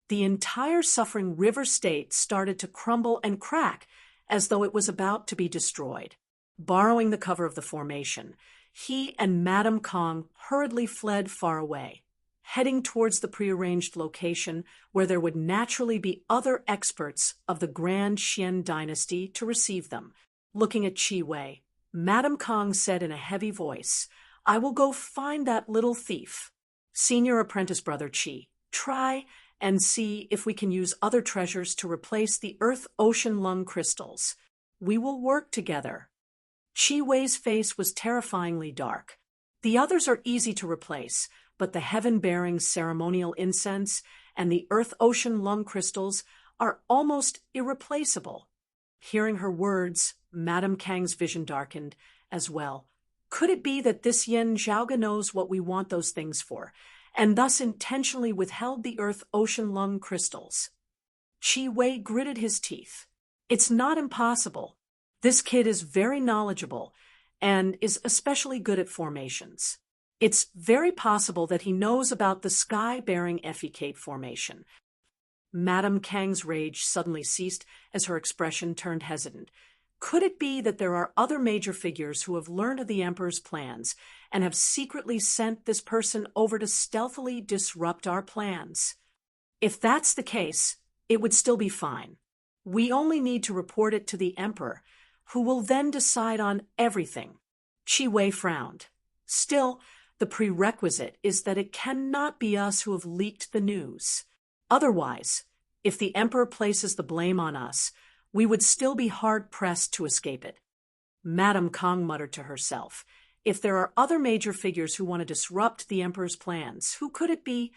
The entire suffering river state started to crumble and crack as though it was about to be destroyed. Borrowing the cover of the formation, he and Madame Kang hurriedly fled far away, heading towards the prearranged location where there would naturally be other experts of the Grand Xian dynasty to receive them. Looking at Qi Wei, Madame Kang said in a heavy voice, I will go find that little thief. Senior apprentice brother Qi, try and see if we can use other treasures to replace the earth ocean lung crystals. We will work together. Qi Wei's face was terrifyingly dark. The others are easy to replace, but the heaven-bearing ceremonial incense and the earth ocean lung crystals are almost irreplaceable. Hearing her words, Madame Kang's vision darkened as well. Could it be that this Yen Zhaoga knows what we want those things for, and thus intentionally withheld the earth ocean lung crystals? Qi Wei gritted his teeth. It's not impossible. This kid is very knowledgeable and is especially good at formations. It's very possible that he knows about the sky-bearing efficate formation. Madame Kang's rage suddenly ceased as her expression turned hesitant. Could it be that there are other major figures who have learned of the Emperor's plans and have secretly sent this person over to stealthily disrupt our plans? If that's the case, it would still be fine. We only need to report it to the Emperor, who will then decide on everything. Qi Wei frowned. Still, the prerequisite is that it cannot be us who have leaked the news. Otherwise, if the Emperor places the blame on us, we would still be hard-pressed to escape it. Madame Kang muttered to herself, if there are other major figures who want to disrupt the Emperor's plans, who could it be?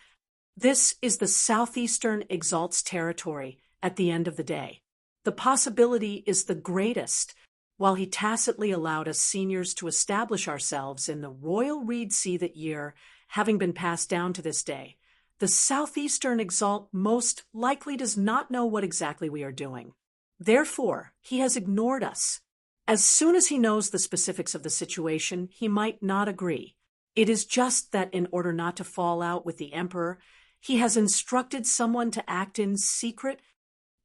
This is the southeastern Exalt's territory at the end of the day. The possibility is the greatest while he tacitly allowed us seniors to establish ourselves in the royal reed sea that year, having been passed down to this day, the southeastern exalt most likely does not know what exactly we are doing. Therefore, he has ignored us. As soon as he knows the specifics of the situation, he might not agree. It is just that in order not to fall out with the emperor, he has instructed someone to act in secret.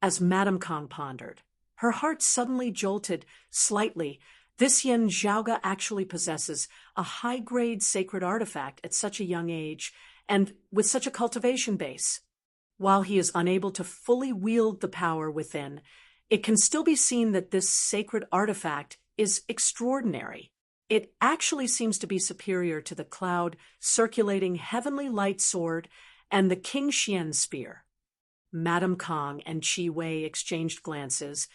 As Madame Kong pondered, her heart suddenly jolted slightly. This Yen Zhaoga actually possesses a high-grade sacred artifact at such a young age, and with such a cultivation base. While he is unable to fully wield the power within, it can still be seen that this sacred artifact is extraordinary. It actually seems to be superior to the cloud-circulating heavenly light sword and the King Xian spear. Madame Kong and Qi Wei exchanged glances.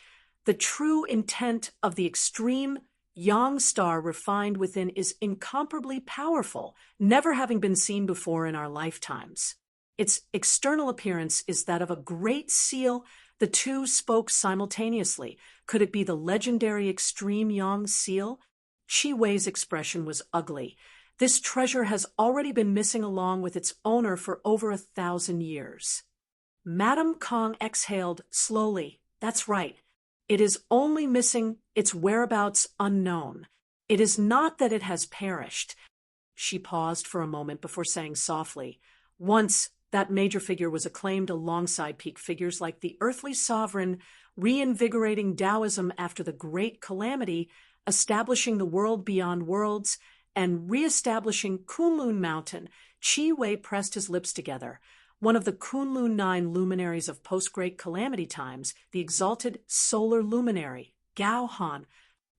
The true intent of the extreme Yang star refined within is incomparably powerful, never having been seen before in our lifetimes. Its external appearance is that of a great seal. The two spoke simultaneously. Could it be the legendary extreme Yang seal? Qi Wei's expression was ugly. This treasure has already been missing along with its owner for over 1,000 years. Madame Kong exhaled slowly. That's right. It is only missing, its whereabouts unknown. It is not that it has perished. She paused for a moment before saying softly, once that major figure was acclaimed alongside peak figures like the earthly sovereign, reinvigorating Taoism after the great calamity, establishing the world beyond worlds, and re-establishing Kunlun Mountain. Qi Wei pressed his lips together. One of the Kunlun 9 luminaries of post-Great Calamity times, the exalted solar luminary, Gao Han.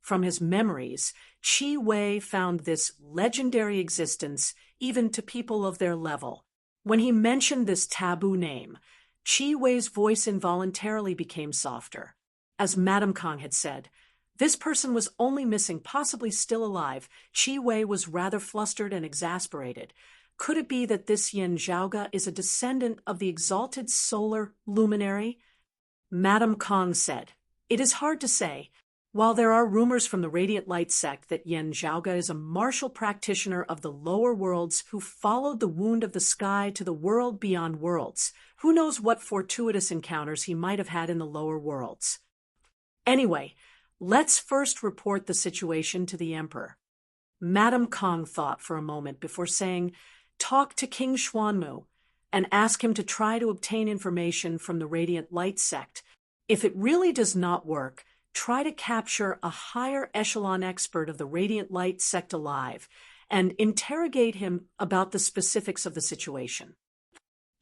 From his memories, Qi Wei found this legendary existence even to people of their level. When he mentioned this taboo name, Qi Wei's voice involuntarily became softer. As Madame Kong had said, this person was only missing, possibly still alive. Qi Wei was rather flustered and exasperated. Could it be that this Yen Zhaoga is a descendant of the exalted solar luminary? Madame Kong said, it is hard to say. While there are rumors from the Radiant Light sect that Yen Zhaoga is a martial practitioner of the lower worlds who followed the wound of the sky to the world beyond worlds, who knows what fortuitous encounters he might have had in the lower worlds. Anyway, let's first report the situation to the emperor. Madame Kong thought for a moment before saying, talk to King Xuanmu and ask him to try to obtain information from the Radiant Light sect. If it really does not work, try to capture a higher echelon expert of the Radiant Light sect alive and interrogate him about the specifics of the situation.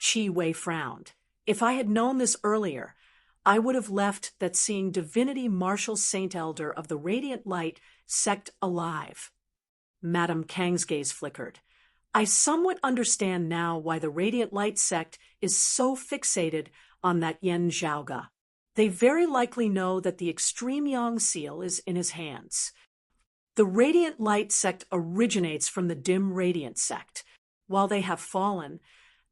Qi Wei frowned. If I had known this earlier, I would have left that seeing Divinity Martial Saint Elder of the Radiant Light sect alive. Madame Kang's gaze flickered. I somewhat understand now why the Radiant Light sect is so fixated on that Yen Zhaoga. They very likely know that the extreme Yang seal is in his hands. The Radiant Light sect originates from the dim Radiant sect. While they have fallen,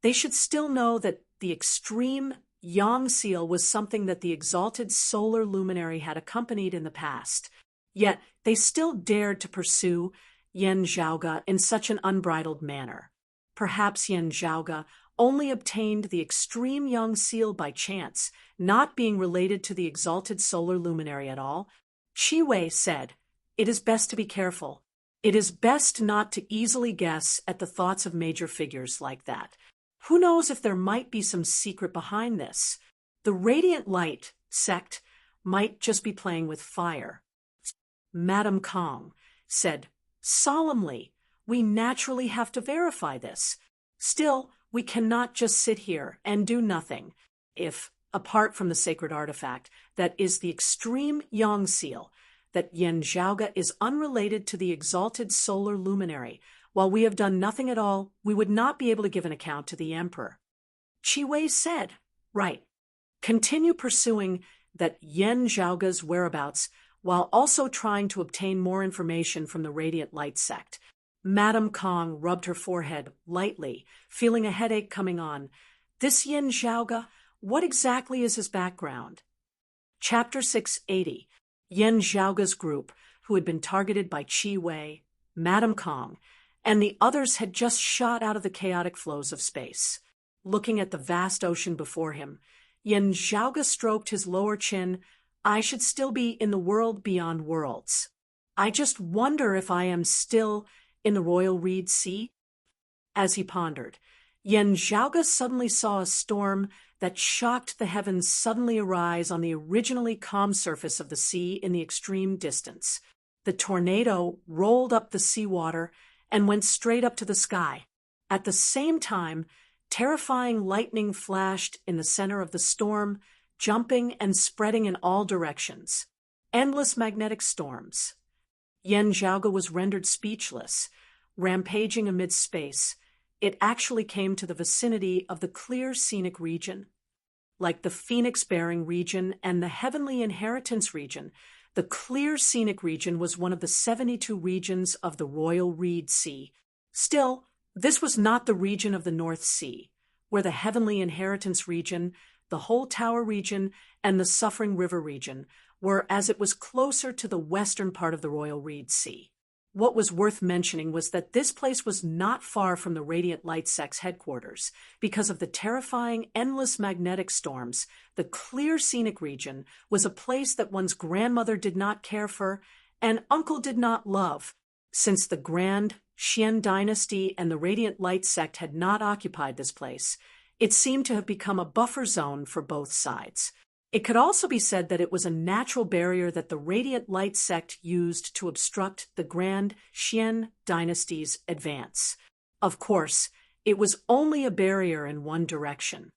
they should still know that the extreme Yang seal was something that the exalted solar luminary had accompanied in the past. Yet they still dared to pursue Yen Zhaoga in such an unbridled manner. Perhaps Yen Zhaoga only obtained the extreme Yang seal by chance, not being related to the exalted solar luminary at all. Qi Wei said, it is best to be careful. It is best not to easily guess at the thoughts of major figures like that. Who knows if there might be some secret behind this? The Radiant Light sect might just be playing with fire. Madame Kong said, solemnly, we naturally have to verify this. Still, we cannot just sit here and do nothing. If, apart from the sacred artifact that is the extreme Yang seal, that Yen Zhaoga is unrelated to the exalted solar luminary, while we have done nothing at all, we would not be able to give an account to the emperor. Qi Wei said, right. Continue pursuing that Yen Zhaoga's whereabouts while also trying to obtain more information from the Radiant Light sect. Madame Kong rubbed her forehead lightly, feeling a headache coming on. This Yen Zhaoga, what exactly is his background? Chapter 680. Yen Zhaoga's group, who had been targeted by Qi Wei, Madame Kong, and the others had just shot out of the chaotic flows of space. Looking at the vast ocean before him, Yen Zhaoga stroked his lower chin. I should still be in the world beyond worlds. I just wonder if I am still in the Royal Reed Sea? As he pondered, Yen Zhaoga suddenly saw a storm that shocked the heavens suddenly arise on the originally calm surface of the sea in the extreme distance. The tornado rolled up the seawater and went straight up to the sky. At the same time, terrifying lightning flashed in the center of the storm, jumping and spreading in all directions. Endless magnetic storms. Yen Zhaoga was rendered speechless, rampaging amid space. It actually came to the vicinity of the clear scenic region. Like the phoenix-bearing region and the heavenly inheritance region, the clear scenic region was one of the 72 regions of the Royal Reed Sea. Still, this was not the region of the North Sea, where the heavenly inheritance region, the whole Tower region, and the Suffering River region were, as it was closer to the western part of the Royal Reed Sea. What was worth mentioning was that this place was not far from the Radiant Light Sect's headquarters. Because of the terrifying, endless magnetic storms, the clear scenic region was a place that one's grandmother did not care for and uncle did not love. Since the Grand Xian dynasty and the Radiant Light Sect had not occupied this place, it seemed to have become a buffer zone for both sides. It could also be said that it was a natural barrier that the Radiant Light Sect used to obstruct the Grand Xian dynasty's advance. Of course, it was only a barrier in one direction.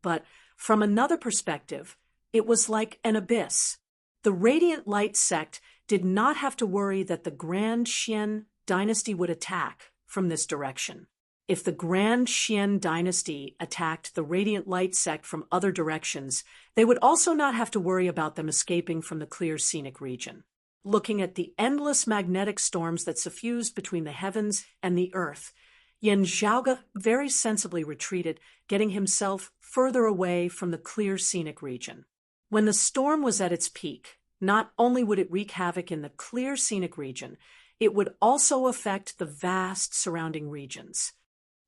But from another perspective, it was like an abyss. The Radiant Light Sect did not have to worry that the Grand Xian dynasty would attack from this direction. If the Grand Xian dynasty attacked the Radiant Light Sect from other directions, they would also not have to worry about them escaping from the clear scenic region. Looking at the endless magnetic storms that suffused between the heavens and the earth, Yen Zhaoga very sensibly retreated, getting himself further away from the clear scenic region. When the storm was at its peak, not only would it wreak havoc in the clear scenic region, it would also affect the vast surrounding regions.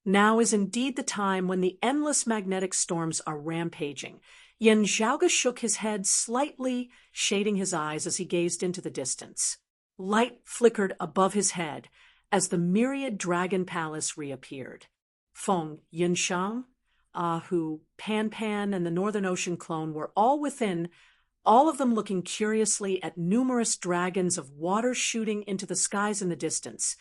Now is indeed the time when the endless magnetic storms are rampaging. Yen Zhaoga shook his head slightly, shading his eyes as he gazed into the distance. Light flickered above his head as the myriad dragon palace reappeared. Feng, Yinshang, Ahu, Pan Pan, and the Northern Ocean clone were all within, all of them looking curiously at numerous dragons of water shooting into the skies in the distance.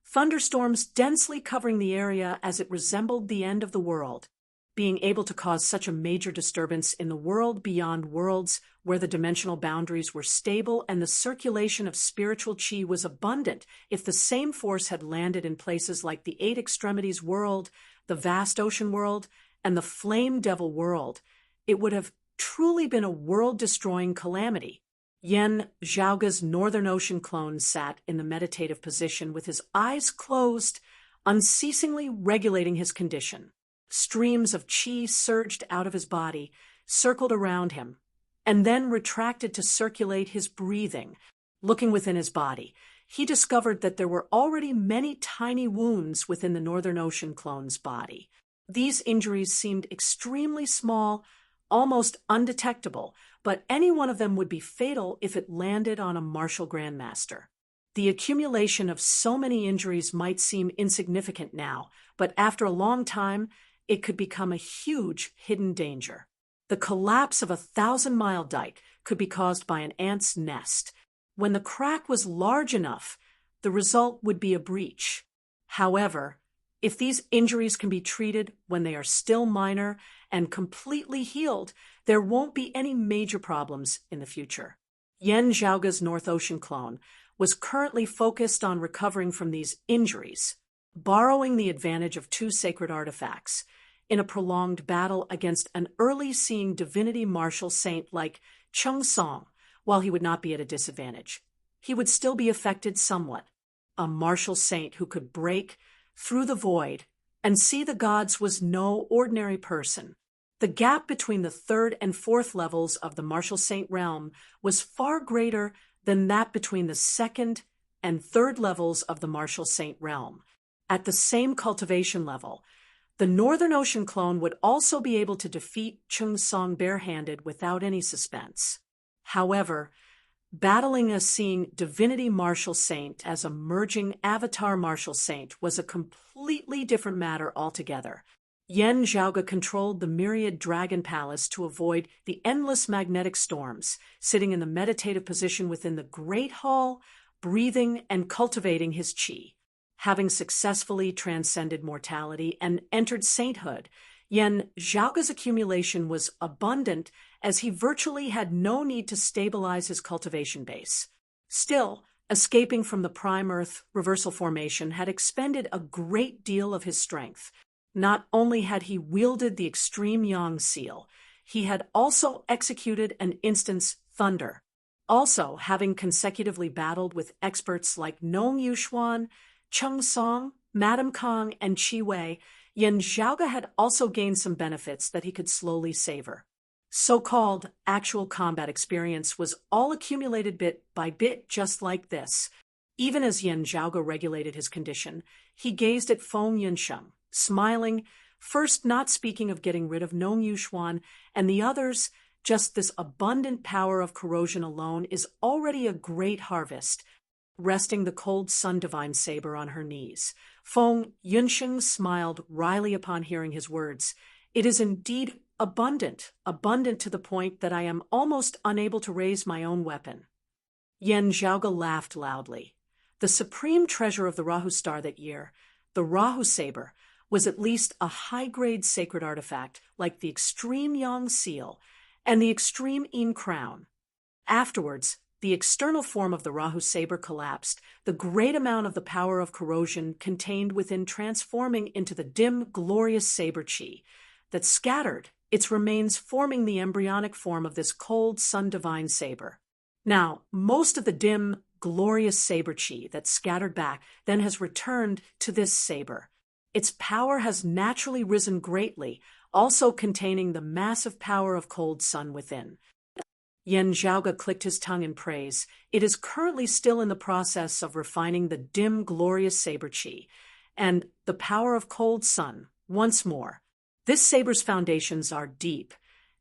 Thunderstorms densely covering the area as it resembled the end of the world. Being able to cause such a major disturbance in the world beyond worlds, where the dimensional boundaries were stable and the circulation of spiritual qi was abundant, if the same force had landed in places like the Eight Extremities world, the vast ocean world, and the Flame Devil world, it would have truly been a world-destroying calamity. Yen Zhaoga's Northern Ocean clone sat in the meditative position with his eyes closed, unceasingly regulating his condition. Streams of qi surged out of his body, circled around him, and then retracted to circulate his breathing. Looking within his body, he discovered that there were already many tiny wounds within the Northern Ocean clone's body. These injuries seemed extremely small, almost undetectable, but any one of them would be fatal if it landed on a martial grandmaster. The accumulation of so many injuries might seem insignificant now, but after a long time, it could become a huge hidden danger. The collapse of a 1,000-mile dike could be caused by an ant's nest. When the crack was large enough, the result would be a breach. However, if these injuries can be treated when they are still minor and completely healed, there won't be any major problems in the future. Yen Zhaoga's North Ocean clone was currently focused on recovering from these injuries, borrowing the advantage of two sacred artifacts. In a prolonged battle against an early-seeing divinity martial saint like Chung Song, while he would not be at a disadvantage, he would still be affected somewhat. A martial saint who could break through the void and see the gods was no ordinary person. The gap between the third and fourth levels of the martial saint realm was far greater than that between the second and third levels of the martial saint realm. At the same cultivation level, the Northern Ocean clone would also be able to defeat Chung Song barehanded without any suspense. However, battling a seeing divinity martial saint as a merging avatar martial saint was a completely different matter altogether. Yan Zhaoge controlled the myriad dragon palace to avoid the endless magnetic storms, sitting in the meditative position within the great hall, breathing and cultivating his qi. Having successfully transcended mortality and entered sainthood, Yan Zhaoge's accumulation was abundant as he virtually had no need to stabilize his cultivation base. Still, escaping from the prime earth reversal formation had expended a great deal of his strength. Not only had he wielded the extreme yang seal, he had also executed an instant's thunder. Also, having consecutively battled with experts like Nong Yuxuan, Chung Song, Madame Kong, and Qi Wei, Yan Zhaoge had also gained some benefits that he could slowly savor. So-called actual combat experience was all accumulated bit by bit just like this. Even as Yan Zhaoge regulated his condition, he gazed at Feng Yunsheng, smiling, first not speaking of getting rid of Nong Yuxuan, and the others, just this abundant power of corrosion alone is already a great harvest. Resting the cold sun divine saber on her knees, Feng Yunsheng smiled wryly upon hearing his words. It is indeed abundant to the point that I am almost unable to raise my own weapon. Yan Zhaoge laughed loudly. The supreme treasure of the Rahu star that year, the Rahu saber, was at least a high-grade sacred artifact like the extreme yang seal and the extreme yin crown. Afterwards, the external form of the Rahu saber collapsed, the great amount of the power of corrosion contained within transforming into the dim, glorious saber qi that scattered its remains, forming the embryonic form of this cold sun divine saber. Now, most of the dim, glorious saber qi that scattered back then has returned to this saber. Its power has naturally risen greatly, also containing the massive power of cold sun within. Yan Zhaoge clicked his tongue in praise. It is currently still in the process of refining the dim, glorious saber qi, and the power of cold sun, once more. This saber's foundations are deep,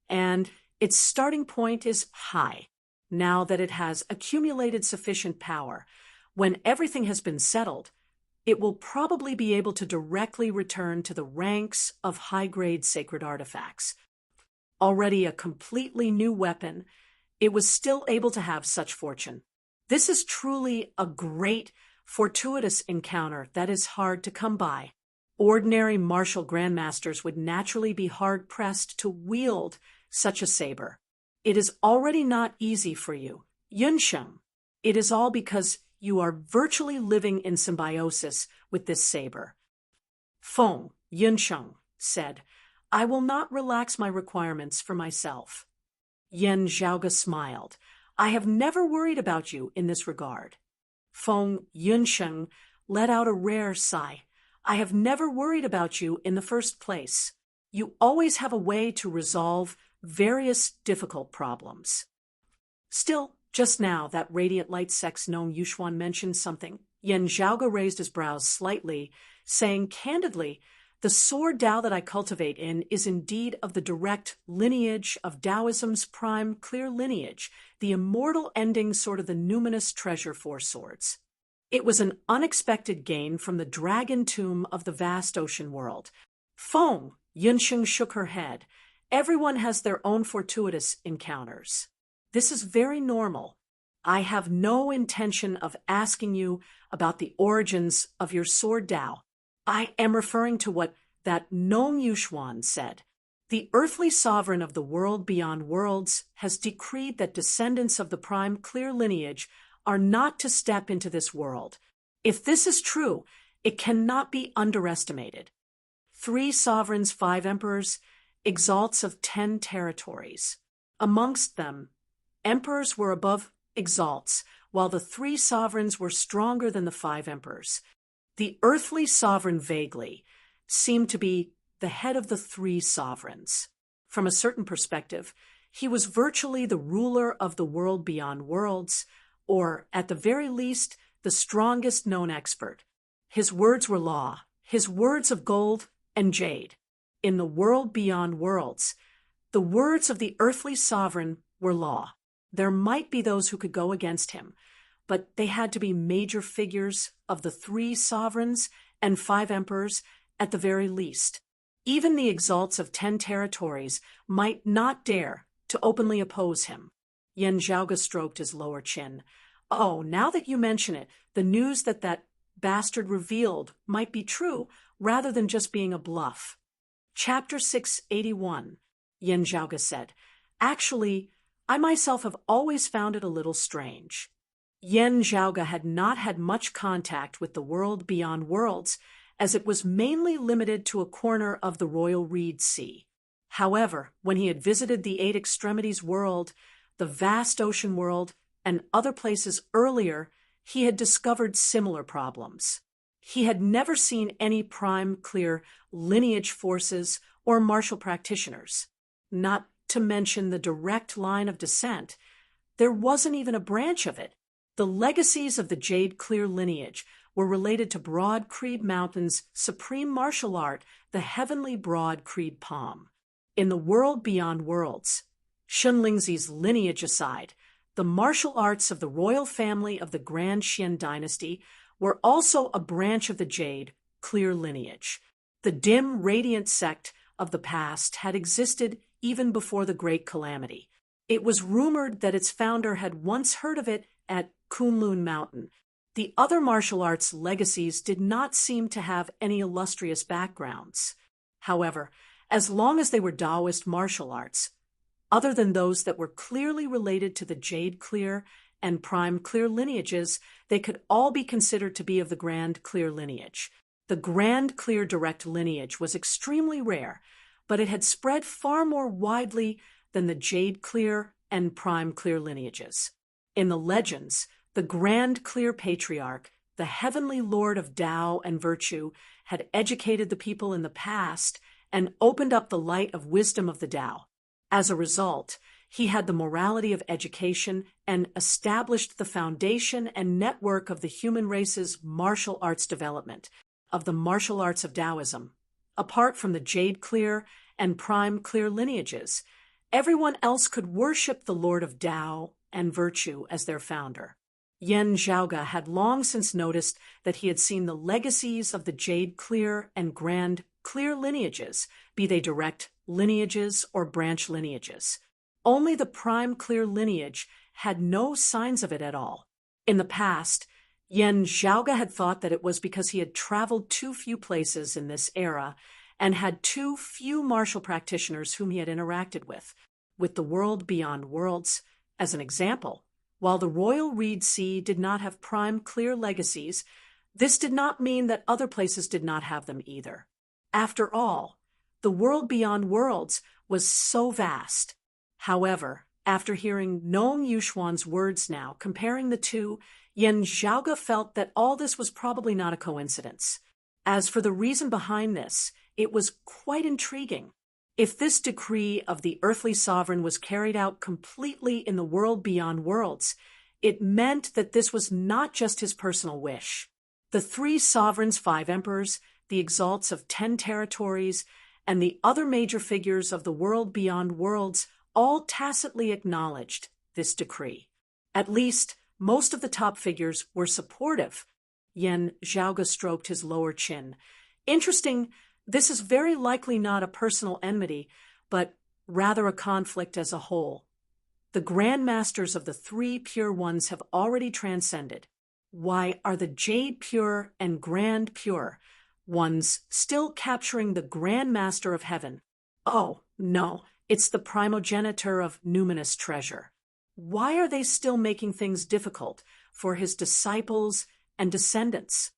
and its starting point is high. Now that it has accumulated sufficient power, when everything has been settled, it will probably be able to directly return to the ranks of high-grade sacred artifacts. Already a completely new weapon, it was still able to have such fortune. This is truly a great, fortuitous encounter that is hard to come by. Ordinary martial grandmasters would naturally be hard-pressed to wield such a saber. It is already not easy for you, Yunsheng. It is all because you are virtually living in symbiosis with this saber. Feng Yunsheng said, I will not relax my requirements for myself. Yan Zhaoge smiled. I have never worried about you in this regard. Feng Yunsheng let out a rare sigh. I have never worried about you in the first place. You always have a way to resolve various difficult problems. Still, just now, that radiant light sex Nong Yuxuan mentioned something. Yan Zhaoge raised his brows slightly, saying candidly, the sword Tao that I cultivate in is indeed of the direct lineage of Taoism's prime clear lineage, the immortal ending sort of the numinous treasure four swords. It was an unexpected gain from the dragon tomb of the vast ocean world. Feng Yunsheng shook her head. Everyone has their own fortuitous encounters. This is very normal. I have no intention of asking you about the origins of your sword Tao. I am referring to what that Nong Yuxuan said. The earthly sovereign of the world beyond worlds has decreed that descendants of the prime clear lineage are not to step into this world. If this is true, it cannot be underestimated. 3 sovereigns, 5 emperors, exalts of 10 territories. Amongst them, emperors were above exalts, while the 3 sovereigns were stronger than the 5 emperors. The earthly sovereign vaguely seemed to be the head of the 3 sovereigns. from a certain perspective, he was virtually the ruler of the world beyond worlds, or, at the very least, the strongest known expert. His words were law, his words of gold and jade. In the world beyond worlds, the words of the earthly sovereign were law. There might be those who could go against him, but they had to be major figures of the 3 sovereigns and 5 emperors at the very least. Even the exalts of 10 territories might not dare to openly oppose him. Yan Zhaoge stroked his lower chin. Oh, now that you mention it, the news that bastard revealed might be true rather than just being a bluff. Chapter 681, Yan Zhaoge said. Actually, I myself have always found it a little strange. Yan Zhaoge had not had much contact with the world beyond worlds, as it was mainly limited to a corner of the Royal Reed Sea. However, when he had visited the 8 Extremities world, the vast ocean world, and other places earlier, he had discovered similar problems. He had never seen any prime clear lineage forces or martial practitioners, not to mention the direct line of descent. There wasn't even a branch of it. The legacies of the Jade Clear lineage were related to Broad Creed Mountain's supreme martial art, the heavenly Broad Creed Palm. In the world beyond worlds, Shunlingzi's lineage aside, the martial arts of the royal family of the Grand Xian dynasty were also a branch of the Jade Clear lineage. The dim, radiant sect of the past had existed even before the Great Calamity. It was rumored that its founder had once heard of it at Kunlun Mountain. The other martial arts legacies did not seem to have any illustrious backgrounds. However, as long as they were Taoist martial arts, other than those that were clearly related to the Jade Clear and Prime Clear lineages, they could all be considered to be of the Grand Clear lineage. The Grand Clear direct lineage was extremely rare, but it had spread far more widely than the Jade Clear and Prime Clear lineages. In the legends, the Grand Clear Patriarch, the heavenly Lord of Tao and virtue, had educated the people in the past and opened up the light of wisdom of the Tao. As a result, he had the morality of education and established the foundation and network of the human race's martial arts development, of the martial arts of Taoism. Apart from the Jade Clear and Prime Clear lineages, everyone else could worship the Lord of Tao and virtue as their founder. Yan Zhaoge had long since noticed that he had seen the legacies of the Jade Clear and Grand Clear lineages, be they direct lineages or branch lineages. Only the Prime Clear lineage had no signs of it at all. In the past, Yan Zhaoge had thought that it was because he had traveled too few places in this era and had too few martial practitioners whom he had interacted with the world beyond worlds. As an example, while the Royal Reed Sea did not have Prime Clear legacies, this did not mean that other places did not have them either. After all, the world beyond worlds was so vast. However, after hearing Noam Yuxuan's words now, comparing the two, Yan Zhaoge felt that all this was probably not a coincidence. As for the reason behind this, it was quite intriguing. If this decree of the earthly sovereign was carried out completely in the world beyond worlds, it meant that this was not just his personal wish. The 3 sovereigns, 5 emperors, the exalts of 10 territories, and the other major figures of the world beyond worlds all tacitly acknowledged this decree. At least, most of the top figures were supportive. Yan Zhaoge stroked his lower chin. Interesting, this is very likely not a personal enmity, but rather a conflict as a whole. The Grand Masters of the 3 Pure Ones have already transcended. Why are the Jade Pure and Grand Pure Ones still capturing the Grand Master of Heaven? Oh, no, it's the primogenitor of numinous treasure. Why are they still making things difficult for his disciples and descendants?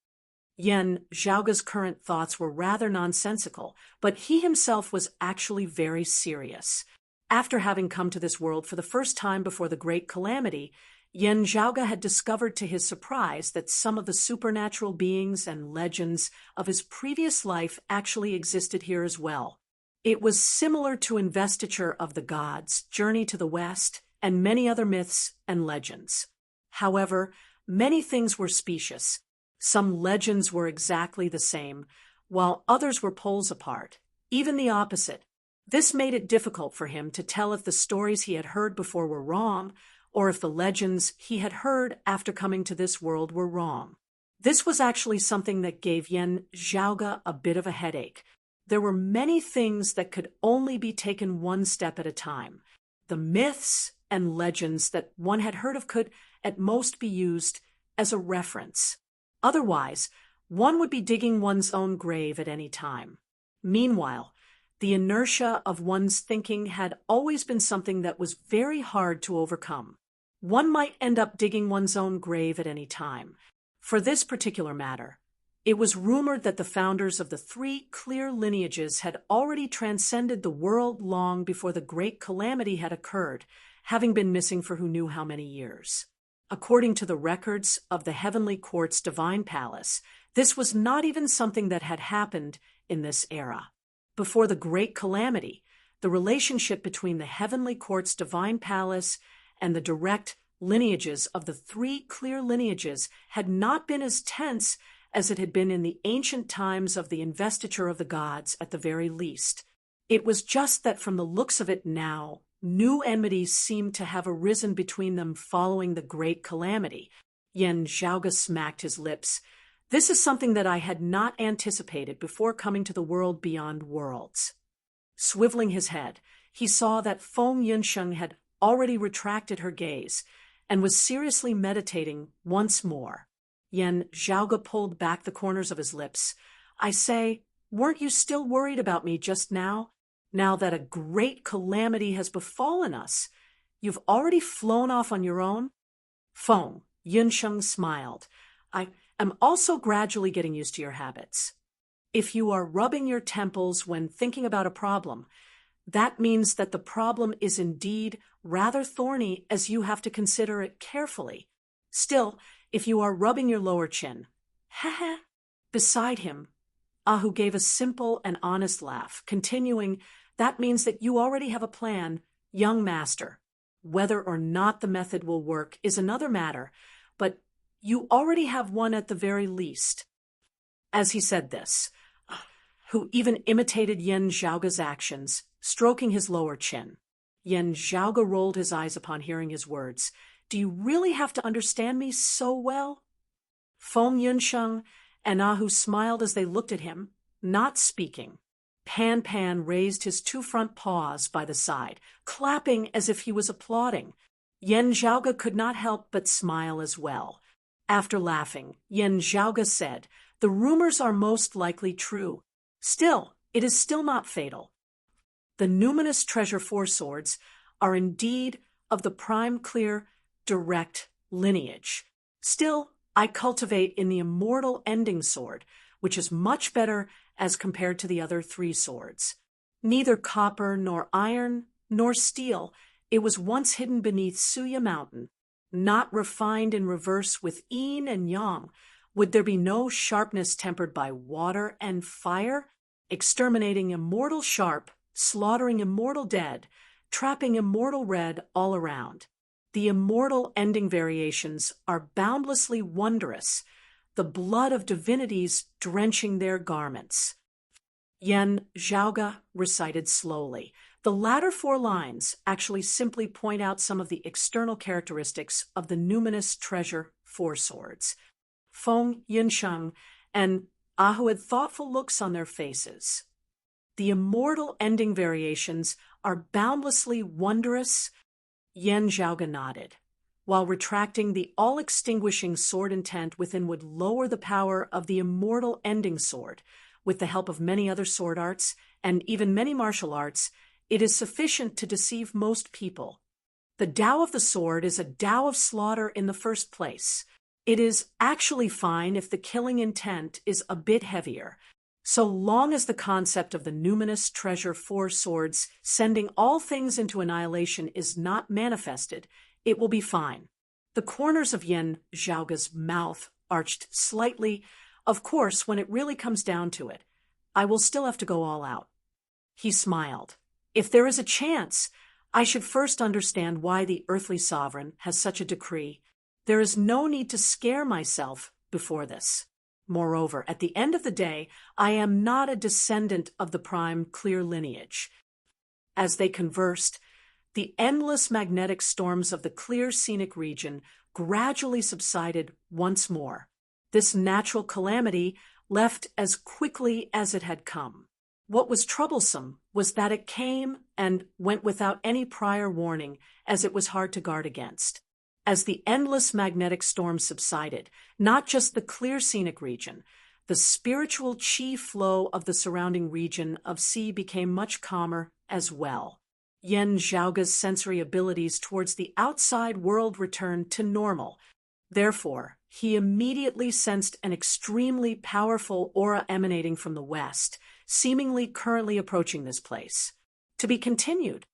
Yan Zhaoge's current thoughts were rather nonsensical, but he himself was actually very serious. After having come to this world for the first time before the Great Calamity, Yan Zhaoge had discovered to his surprise that some of the supernatural beings and legends of his previous life actually existed here as well. It was similar to Investiture of the Gods, Journey to the West, and many other myths and legends. However, many things were specious. Some legends were exactly the same, while others were poles apart, even the opposite. This made it difficult for him to tell if the stories he had heard before were wrong, or if the legends he had heard after coming to this world were wrong. This was actually something that gave Yen Zhaoge a bit of a headache. There were many things that could only be taken one step at a time. The myths and legends that one had heard of could, at most, be used as a reference. Otherwise, one would be digging one's own grave at any time. Meanwhile, the inertia of one's thinking had always been something that was very hard to overcome. One might end up digging one's own grave at any time. For this particular matter, it was rumored that the founders of the three clear lineages had already transcended the world long before the great calamity had occurred, having been missing for who knew how many years. According to the records of the Heavenly Court's Divine Palace, this was not even something that had happened in this era. Before the great calamity, the relationship between the Heavenly Court's Divine Palace and the direct lineages of the three clear lineages had not been as tense as it had been in the ancient times of the Investiture of the Gods at the very least. It was just that from the looks of it now, new enmities seemed to have arisen between them following the great calamity. Yen Zhaoge smacked his lips. This is something that I had not anticipated before coming to the world beyond worlds. Swiveling his head, he saw that Feng Yunsheng had already retracted her gaze and was seriously meditating once more. Yen Zhaoge pulled back the corners of his lips. I say, weren't you still worried about me just now? Now that a great calamity has befallen us, you've already flown off on your own? Feng Yunsheng smiled. I am also gradually getting used to your habits. If you are rubbing your temples when thinking about a problem, that means that the problem is indeed rather thorny, as you have to consider it carefully. Still, if you are rubbing your lower chin, ha. Beside him, Ahu gave a simple and honest laugh, continuing, that means that you already have a plan, young master. Whether or not the method will work is another matter, but you already have one at the very least. As he said this, Hu even imitated Yen Zhaoge's actions, stroking his lower chin. Yen Zhaoge rolled his eyes upon hearing his words. Do you really have to understand me so well? Feng Yunsheng and Ahu smiled as they looked at him, not speaking. Pan raised his two front paws by the side, clapping as if he was applauding. Yen Zhaoge could not help but smile as well. After laughing, Yen Zhaoge said, the rumors are most likely true. Still, it is still not fatal. The numinous treasure four swords are indeed of the prime clear, direct lineage. Still, I cultivate in the immortal ending sword, which is much better as compared to the other three swords. Neither copper nor iron nor steel, it was once hidden beneath Suya Mountain, not refined in reverse with yin and yang. Would there be no sharpness tempered by water and fire, exterminating immortal sharp, slaughtering immortal dead, trapping immortal red all around? The immortal ending variations are boundlessly wondrous, the blood of divinities drenching their garments. Yen Zhaoge recited slowly. The latter four lines actually simply point out some of the external characteristics of the numinous treasure four swords. Feng Yunsheng and Ahu had thoughtful looks on their faces. The immortal ending variations are boundlessly wondrous. Yen Zhaoge nodded. While retracting, the all-extinguishing sword intent within would lower the power of the immortal ending sword. With the help of many other sword arts, and even many martial arts, it is sufficient to deceive most people. The Tao of the sword is a Tao of slaughter in the first place. It is actually fine if the killing intent is a bit heavier. So long as the concept of the numinous treasure four swords sending all things into annihilation is not manifested, it will be fine. The corners of Yen Zhaoge's mouth arched slightly. Of course, when it really comes down to it, I will still have to go all out. He smiled. If there is a chance, I should first understand why the earthly sovereign has such a decree. There is no need to scare myself before this. Moreover, at the end of the day, I am not a descendant of the prime clear lineage. As they conversed, the endless magnetic storms of the clear scenic region gradually subsided once more. This natural calamity left as quickly as it had come. What was troublesome was that it came and went without any prior warning, as it was hard to guard against. As the endless magnetic storm subsided, not just the clear scenic region, the spiritual chi flow of the surrounding region of sea became much calmer as well. Yen Zhaoga's sensory abilities towards the outside world returned to normal. Therefore, he immediately sensed an extremely powerful aura emanating from the west, seemingly currently approaching this place. To be continued.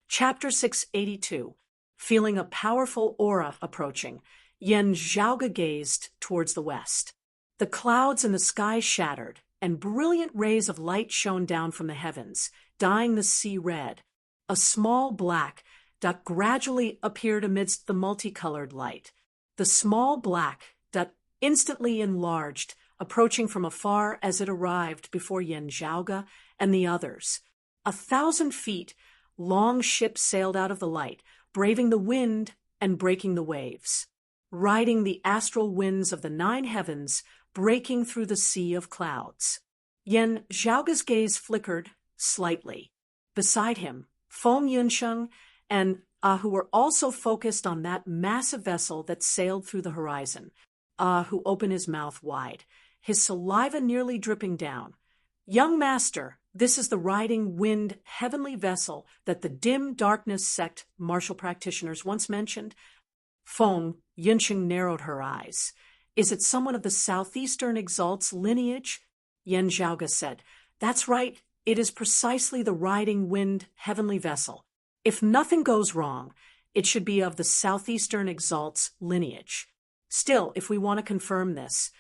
Chapter 682. Feeling a powerful aura approaching, Yen Zhaoga gazed towards the west. The clouds in the sky shattered, and brilliant rays of light shone down from the heavens, dyeing the sea red. A small black dot gradually appeared amidst the multicolored light. The small black dot instantly enlarged, approaching from afar as it arrived before Yen Zhaoga and the others. 1,000 feet, long ship sailed out of the light, braving the wind and breaking the waves, riding the astral winds of the 9 heavens, breaking through the sea of clouds. Yen Zhaoga's gaze flickered slightly. Beside him, Feng Yunsheng and who were also focused on that massive vessel that sailed through the horizon. Who opened his mouth wide, his saliva nearly dripping down. Young master, this is the riding wind heavenly vessel that the dim darkness sect martial practitioners once mentioned. Feng Yunsheng narrowed her eyes. Is it someone of the southeastern exalt's lineage? Yen Zhaoga said, That's right, it is precisely the riding wind heavenly vessel. If nothing goes wrong, it should be of the southeastern exalt's lineage. Still, if we want to confirm this,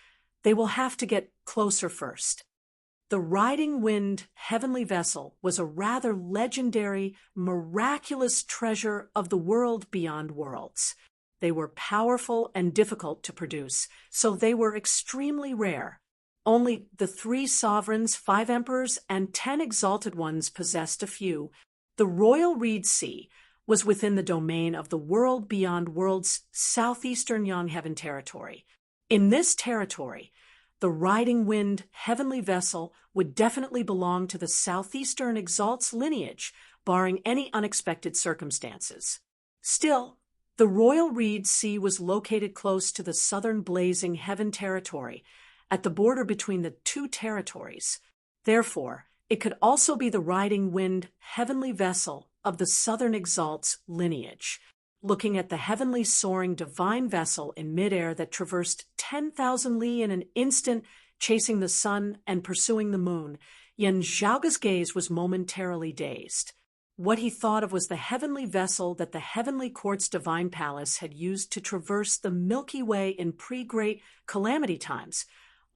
they will have to get closer first. The riding wind heavenly vessel was a rather legendary, miraculous treasure of the world beyond worlds. They were powerful and difficult to produce, so they were extremely rare. Only the 3 sovereigns, 5 emperors, and 10 exalted ones possessed a few. The royal reed sea was within the domain of the world beyond world's southeastern Yangheaven territory. In this territory, the riding wind heavenly vessel would definitely belong to the southeastern exalt's lineage, barring any unexpected circumstances. Still, the royal reed sea was located close to the southern blazing heaven territory, at the border between the 2 territories. Therefore, it could also be the riding wind heavenly vessel of the southern exalt's lineage. Looking at the heavenly soaring divine vessel in midair that traversed 10,000 li in an instant, chasing the sun and pursuing the moon, Yen Zhaoga's gaze was momentarily dazed. What he thought of was the heavenly vessel that the heavenly court's divine palace had used to traverse the Milky Way in pre-great calamity times,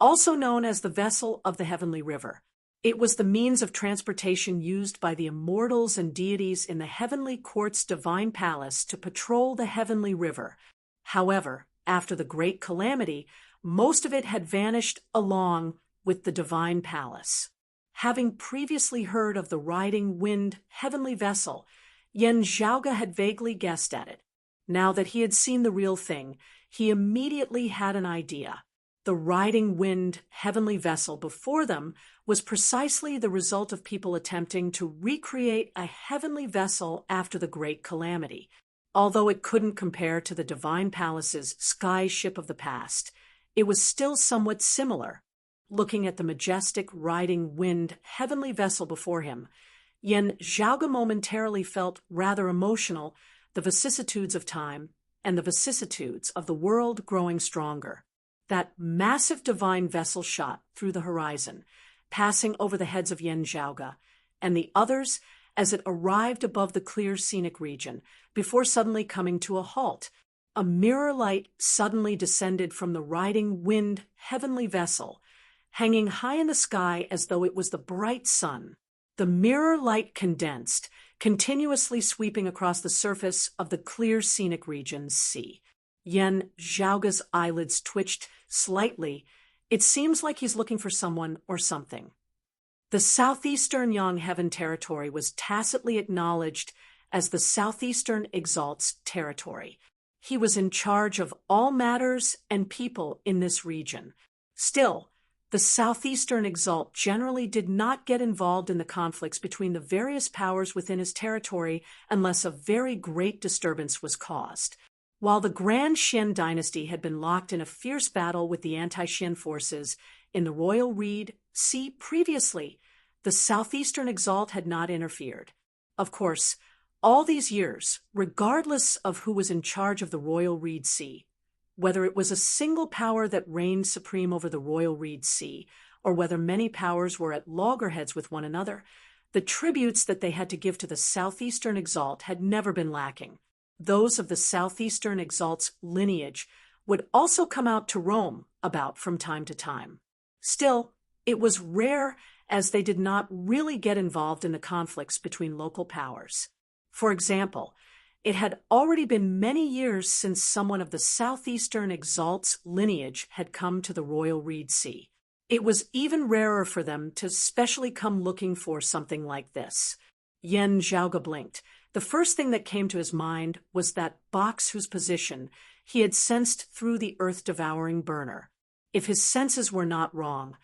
also known as the vessel of the heavenly river. It was the means of transportation used by the immortals and deities in the heavenly court's divine palace to patrol the heavenly river. However, after the great calamity, most of it had vanished along with the divine palace. Having previously heard of the riding wind heavenly vessel, Yen Zhaoga had vaguely guessed at it. Now that he had seen the real thing, he immediately had an idea. The riding wind heavenly vessel before them was precisely the result of people attempting to recreate a heavenly vessel after the great calamity. Although it couldn't compare to the divine palace's sky ship of the past, it was still somewhat similar. Looking at the majestic riding wind heavenly vessel before him, Yen Zhaoga momentarily felt rather emotional, the vicissitudes of time and the vicissitudes of the world growing stronger. That massive divine vessel shot through the horizon, passing over the heads of Yen Zhaoga and the others as it arrived above the clear scenic region, before suddenly coming to a halt. A mirror light suddenly descended from the riding wind heavenly vessel, hanging high in the sky as though it was the bright sun. The mirror light condensed, continuously sweeping across the surface of the clear scenic region sea. Yen Zhaoga's eyelids twitched slightly. It seems like he's looking for someone or something. The southeastern Yang Heaven territory was tacitly acknowledged as the Southeastern Exalt's territory. He was in charge of all matters and people in this region. Still, the Southeastern Exalt generally did not get involved in the conflicts between the various powers within his territory unless a very great disturbance was caused. While the Grand Xian dynasty had been locked in a fierce battle with the anti-Xian forces in the Royal Reed Sea previously, the Southeastern Exalt had not interfered. Of course, all these years, regardless of who was in charge of the Royal Reed Sea, whether it was a single power that reigned supreme over the Royal Reed Sea, or whether many powers were at loggerheads with one another, the tributes that they had to give to the Southeastern Exalt had never been lacking. Those of the Southeastern Exalt's lineage would also come out to roam about from time to time. Still, it was rare as they did not really get involved in the conflicts between local powers. For example, it had already been many years since someone of the Southeastern Exalt's lineage had come to the Royal Reed Sea. It was even rarer for them to specially come looking for something like this. Yen Zhaoga blinked. The first thing that came to his mind was that box whose position he had sensed through the earth-devouring burner. If his senses were not wrong,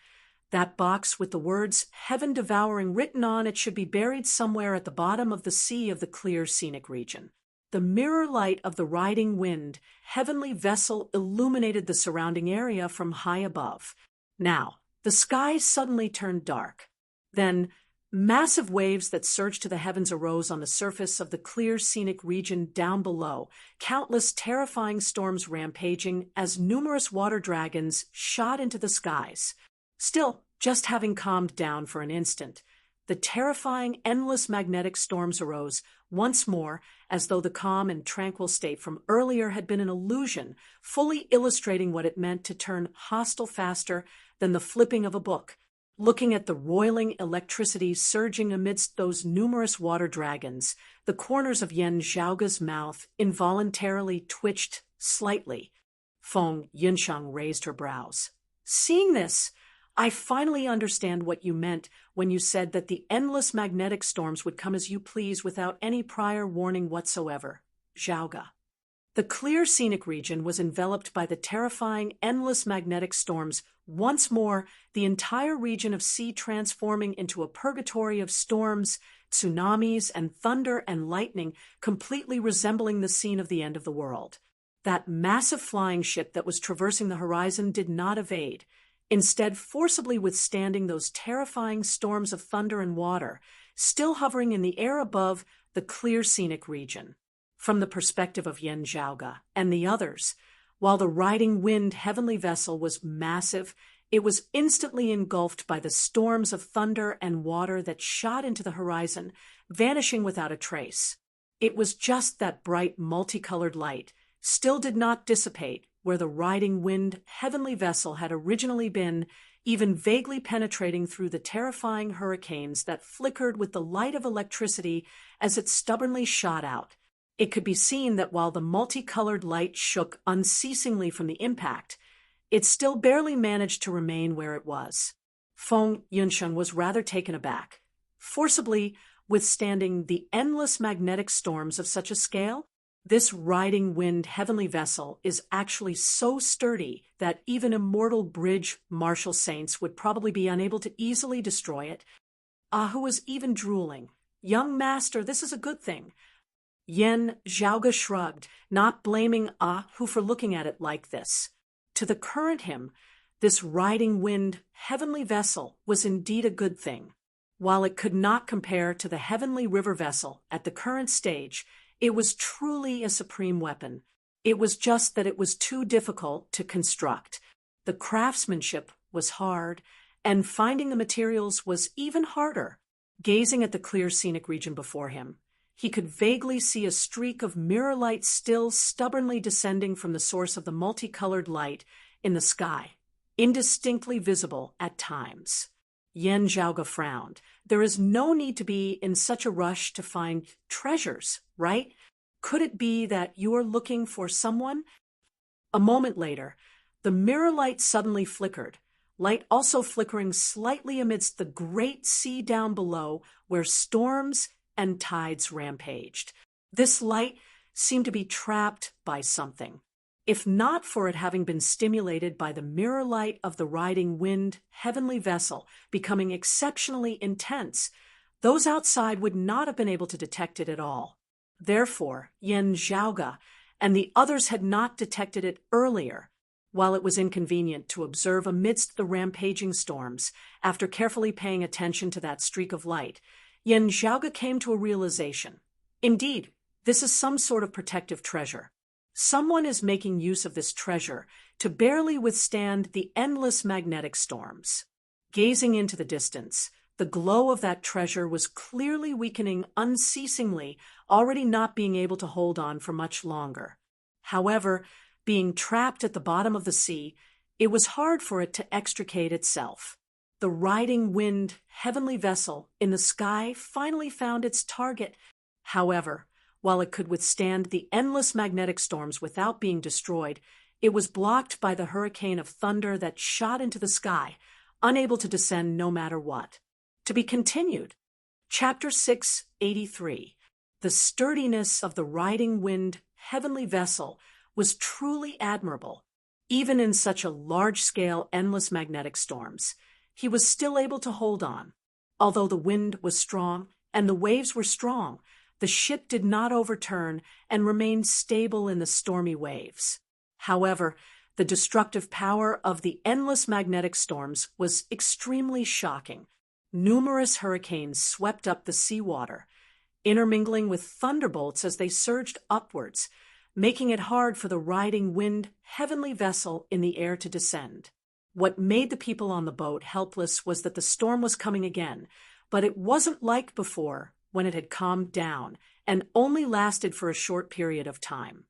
that box with the words heaven-devouring written on it should be buried somewhere at the bottom of the sea of the clear scenic region. The mirror light of the riding wind, heavenly vessel illuminated the surrounding area from high above. Now, the sky suddenly turned dark. Then, massive waves that surged to the heavens arose on the surface of the clear scenic region down below, countless terrifying storms rampaging as numerous water dragons shot into the skies. Still, just having calmed down for an instant, the terrifying, endless magnetic storms arose once more, as though the calm and tranquil state from earlier had been an illusion, fully illustrating what it meant to turn hostile faster than the flipping of a book. Looking at the roiling electricity surging amidst those numerous water dragons, the corners of Yen Zhaoga's mouth involuntarily twitched slightly. Feng Yunsheng raised her brows. Seeing this, I finally understand what you meant when you said that the endless magnetic storms would come as you please without any prior warning whatsoever. Zhaoga. The clear scenic region was enveloped by the terrifying endless magnetic storms, once more the entire region of sea transforming into a purgatory of storms, tsunamis, and thunder and lightning, completely resembling the scene of the end of the world. That massive flying ship that was traversing the horizon did not evade, instead forcibly withstanding those terrifying storms of thunder and water, still hovering in the air above the clear scenic region. From the perspective of Yen Zhaoga and the others, while the riding wind heavenly vessel was massive, it was instantly engulfed by the storms of thunder and water that shot into the horizon, vanishing without a trace. It was just that bright multicolored light still did not dissipate where the riding wind heavenly vessel had originally been, even vaguely penetrating through the terrifying hurricanes that flickered with the light of electricity as it stubbornly shot out. It could be seen that while the multicolored light shook unceasingly from the impact, it still barely managed to remain where it was. Feng Yunsheng was rather taken aback. Forcibly withstanding the endless magnetic storms of such a scale, this riding wind heavenly vessel is actually so sturdy that even immortal bridge martial saints would probably be unable to easily destroy it. Ahu was even drooling. Young master, this is a good thing. Yen Zhaoga shrugged, not blaming Ahu for looking at it like this. To the current him, this riding wind heavenly vessel was indeed a good thing. While it could not compare to the heavenly river vessel at the current stage, it was truly a supreme weapon. It was just that it was too difficult to construct. The craftsmanship was hard, and finding the materials was even harder. Gazing at the clear scenic region before him, he could vaguely see a streak of mirror light still stubbornly descending from the source of the multicolored light in the sky, indistinctly visible at times. Yen Zhaoge frowned. There is no need to be in such a rush to find treasures, right? Could it be that you are looking for someone? A moment later, the mirror light suddenly flickered, light also flickering slightly amidst the great sea down below where storms and tides rampaged. This light seemed to be trapped by something. If not for it having been stimulated by the mirror light of the riding wind heavenly vessel becoming exceptionally intense, those outside would not have been able to detect it at all. Therefore, Yen Zhaoge and the others had not detected it earlier, while it was inconvenient to observe amidst the rampaging storms. After carefully paying attention to that streak of light, Yen Zhaoge came to a realization. Indeed, this is some sort of protective treasure. Someone is making use of this treasure to barely withstand the endless magnetic storms. Gazing into the distance, the glow of that treasure was clearly weakening unceasingly, already not being able to hold on for much longer. However, being trapped at the bottom of the sea, it was hard for it to extricate itself. The riding wind heavenly vessel in the sky finally found its target. However, while it could withstand the endless magnetic storms without being destroyed, it was blocked by the hurricane of thunder that shot into the sky, unable to descend no matter what. To be continued. Chapter 683. The sturdiness of the riding wind heavenly vessel was truly admirable. Even in such a large-scale, endless magnetic storms, he was still able to hold on. Although the wind was strong and the waves were strong, the ship did not overturn and remained stable in the stormy waves. However, the destructive power of the endless magnetic storms was extremely shocking. Numerous hurricanes swept up the seawater, intermingling with thunderbolts as they surged upwards, making it hard for the riding wind heavenly vessel in the air to descend. What made the people on the boat helpless was that the storm was coming again, but it wasn't like before, when it had calmed down and only lasted for a short period of time.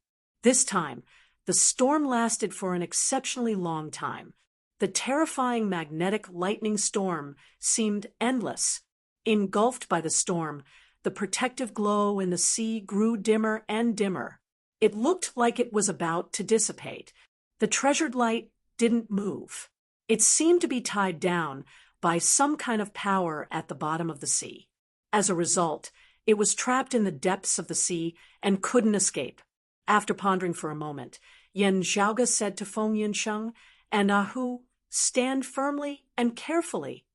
This time, the storm lasted for an exceptionally long time. The terrifying magnetic lightning storm seemed endless. Engulfed by the storm, the protective glow in the sea grew dimmer and dimmer. It looked like it was about to dissipate. The treasured light didn't move. It seemed to be tied down by some kind of power at the bottom of the sea. As a result, it was trapped in the depths of the sea and couldn't escape. After pondering for a moment, Yen Zhaoge said to Feng Yinsheng and Ahu, "Stand firmly and carefully."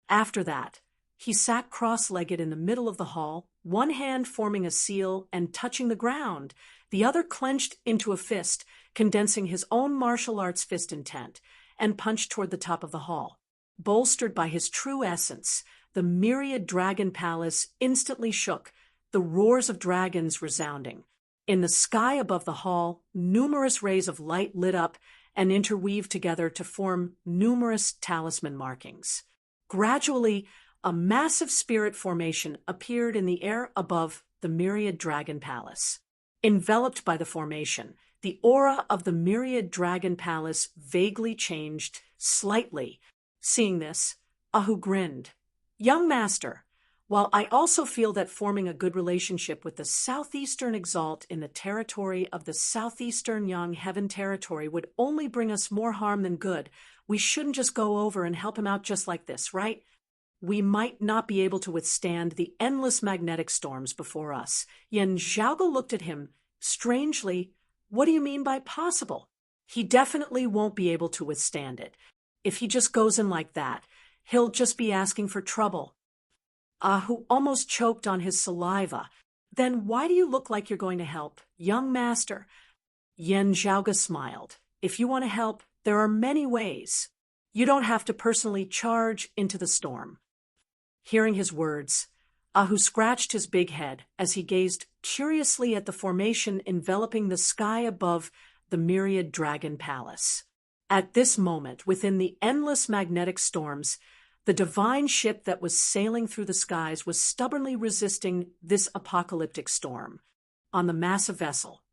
After that, he sat cross-legged in the middle of the hall, one hand forming a seal and touching the ground, the other clenched into a fist, condensing his own martial arts fist intent, and punched toward the top of the hall. Bolstered by his true essence, the myriad dragon palace instantly shook, the roars of dragons resounding. In the sky above the hall, numerous rays of light lit up and interweaved together to form numerous talisman markings. Gradually, a massive spirit formation appeared in the air above the myriad dragon palace. Enveloped by the formation, the aura of the myriad dragon palace vaguely changed slightly. Seeing this, Ahu grinned. "Young master, while I also feel that forming a good relationship with the Southeastern Exalt in the territory of the Southeastern Yang Heaven territory would only bring us more harm than good, we shouldn't just go over and help him out just like this, right? We might not be able to withstand the endless magnetic storms before us." Yen Zhaoge looked at him. Strangely, "What do you mean by possible? He definitely won't be able to withstand it. If he just goes in like that, he'll just be asking for trouble." Ahu almost choked on his saliva. "Then why do you look like you're going to help, young master?" Yen Zhaoge smiled. "If you want to help, there are many ways. You don't have to personally charge into the storm." Hearing his words, Ahu scratched his big head as he gazed curiously at the formation enveloping the sky above the myriad dragon palace. At this moment, within the endless magnetic storms, the divine ship that was sailing through the skies was stubbornly resisting this apocalyptic storm. On the massive vessel,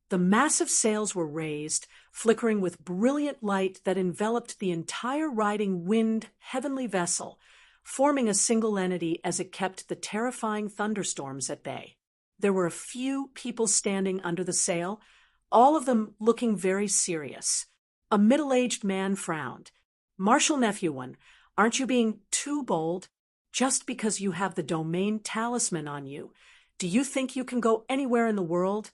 the massive sails were raised, flickering with brilliant light that enveloped the entire riding wind heavenly vessel, forming a single entity as it kept the terrifying thunderstorms at bay. There were a few people standing under the sail, all of them looking very serious. A middle-aged man frowned. "Marshal Nephew, aren't you being too bold? Just because you have the domain talisman on you, do you think you can go anywhere in the world?"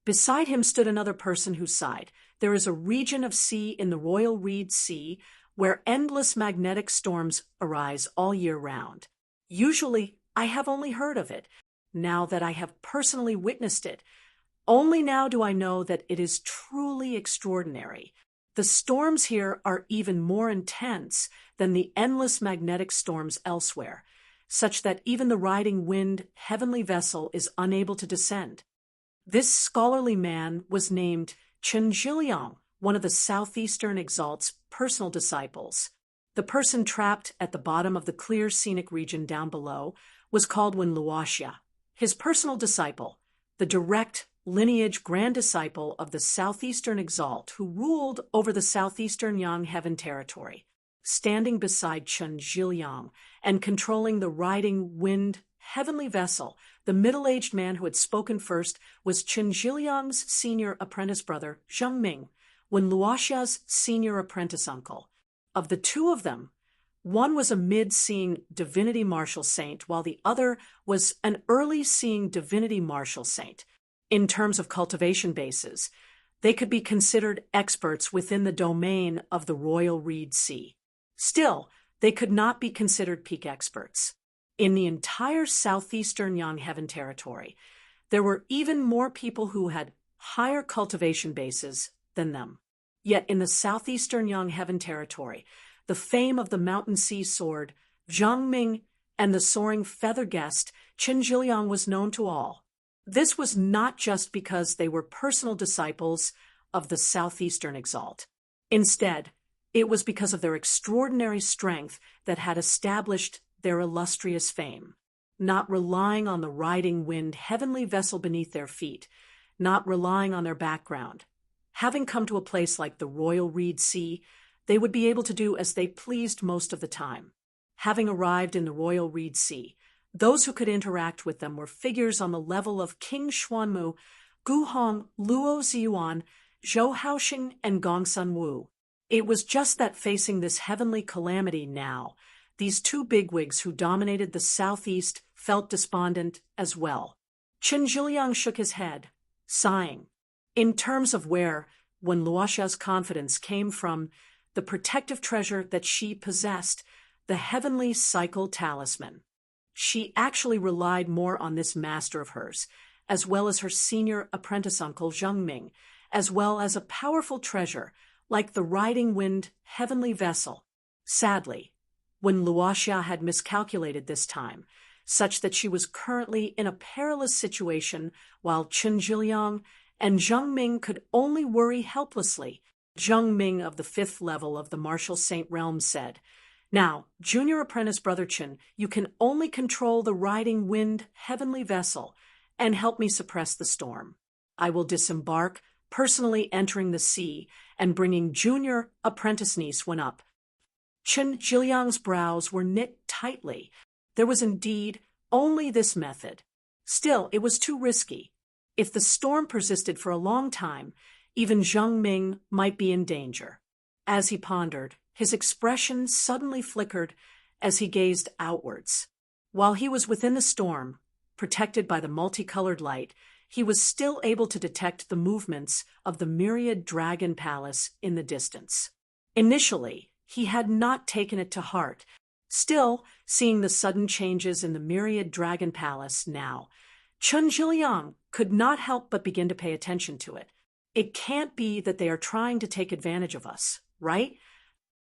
Beside him stood another person who sighed. "There is a region of sea in the Royal Reed Sea where endless magnetic storms arise all year round. Usually, I have only heard of it. Now that I have personally witnessed it, only now do I know that it is truly extraordinary. The storms here are even more intense than the endless magnetic storms elsewhere, such that even the riding wind heavenly vessel is unable to descend." This scholarly man was named Chen Zhiliang, one of the Southeastern Exalt's personal disciples. The person trapped at the bottom of the clear scenic region down below was called Wen Luoxia. His personal disciple, the direct lineage grand disciple of the Southeastern Exalt who ruled over the Southeastern Yang Heaven territory, standing beside Chen Zhiliang and controlling the riding wind heavenly vessel. The middle-aged man who had spoken first was Chen Zhiliang's senior apprentice brother, Zheng Ming, Wen Luoxia's senior apprentice uncle. Of the two of them, one was a mid-seeing divinity martial saint, while the other was an early-seeing divinity martial saint. In terms of cultivation bases, they could be considered experts within the domain of the Royal Reed Sea. Still, they could not be considered peak experts. In the entire southeastern Yang Heaven territory, there were even more people who had higher cultivation bases than them. Yet in the southeastern Yang Heaven territory, the fame of the mountain sea sword, Zhang Ming, and the soaring feather guest, Chen Zhiliang, was known to all. This was not just because they were personal disciples of the Southeastern Exalt. Instead, it was because of their extraordinary strength that had established their illustrious fame, not relying on the riding wind heavenly vessel beneath their feet, not relying on their background. Having come to a place like the Royal Reed Sea, they would be able to do as they pleased most of the time. Having arrived in the Royal Reed Sea, those who could interact with them were figures on the level of King Xuanmu, Gu Hong, Luo Ziyuan, Zhou Haoxing, and Gongsun Wu. It was just that facing this heavenly calamity now, these two bigwigs who dominated the southeast felt despondent as well. Chen Zhiliang shook his head, sighing. In terms of where Wen Luoxia's confidence came from, the protective treasure that she possessed, the heavenly cycle talisman. She actually relied more on this master of hers, as well as her senior apprentice uncle Zheng Ming, as well as a powerful treasure like the riding wind heavenly vessel. Sadly, Wen Luoxia had miscalculated this time, such that she was currently in a perilous situation while Chen Zhiliang and Zheng Ming could only worry helplessly. Zheng Ming of the 5th level of the Martial Saint realm said, "Now, junior apprentice brother Chen, you can only control the riding wind heavenly vessel and help me suppress the storm. I will disembark, personally entering the sea and bringing junior apprentice niece Wen up." Chen Zhiliang's brows were knit tightly. There was indeed only this method. Still, it was too risky. If the storm persisted for a long time, even Zheng Ming might be in danger. As he pondered, his expression suddenly flickered as he gazed outwards. While he was within the storm, protected by the multicolored light, he was still able to detect the movements of the myriad dragon palace in the distance. Initially, he had not taken it to heart. Still, seeing the sudden changes in the myriad dragon palace now, Chen Zhiliang could not help but begin to pay attention to it. It can't be that they are trying to take advantage of us, right?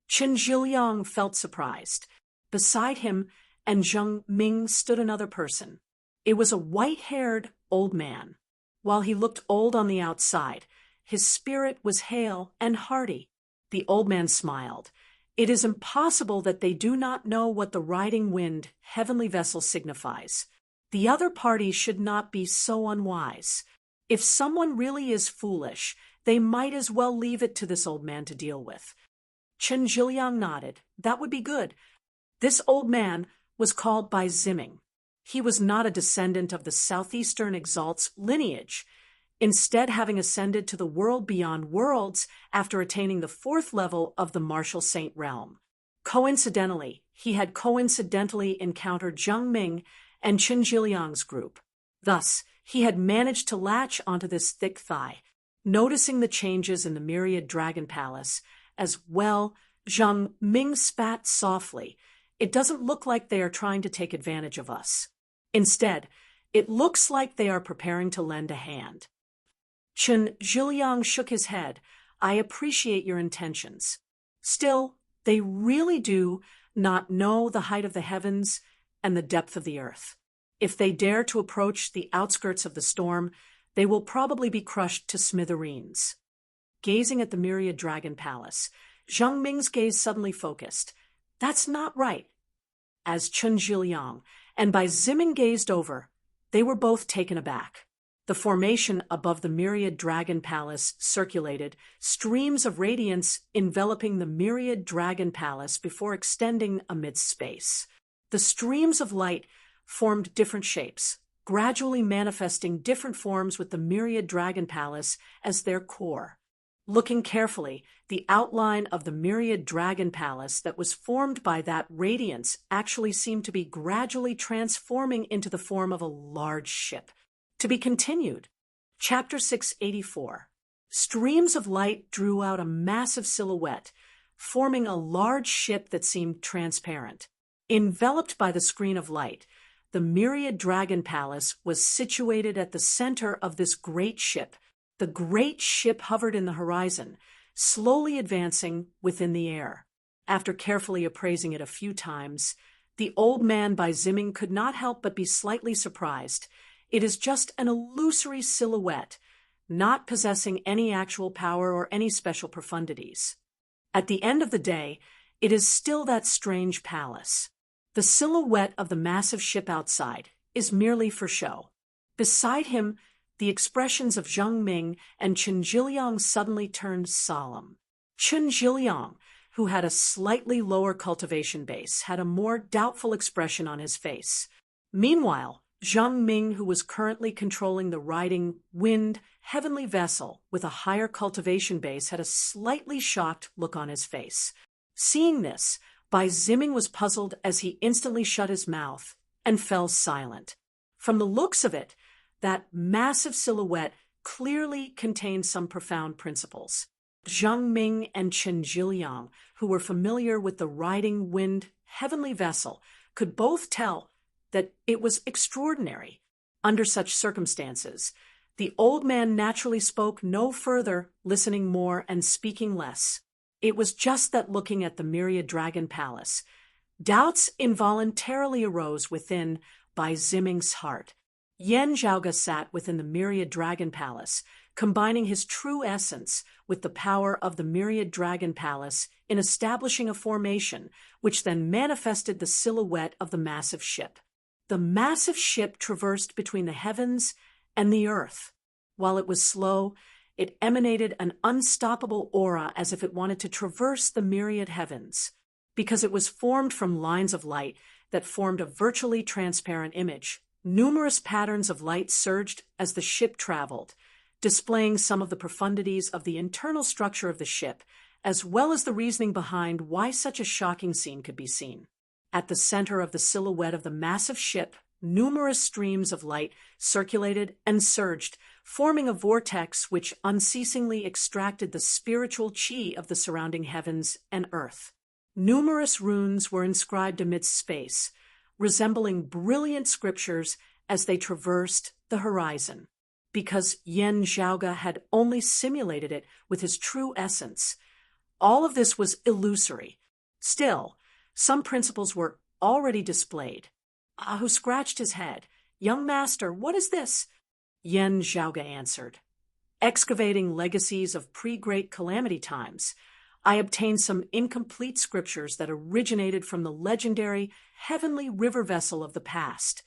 Chen Zhiliang felt surprised. Beside him and Zheng Ming stood another person. It was a white-haired old man. While he looked old on the outside, his spirit was hale and hearty. The old man smiled. "It is impossible that they do not know what the riding wind heavenly vessel signifies. The other party should not be so unwise. If someone really is foolish, they might as well leave it to this old man to deal with." Chen Zhiliang nodded. "That would be good. This old man was called Bai Ziming. He was not a descendant of the southeastern exalts lineage, instead having ascended to the world beyond worlds after attaining the 4th level of the martial saint realm. Coincidentally, he had coincidentally encountered Zheng Ming and Chen Jiliang's group. Thus, he had managed to latch onto this thick thigh. Noticing the changes in the myriad dragon palace, as well, Zheng Ming spat softly. It doesn't look like they are trying to take advantage of us. Instead, it looks like they are preparing to lend a hand. Chen Jiliang shook his head. I appreciate your intentions. Still, they really do not know the height of the heavens and the depth of the earth. If they dare to approach the outskirts of the storm, they will probably be crushed to smithereens. Gazing at the myriad dragon palace, Zheng Ming's gaze suddenly focused. That's not right. As Chen Jiliang and Bai Ziming gazed over, they were both taken aback. The formation above the myriad dragon palace circulated, streams of radiance enveloping the myriad dragon palace before extending amidst space. The streams of light formed different shapes, gradually manifesting different forms with the myriad dragon palace as their core. Looking carefully, the outline of the myriad dragon palace that was formed by that radiance actually seemed to be gradually transforming into the form of a large ship. To be continued. Chapter 684. Streams of light drew out a massive silhouette, forming a large ship that seemed transparent. Enveloped by the screen of light, the myriad dragon palace was situated at the center of this great ship. The great ship hovered in the horizon, slowly advancing within the air. After carefully appraising it a few times, the old man Bai Ziming could not help but be slightly surprised. It is just an illusory silhouette, not possessing any actual power or any special profundities. At the end of the day, it is still that strange palace. The silhouette of the massive ship outside is merely for show. Beside him, the expressions of Zheng Ming and Chen Jiliang suddenly turned solemn. Chen Jiliang, who had a slightly lower cultivation base, had a more doubtful expression on his face. Meanwhile, Zheng Ming, who was currently controlling the riding wind heavenly vessel with a higher cultivation base, had a slightly shocked look on his face. Seeing this, Bai Ziming was puzzled as he instantly shut his mouth and fell silent. From the looks of it, that massive silhouette clearly contained some profound principles. Zheng Ming and Chen Jiliang, who were familiar with the riding wind heavenly vessel, could both tell that it was extraordinary. Under such circumstances, the old man naturally spoke no further, listening more and speaking less. It was just that looking at the myriad dragon palace, doubts involuntarily arose within Bai Ziming's heart. Yan Zhaoga sat within the myriad dragon palace, combining his true essence with the power of the myriad dragon palace in establishing a formation which then manifested the silhouette of the massive ship. The massive ship traversed between the heavens and the earth. While it was slow, it emanated an unstoppable aura as if it wanted to traverse the myriad heavens. Because it was formed from lines of light that formed a virtually transparent image, numerous patterns of light surged as the ship traveled, displaying some of the profundities of the internal structure of the ship, as well as the reasoning behind why such a shocking scene could be seen. At the center of the silhouette of the massive ship, numerous streams of light circulated and surged, forming a vortex which unceasingly extracted the spiritual chi of the surrounding heavens and earth. Numerous runes were inscribed amidst space, resembling brilliant scriptures as they traversed the horizon. Because Yan Zhaoga had only simulated it with his true essence, all of this was illusory. Still, some principles were already displayed. Ahu scratched his head. "Young master, what is this?" Yan Zhaoga answered. "Excavating legacies of pre-great calamity times, I obtained some incomplete scriptures that originated from the legendary heavenly river vessel of the past.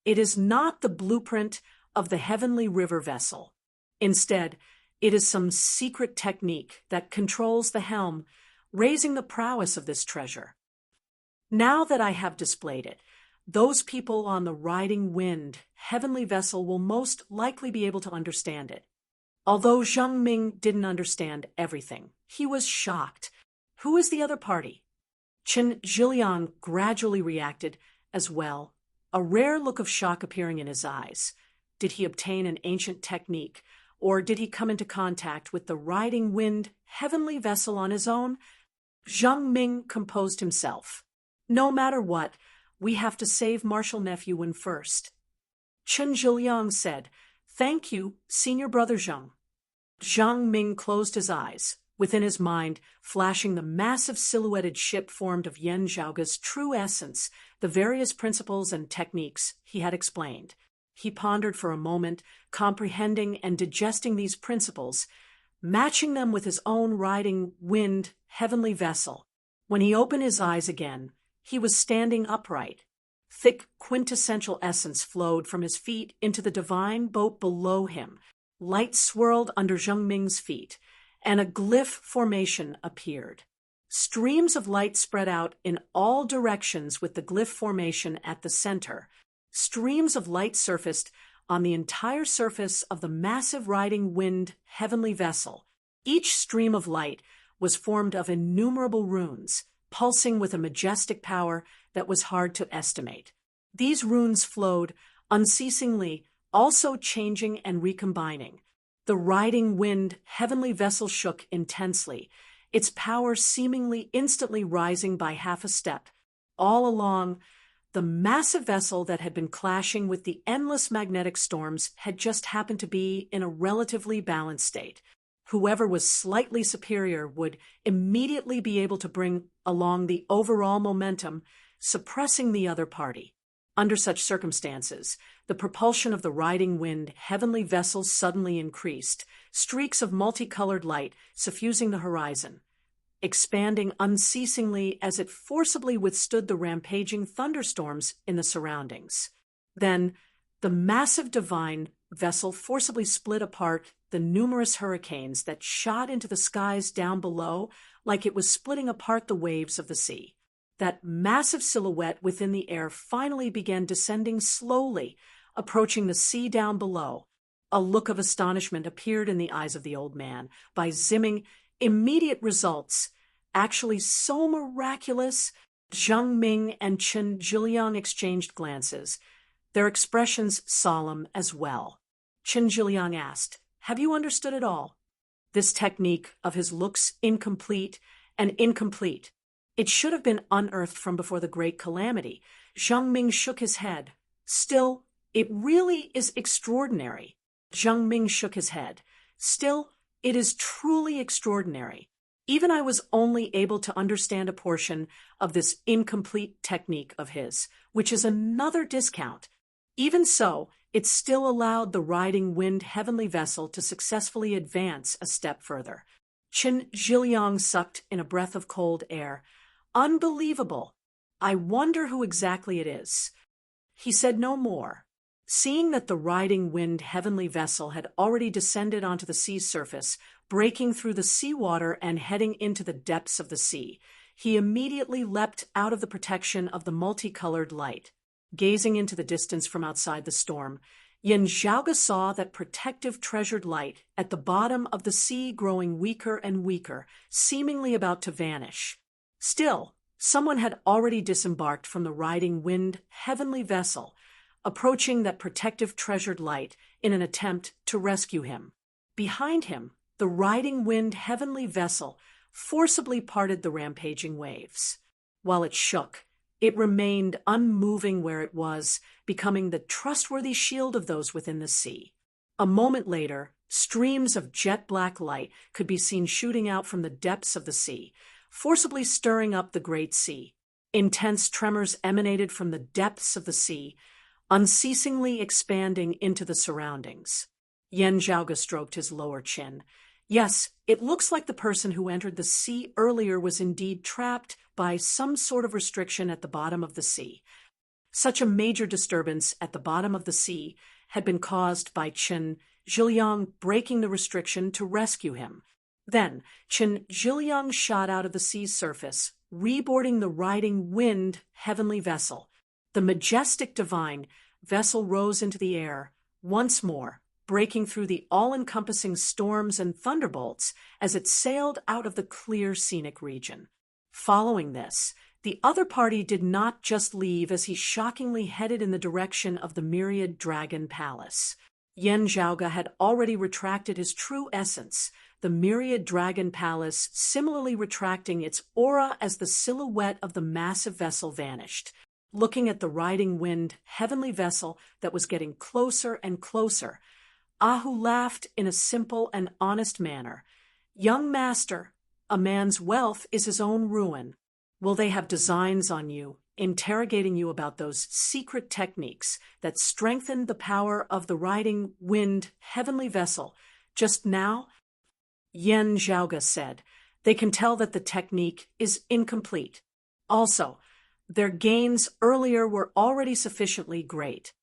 It is not the blueprint of the heavenly river vessel. Instead, it is some secret technique that controls the helm, raising the prowess of this treasure." Now that I have displayed it, those people on the riding wind heavenly vessel will most likely be able to understand it. Although Zhang Ming didn't understand everything, he was shocked. Who is the other party? Chen Zhiliang gradually reacted as well, a rare look of shock appearing in his eyes. Did he obtain an ancient technique, or did he come into contact with the riding wind heavenly vessel on his own? Zhang Ming composed himself. No matter what, we have to save Marshal Nephew Wen first. Chen Zhiliang said, "Thank you, Senior Brother Zhang." Zhang Ming closed his eyes, within his mind flashing the massive silhouetted ship formed of Yan Zhaoga's true essence, the various principles and techniques he had explained. He pondered for a moment, comprehending and digesting these principles, matching them with his own riding wind heavenly vessel. When he opened his eyes again, he was standing upright. Thick quintessential essence flowed from his feet into the divine boat below him. Light swirled under Zhang Ming's feet, and a glyph formation appeared. Streams of light spread out in all directions with the glyph formation at the center. Streams of light surfaced on the entire surface of the massive riding wind heavenly vessel. Each stream of light was formed of innumerable runes, pulsing with a majestic power that was hard to estimate. These runes flowed unceasingly, also changing and recombining. The riding wind heavenly vessel shook intensely, its power seemingly instantly rising by half a step. All along, the massive vessel that had been clashing with the endless magnetic storms had just happened to be in a relatively balanced state. Whoever was slightly superior would immediately be able to bring along the overall momentum, suppressing the other party. Under such circumstances, the propulsion of the riding wind heavenly vessel suddenly increased, streaks of multicolored light suffusing the horizon, expanding unceasingly as it forcibly withstood the rampaging thunderstorms in the surroundings. Then, the massive divine vessel forcibly split apart the numerous hurricanes that shot into the skies down below like it was splitting apart the waves of the sea. That massive silhouette within the air finally began descending slowly, approaching the sea down below. A look of astonishment appeared in the eyes of the old man. By zimming, immediate results, actually so miraculous, Zhang Ming and Chen Zhiliang exchanged glances, their expressions solemn as well. Chen Zhiliang asked, "Have you understood it all?" This technique of his looks incomplete and incomplete. It should have been unearthed from before the great calamity. Zhang Ming shook his head. Still, it really is extraordinary. Zhang Ming shook his head. Still, it is truly extraordinary. Even I was only able to understand a portion of this incomplete technique of his, which is another discount. Even so, it still allowed the riding wind heavenly vessel to successfully advance a step further. Chen Zhiliang sucked in a breath of cold air. Unbelievable. I wonder who exactly it is. He said no more. Seeing that the riding wind heavenly vessel had already descended onto the sea's surface, breaking through the seawater and heading into the depths of the sea, he immediately leapt out of the protection of the multicolored light. Gazing into the distance from outside the storm, Yan Zhaoga saw that protective treasured light at the bottom of the sea growing weaker and weaker, seemingly about to vanish. Still, someone had already disembarked from the riding wind heavenly vessel, approaching that protective treasured light in an attempt to rescue him. Behind him, the riding wind heavenly vessel forcibly parted the rampaging waves. While it shook, it remained unmoving where it was, becoming the trustworthy shield of those within the sea. A moment later, streams of jet-black light could be seen shooting out from the depths of the sea, forcibly stirring up the great sea. Intense tremors emanated from the depths of the sea, unceasingly expanding into the surroundings. Yan Zhaoga stroked his lower chin. Yes, it looks like the person who entered the sea earlier was indeed trapped by some sort of restriction at the bottom of the sea. Such a major disturbance at the bottom of the sea had been caused by Chen Zhiliang breaking the restriction to rescue him. Then, Chen Zhiliang shot out of the sea's surface, reboarding the riding wind heavenly vessel. The majestic divine vessel rose into the air once more, breaking through the all-encompassing storms and thunderbolts as it sailed out of the clear scenic region. Following this, the other party did not just leave as he shockingly headed in the direction of the myriad dragon palace. Yan Zhaoge had already retracted his true essence, the myriad dragon palace similarly retracting its aura as the silhouette of the massive vessel vanished. Looking at the riding wind heavenly vessel that was getting closer and closer, Ahu laughed in a simple and honest manner. "Young master, a man's wealth is his own ruin. Will they have designs on you, interrogating you about those secret techniques that strengthened the power of the riding wind heavenly vessel just now?" Yan Zhaoge said, "They can tell that the technique is incomplete. Also, their gains earlier were already sufficiently great.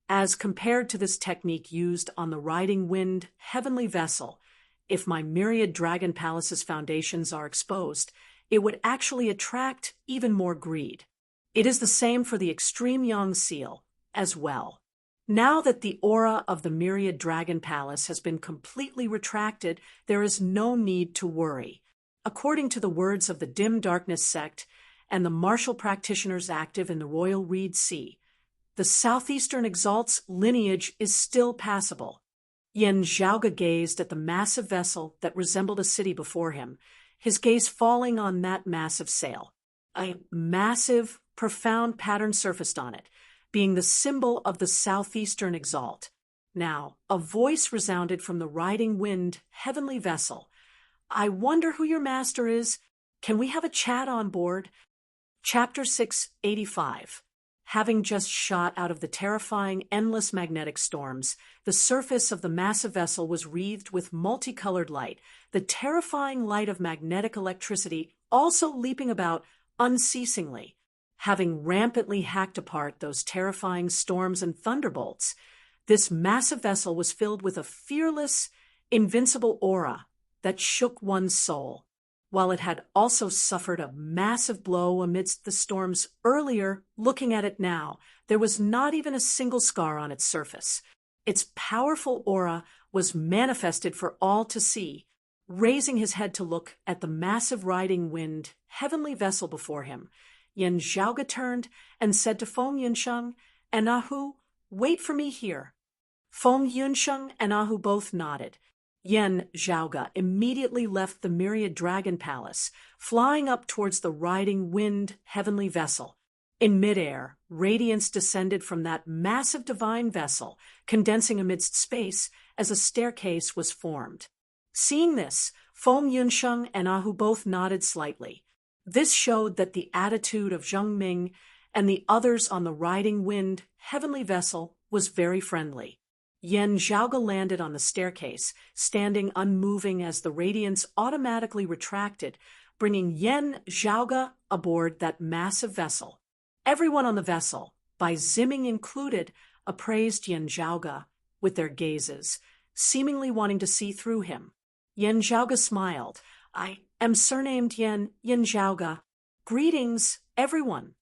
As compared to this technique used on the riding wind heavenly vessel, if my myriad dragon palace's foundations are exposed, it would actually attract even more greed. It is the same for the extreme young seal as well. Now that the aura of the myriad dragon palace has been completely retracted, there is no need to worry. According to the words of the dim darkness sect and the martial practitioners active in the royal Reed Sea, the southeastern exalt's lineage is still passable." Yan Zhaoge gazed at the massive vessel that resembled a city before him, his gaze falling on that massive sail. A massive, profound pattern surfaced on it, being the symbol of the southeastern exalt. Now, a voice resounded from the riding wind heavenly vessel. "I wonder who your master is. Can we have a chat on board?" Chapter 685. Having just shot out of the terrifying, endless magnetic storms, the surface of the massive vessel was wreathed with multicolored light, the terrifying light of magnetic electricity also leaping about unceasingly. Having rampantly hacked apart those terrifying storms and thunderbolts, this massive vessel was filled with a fearless, invincible aura that shook one's soul. While it had also suffered a massive blow amidst the storms earlier, looking at it now, there was not even a single scar on its surface. Its powerful aura was manifested for all to see. Raising his head to look at the massive riding wind heavenly vessel before him, Yan Zhaoge turned and said to Feng Yunsheng and Ahu, "Wait for me here." Feng Yunsheng and Ahu both nodded. Yan Zhaoge immediately left the myriad dragon palace, flying up towards the riding wind heavenly vessel. In midair, radiance descended from that massive divine vessel, condensing amidst space as a staircase was formed. Seeing this, Feng Yunsheng and Ahu both nodded slightly. This showed that the attitude of Zheng Ming and the others on the riding wind heavenly vessel was very friendly. Yan Zhaoge landed on the staircase, standing unmoving as the radiance automatically retracted, bringing Yan Zhaoge aboard that massive vessel. Everyone on the vessel, by Ziming included, appraised Yan Zhaoge with their gazes, seemingly wanting to see through him. Yan Zhaoge smiled. "I am surnamed Yan Zhaoge. Greetings, everyone."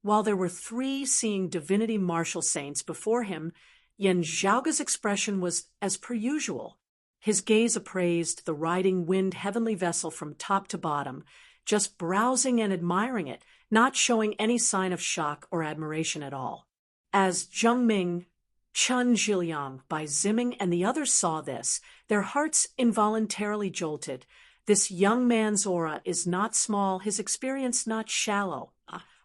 While there were 3 seeing divinity martial saints before him, Yan Zhaoge's expression was as per usual. His gaze appraised the riding wind heavenly vessel from top to bottom, just browsing and admiring it, not showing any sign of shock or admiration at all. As Zheng Ming, Chen Zhiliang, Bai Ziming, and the others saw this, their hearts involuntarily jolted. This young man's aura is not small, his experience not shallow.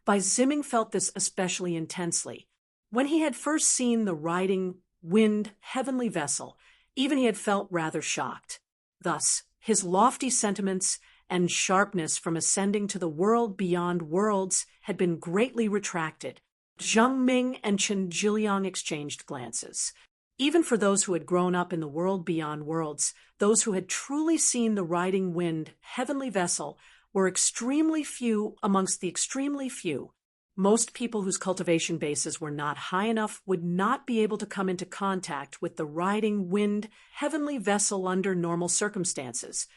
Bai Ziming felt this especially intensely. When he had first seen the riding wind heavenly vessel, even he had felt rather shocked. Thus, his lofty sentiments and sharpness from ascending to the world beyond worlds had been greatly retracted. Zheng Ming and Chen Zhiliang exchanged glances. Even for those who had grown up in the world beyond worlds, those who had truly seen the riding wind heavenly vessel were extremely few amongst the extremely few. Most people whose cultivation bases were not high enough would not be able to come into contact with the riding wind heavenly vessel under normal circumstances,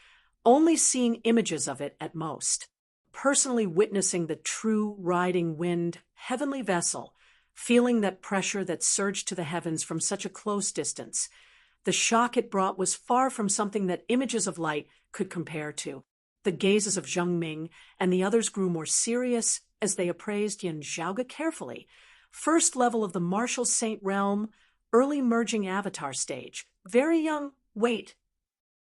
only seeing images of it at most. personally witnessing the true riding wind, heavenly vessel, feeling that pressure that surged to the heavens from such a close distance. The shock it brought was far from something that images of light could compare to. The gazes of Zheng Ming and the others grew more serious as they appraised Yin Zhaoga carefully. First level of the martial saint realm, early merging avatar stage. Very young. Wait.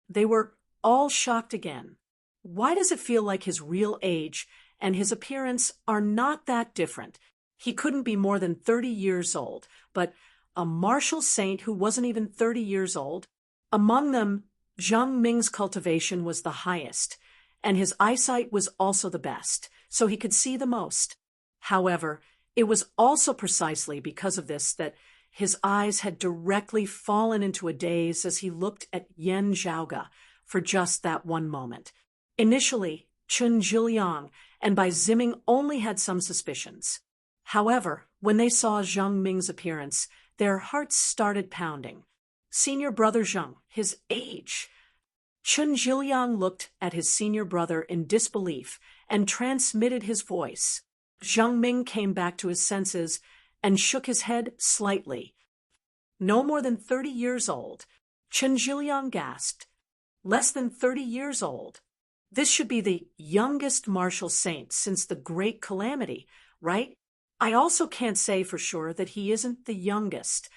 They were all shocked again. Why does it feel like his real age and his appearance are not that different? He couldn't be more than 30 years old, but a martial saint who wasn't even 30 years old. Among them, Zheng Ming's cultivation was the highest, and his eyesight was also the best, so he could see the most. However, it was also precisely because of this that his eyes had directly fallen into a daze as he looked at Yin Zhaoga for just that one moment. Initially, Chen Zhiliang and Bai Ziming only had some suspicions. However, when they saw Zheng Ming's appearance, their hearts started pounding. Senior brother Zheng, his age. Chen Zhiliang looked at his senior brother in disbelief and transmitted his voice. Zheng Ming came back to his senses and shook his head slightly. No more than 30 years old. Chen Zhiliang gasped. Less than 30 years old. This should be the youngest martial saint since the Great Calamity, right? I also can't say for sure that he isn't the youngest.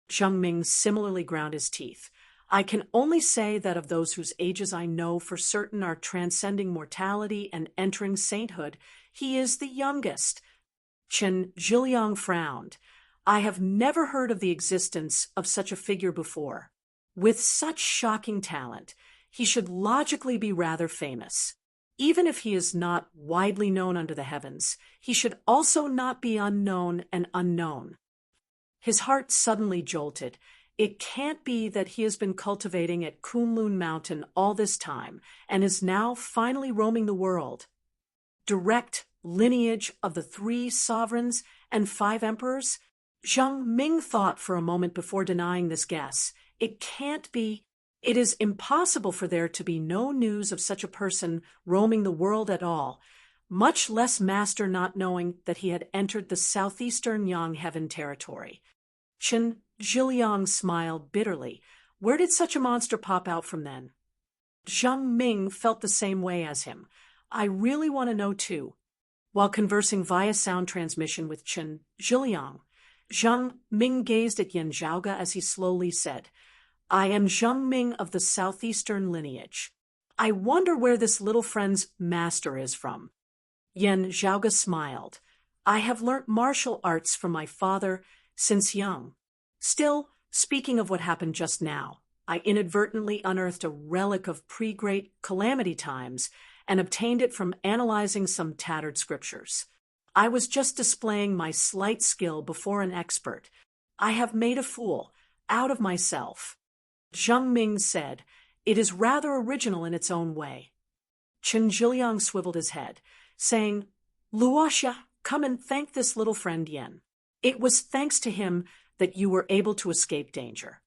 Zheng Ming similarly ground his teeth. I can only say that of those whose ages I know for certain are transcending mortality and entering sainthood, he is the youngest. Chen Zhiliang frowned. I have never heard of the existence of such a figure before. With such shocking talent, he should logically be rather famous. Even if he is not widely known under the heavens, he should also not be unknown and unknown. His heart suddenly jolted. It can't be that he has been cultivating at Kunlun Mountain all this time and is now finally roaming the world. Direct lineage of the 3 sovereigns and 5 emperors? Zheng Ming thought for a moment before denying this guess. It can't be. It is impossible for there to be no news of such a person roaming the world at all, much less master not knowing that he had entered the southeastern Yang Heaven territory. Chen Zhiliang smiled bitterly. Where did such a monster pop out from then? Zheng Ming felt the same way as him. I really want to know too. While conversing via sound transmission with Chen Zhiliang, Zheng Ming gazed at Yin Zhaoga as he slowly said, I am Zheng Ming of the southeastern lineage. I wonder where this little friend's master is from. Yin Zhaoga smiled. I have learnt martial arts from my father since young. Still, speaking of what happened just now, I inadvertently unearthed a relic of pre-Great Calamity times and obtained it from analyzing some tattered scriptures. I was just displaying my slight skill before an expert. I have made a fool out of myself. Zheng Ming said, It is rather original in its own way. Chen Zhiliang swiveled his head, saying, Luoxia, come and thank this little friend Yen. It was thanks to him that you were able to escape danger.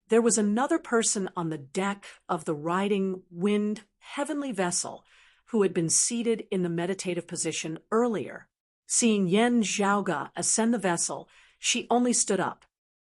There was another person on the deck of the riding wind heavenly vessel who had been seated in the meditative position earlier. Seeing Yin Zhaoga ascend the vessel, she only stood up.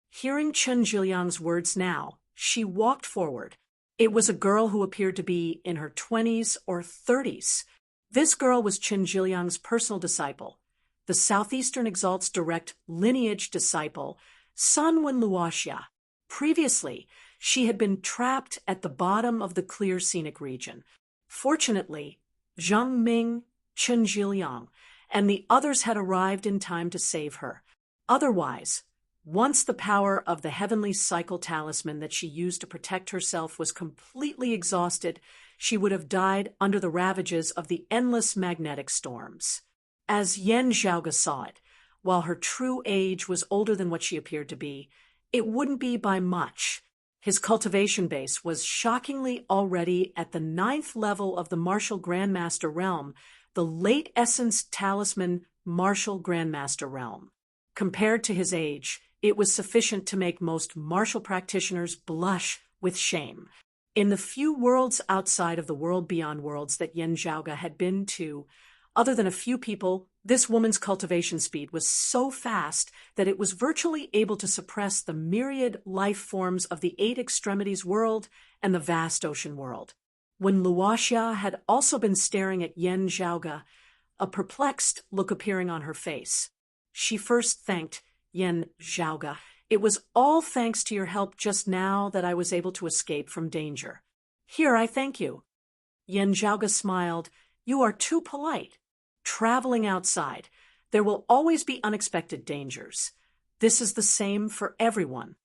Hearing Chen Zhiliang's words now, she walked forward. It was a girl who appeared to be in her 20s or 30s. This girl was Chen Zhiliang's personal disciple, the Southeastern Exalt's direct lineage disciple, Sun Wen Luoxia. Previously, she had been trapped at the bottom of the clear scenic region. Fortunately, Zheng Ming, Chen Zhiliang, and the others had arrived in time to save her. Otherwise, once the power of the heavenly cycle talisman that she used to protect herself was completely exhausted, she would have died under the ravages of the endless magnetic storms. As Yin Zhaoga saw it, while her true age was older than what she appeared to be, it wouldn't be by much. His cultivation base was shockingly already at the 9th level of the martial grandmaster realm, the late essence talisman martial grandmaster realm. Compared to his age, it was sufficient to make most martial practitioners blush with shame. In the few worlds outside of the world beyond worlds that Yen Zhaoga had been to, other than a few people, this woman's cultivation speed was so fast that it was virtually able to suppress the myriad life forms of the eight extremities world and the vast ocean world. When Luoxia had also been staring at Yen Zhaoga, a perplexed look appearing on her face, she first thanked Yen Zhaoga. It was all thanks to your help just now that I was able to escape from danger. Here, I thank you. Yen Zhaoga smiled. You are too polite. Traveling outside, there will always be unexpected dangers. This is the same for everyone.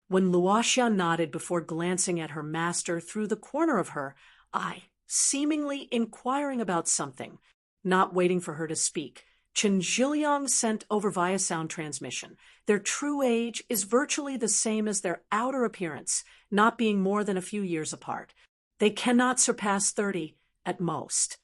When Luoxia nodded before glancing at her master through the corner of her eye, seemingly inquiring about something, not waiting for her to speak, Chen Zhiliang sent over via sound transmission. Their true age is virtually the same as their outer appearance, not being more than a few years apart. They cannot surpass 30 at most.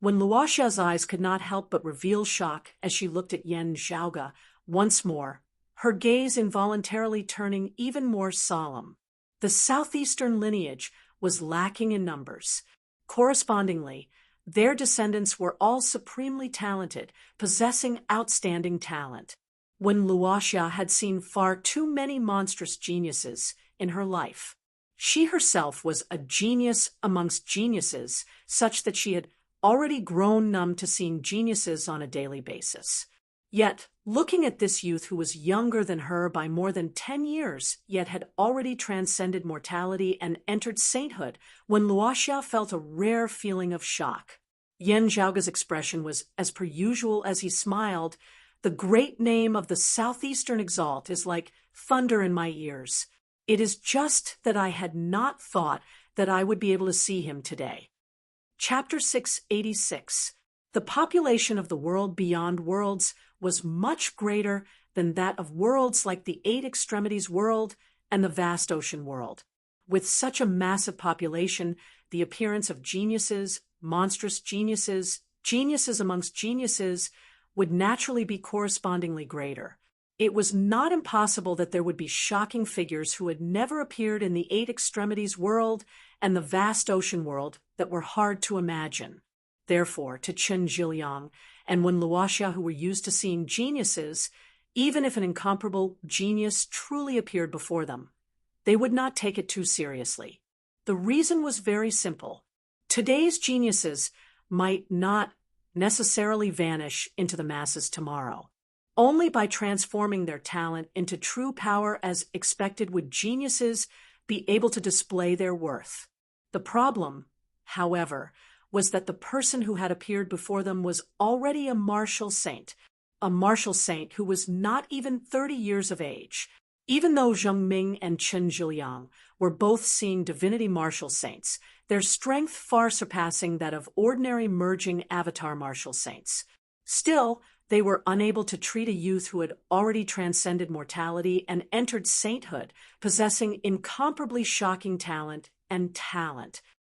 When Luoxia's eyes could not help but reveal shock as she looked at Yen Zhaoga once more, her gaze involuntarily turning even more solemn. The southeastern lineage was lacking in numbers. Correspondingly, their descendants were all supremely talented, possessing outstanding talent. When Luoxia had seen far too many monstrous geniuses in her life, she herself was a genius amongst geniuses, such that she had already grown numb to seeing geniuses on a daily basis. Yet, looking at this youth who was younger than her by more than 10 years, yet had already transcended mortality and entered sainthood, when Luoxia felt a rare feeling of shock. Yen Zhaoga's expression was as per usual as he smiled. The great name of the Southeastern Exalt is like thunder in my ears. It is just that I had not thought that I would be able to see him today. Chapter 686. The population of the world beyond worlds was much greater than that of worlds like the eight extremities world and the vast ocean world. With such a massive population, the appearance of geniuses, monstrous geniuses, geniuses amongst geniuses, would naturally be correspondingly greater. It was not impossible that there would be shocking figures who had never appeared in the eight extremities world and the vast ocean world that were hard to imagine. Therefore, to Chen Zhiliang and Wen Luoxia, who were used to seeing geniuses, even if an incomparable genius truly appeared before them, they would not take it too seriously. The reason was very simple. Today's geniuses might not necessarily vanish into the masses tomorrow. Only by transforming their talent into true power as expected would geniuses be able to display their worth. The problem, however, was that the person who had appeared before them was already a martial saint who was not even 30 years of age. Even though Zheng Ming and Chen Zhiliang were both seeing divinity martial saints, their strength far surpassing that of ordinary merging avatar martial saints. Still, they were unable to treat a youth who had already transcended mortality and entered sainthood, possessing incomparably shocking talent.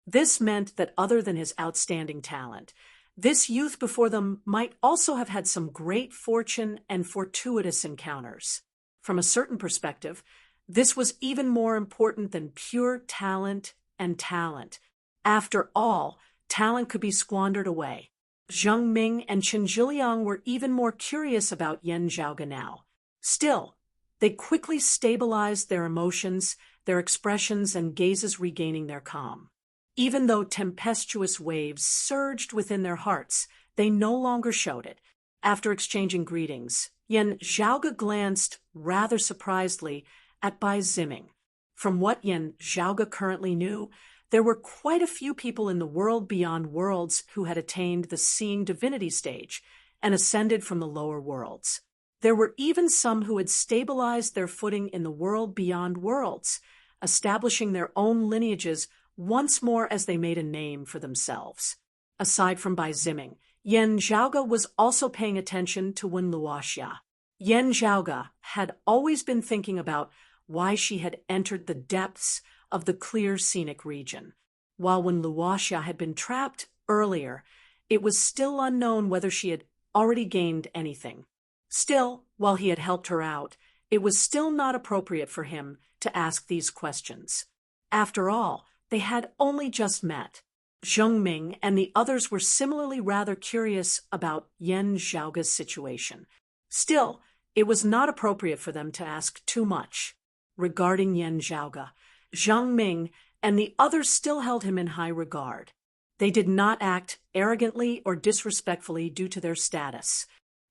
This meant that other than his outstanding talent, this youth before them might also have had some great fortune and fortuitous encounters. From a certain perspective, this was even more important than pure talent and talent. After all, talent could be squandered away. Zheng Ming and Chen Zhiliang were even more curious about Yen Zhaoga now. Still, they quickly stabilized their emotions, their expressions and gazes regaining their calm. Even though tempestuous waves surged within their hearts, they no longer showed it. After exchanging greetings, Yen Zhaoga glanced, rather surprisedly, at Bai Ziming. From what Yen Zhaoga currently knew, there were quite a few people in the world beyond worlds who had attained the seeing divinity stage and ascended from the lower worlds. There were even some who had stabilized their footing in the world beyond worlds, establishing their own lineages once more as they made a name for themselves. Aside from Bai Ziming, Yen Zhaoga was also paying attention to Wen Luoxia. Yen Zhaoga had always been thinking about why she had entered the depths of the clear scenic region. While Wen Luoxia had been trapped earlier, it was still unknown whether she had already gained anything. Still, while he had helped her out, it was still not appropriate for him to ask these questions. After all, They had only just met. Zheng Ming and the others were similarly rather curious about Yan Zhaoga's situation. Still, it was not appropriate for them to ask too much. Regarding Yan Zhaoga, Zheng Ming and the others still held him in high regard. They did not act arrogantly or disrespectfully due to their status.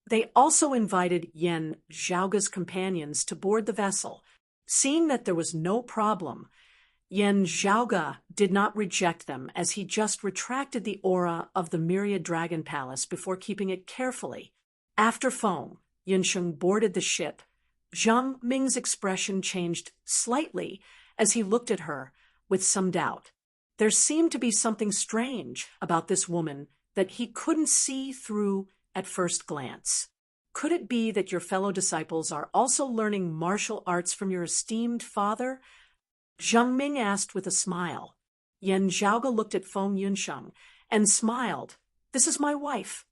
They also invited Yan Zhaoga's companions to board the vessel. Seeing that there was no problem, Yan Zhaoga did not reject them, as he just retracted the aura of the Myriad Dragon Palace before keeping it carefully. After Feng Yinsheng boarded the ship, Zheng Ming's expression changed slightly as he looked at her with some doubt. There seemed to be something strange about this woman that he couldn't see through at first glance. Could it be that your fellow disciples are also learning martial arts from your esteemed father? Zheng Ming asked with a smile. Yan Zhaoga looked at Feng Yunsheng and smiled. This is my wife.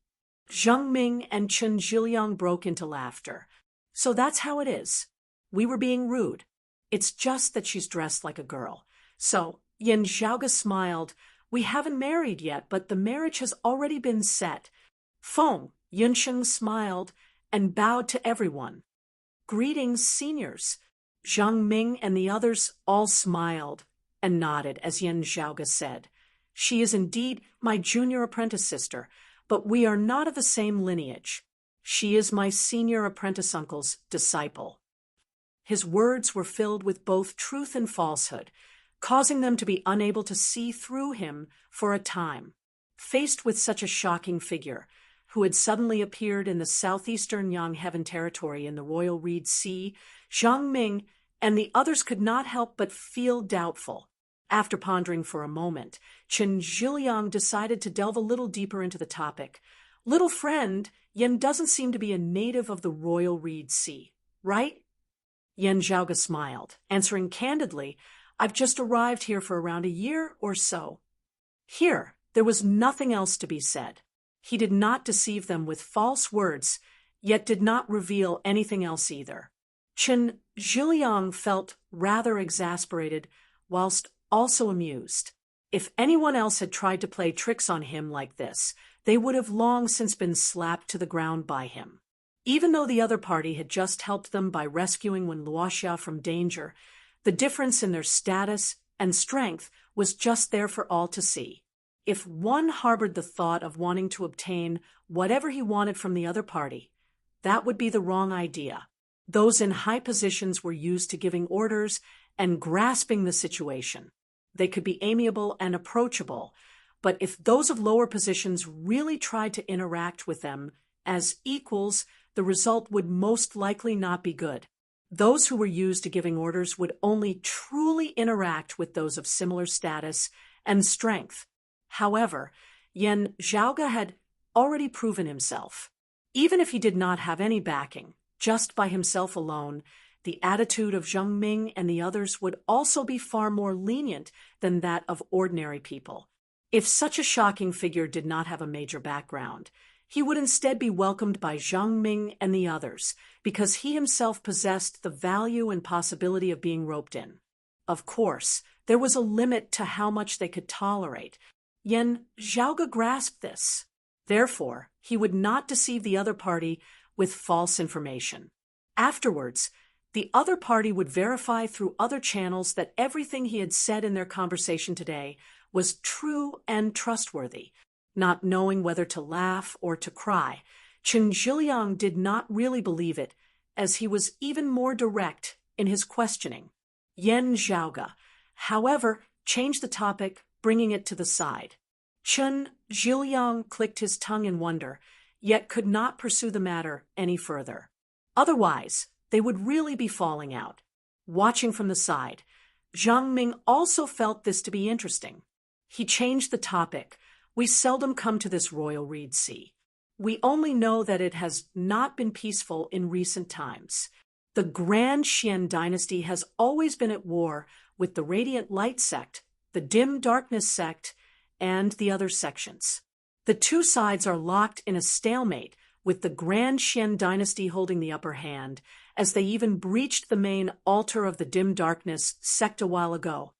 Zheng Ming and Chen Zhiliang broke into laughter. So that's how it is. We were being rude. It's just that she's dressed like a girl. So, Yan Zhaoga smiled. We haven't married yet, but the marriage has already been set. Feng Yunsheng smiled and bowed to everyone. Greetings, seniors. Zheng Ming and the others all smiled and nodded as Yan Zhaoga said, She is indeed my junior apprentice sister, but we are not of the same lineage. She is my senior apprentice uncle's disciple. His words were filled with both truth and falsehood, causing them to be unable to see through him for a time. Faced with such a shocking figure, who had suddenly appeared in the southeastern Yangheaven territory in the Royal Reed Sea, Zheng Ming and the others could not help but feel doubtful. After pondering for a moment, Chen Zhiliang decided to delve a little deeper into the topic. Little friend, Yan doesn't seem to be a native of the Royal Reed Sea, right? Yan Zhaoga smiled, answering candidly, I've just arrived here for around a year or so. Here, there was nothing else to be said. He did not deceive them with false words, yet did not reveal anything else either. Chen Zhiliang felt rather exasperated, whilst also amused. If anyone else had tried to play tricks on him like this, they would have long since been slapped to the ground by him. Even though the other party had just helped them by rescuing Wen Luoxia from danger, the difference in their status and strength was just there for all to see. If one harbored the thought of wanting to obtain whatever he wanted from the other party, that would be the wrong idea. Those in high positions were used to giving orders and grasping the situation. They could be amiable and approachable, but if those of lower positions really tried to interact with them as equals, the result would most likely not be good. Those who were used to giving orders would only truly interact with those of similar status and strength. However, Yan Zhaoga had already proven himself. Even if he did not have any backing, just by himself alone, the attitude of Zheng Ming and the others would also be far more lenient than that of ordinary people. If such a shocking figure did not have a major background, he would instead be welcomed by Zheng Ming and the others, because he himself possessed the value and possibility of being roped in. Of course, there was a limit to how much they could tolerate. Yan Zhaoga grasped this. Therefore, he would not deceive the other party with false information. Afterwards, the other party would verify through other channels that everything he had said in their conversation today was true and trustworthy. Not knowing whether to laugh or to cry, Chen Zhiliang did not really believe it, as he was even more direct in his questioning. Yan Zhaoga, however, changed the topic, bringing it to the side. Chen Zhiliang clicked his tongue in wonder, yet could not pursue the matter any further. Otherwise, they would really be falling out. Watching from the side, Zheng Ming also felt this to be interesting. He changed the topic. We seldom come to this Royal Reed Sea. We only know that it has not been peaceful in recent times. The Grand Xian dynasty has always been at war with the Radiant Light sect, the Dim Darkness sect, and the other sections. The two sides are locked in a stalemate, with the Grand Xian dynasty holding the upper hand, as they even breached the main altar of the Dim Darkness sect a while ago.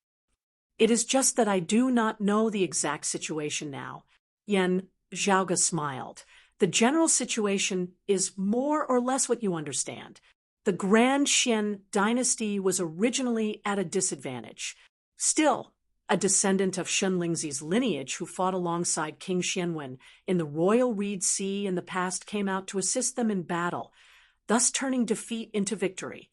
It is just that I do not know the exact situation now. Yan Zhaoge smiled. The general situation is more or less what you understand. The Grand Xian dynasty was originally at a disadvantage. Still, a descendant of Shen Lingzi's lineage who fought alongside King Xianwen in the Royal Reed Sea in the past came out to assist them in battle, thus turning defeat into victory.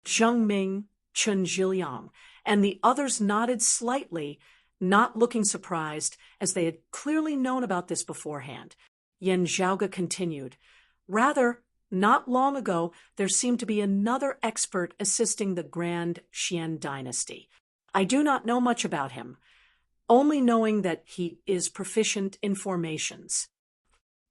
Zheng Ming, Chen Zhiliang, and the others nodded slightly, not looking surprised, as they had clearly known about this beforehand. Yan Zhaoge continued, Rather, not long ago, there seemed to be another expert assisting the Grand Xian dynasty. I do not know much about him, only knowing that he is proficient in formations.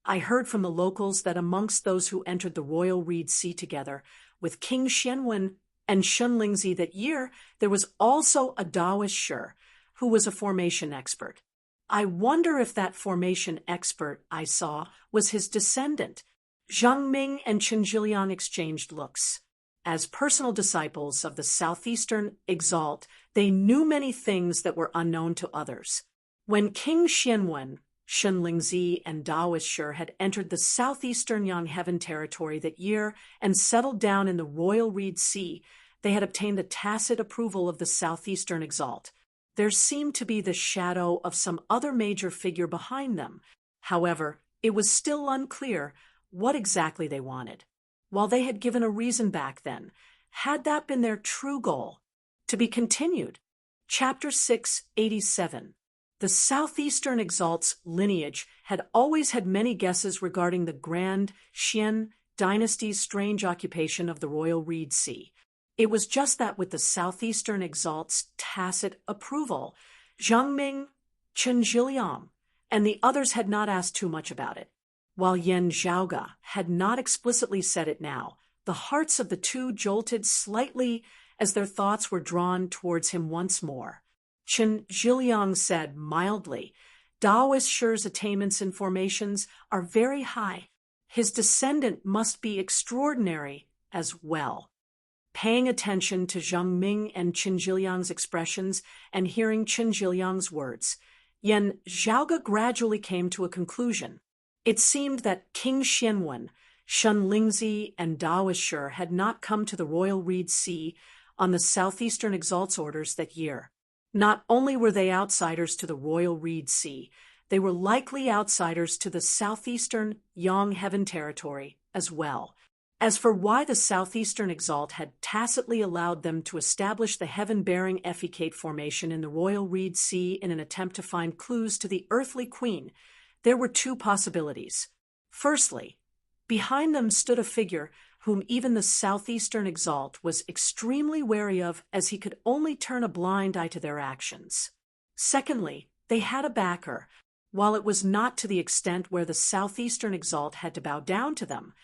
I heard from the locals that amongst those who entered the Royal Reed Sea together with King Xianwen and Shen Lingzi that year, there was also a Daoist Shi, who was a formation expert. I wonder if that formation expert I saw was his descendant. Zhang Ming and Chen Zhiliang exchanged looks. As personal disciples of the Southeastern Exalt, they knew many things that were unknown to others. When King Xianwen, Shen Lingzi, and Daoist Shi had entered the Southeastern Yangheaven territory that year and settled down in the Royal Reed Sea, they had obtained the tacit approval of the Southeastern Exalt. There seemed to be the shadow of some other major figure behind them. However, it was still unclear what exactly they wanted. While they had given a reason back then, had that been their true goal? To be continued. Chapter 687. The Southeastern Exalt's lineage had always had many guesses regarding the Grand Xian dynasty's strange occupation of the Royal Reed Sea. It was just that with the Southeastern Exalt's tacit approval, Zhang Ming, Chen Zhiliang, and the others had not asked too much about it. While Yan Zhaoge had not explicitly said it now, the hearts of the two jolted slightly as their thoughts were drawn towards him once more. Chen Zhiliang said mildly, Daoist Shi's attainments in formations are very high. His descendant must be extraordinary as well. Paying attention to Zhang Ming and Chen Zhiliang's expressions and hearing Chen Zhiliang's words, Yan Zhaoge gradually came to a conclusion. It seemed that King Xianwen, Shen Lingzi, and Daoist Shi had not come to the Royal Reed Sea on the Southeastern Exalt's orders that year. Not only were they outsiders to the Royal Reed Sea, they were likely outsiders to the Southeastern Yangheaven territory as well. As for why the Southeastern Exalt had tacitly allowed them to establish the heaven-bearing Effecate formation in the Royal Reed Sea in an attempt to find clues to the earthly queen, there were two possibilities. Firstly, behind them stood a figure whom even the Southeastern Exalt was extremely wary of, as he could only turn a blind eye to their actions. Secondly, they had a backer, while it was not to the extent where the Southeastern Exalt had to bow down to them.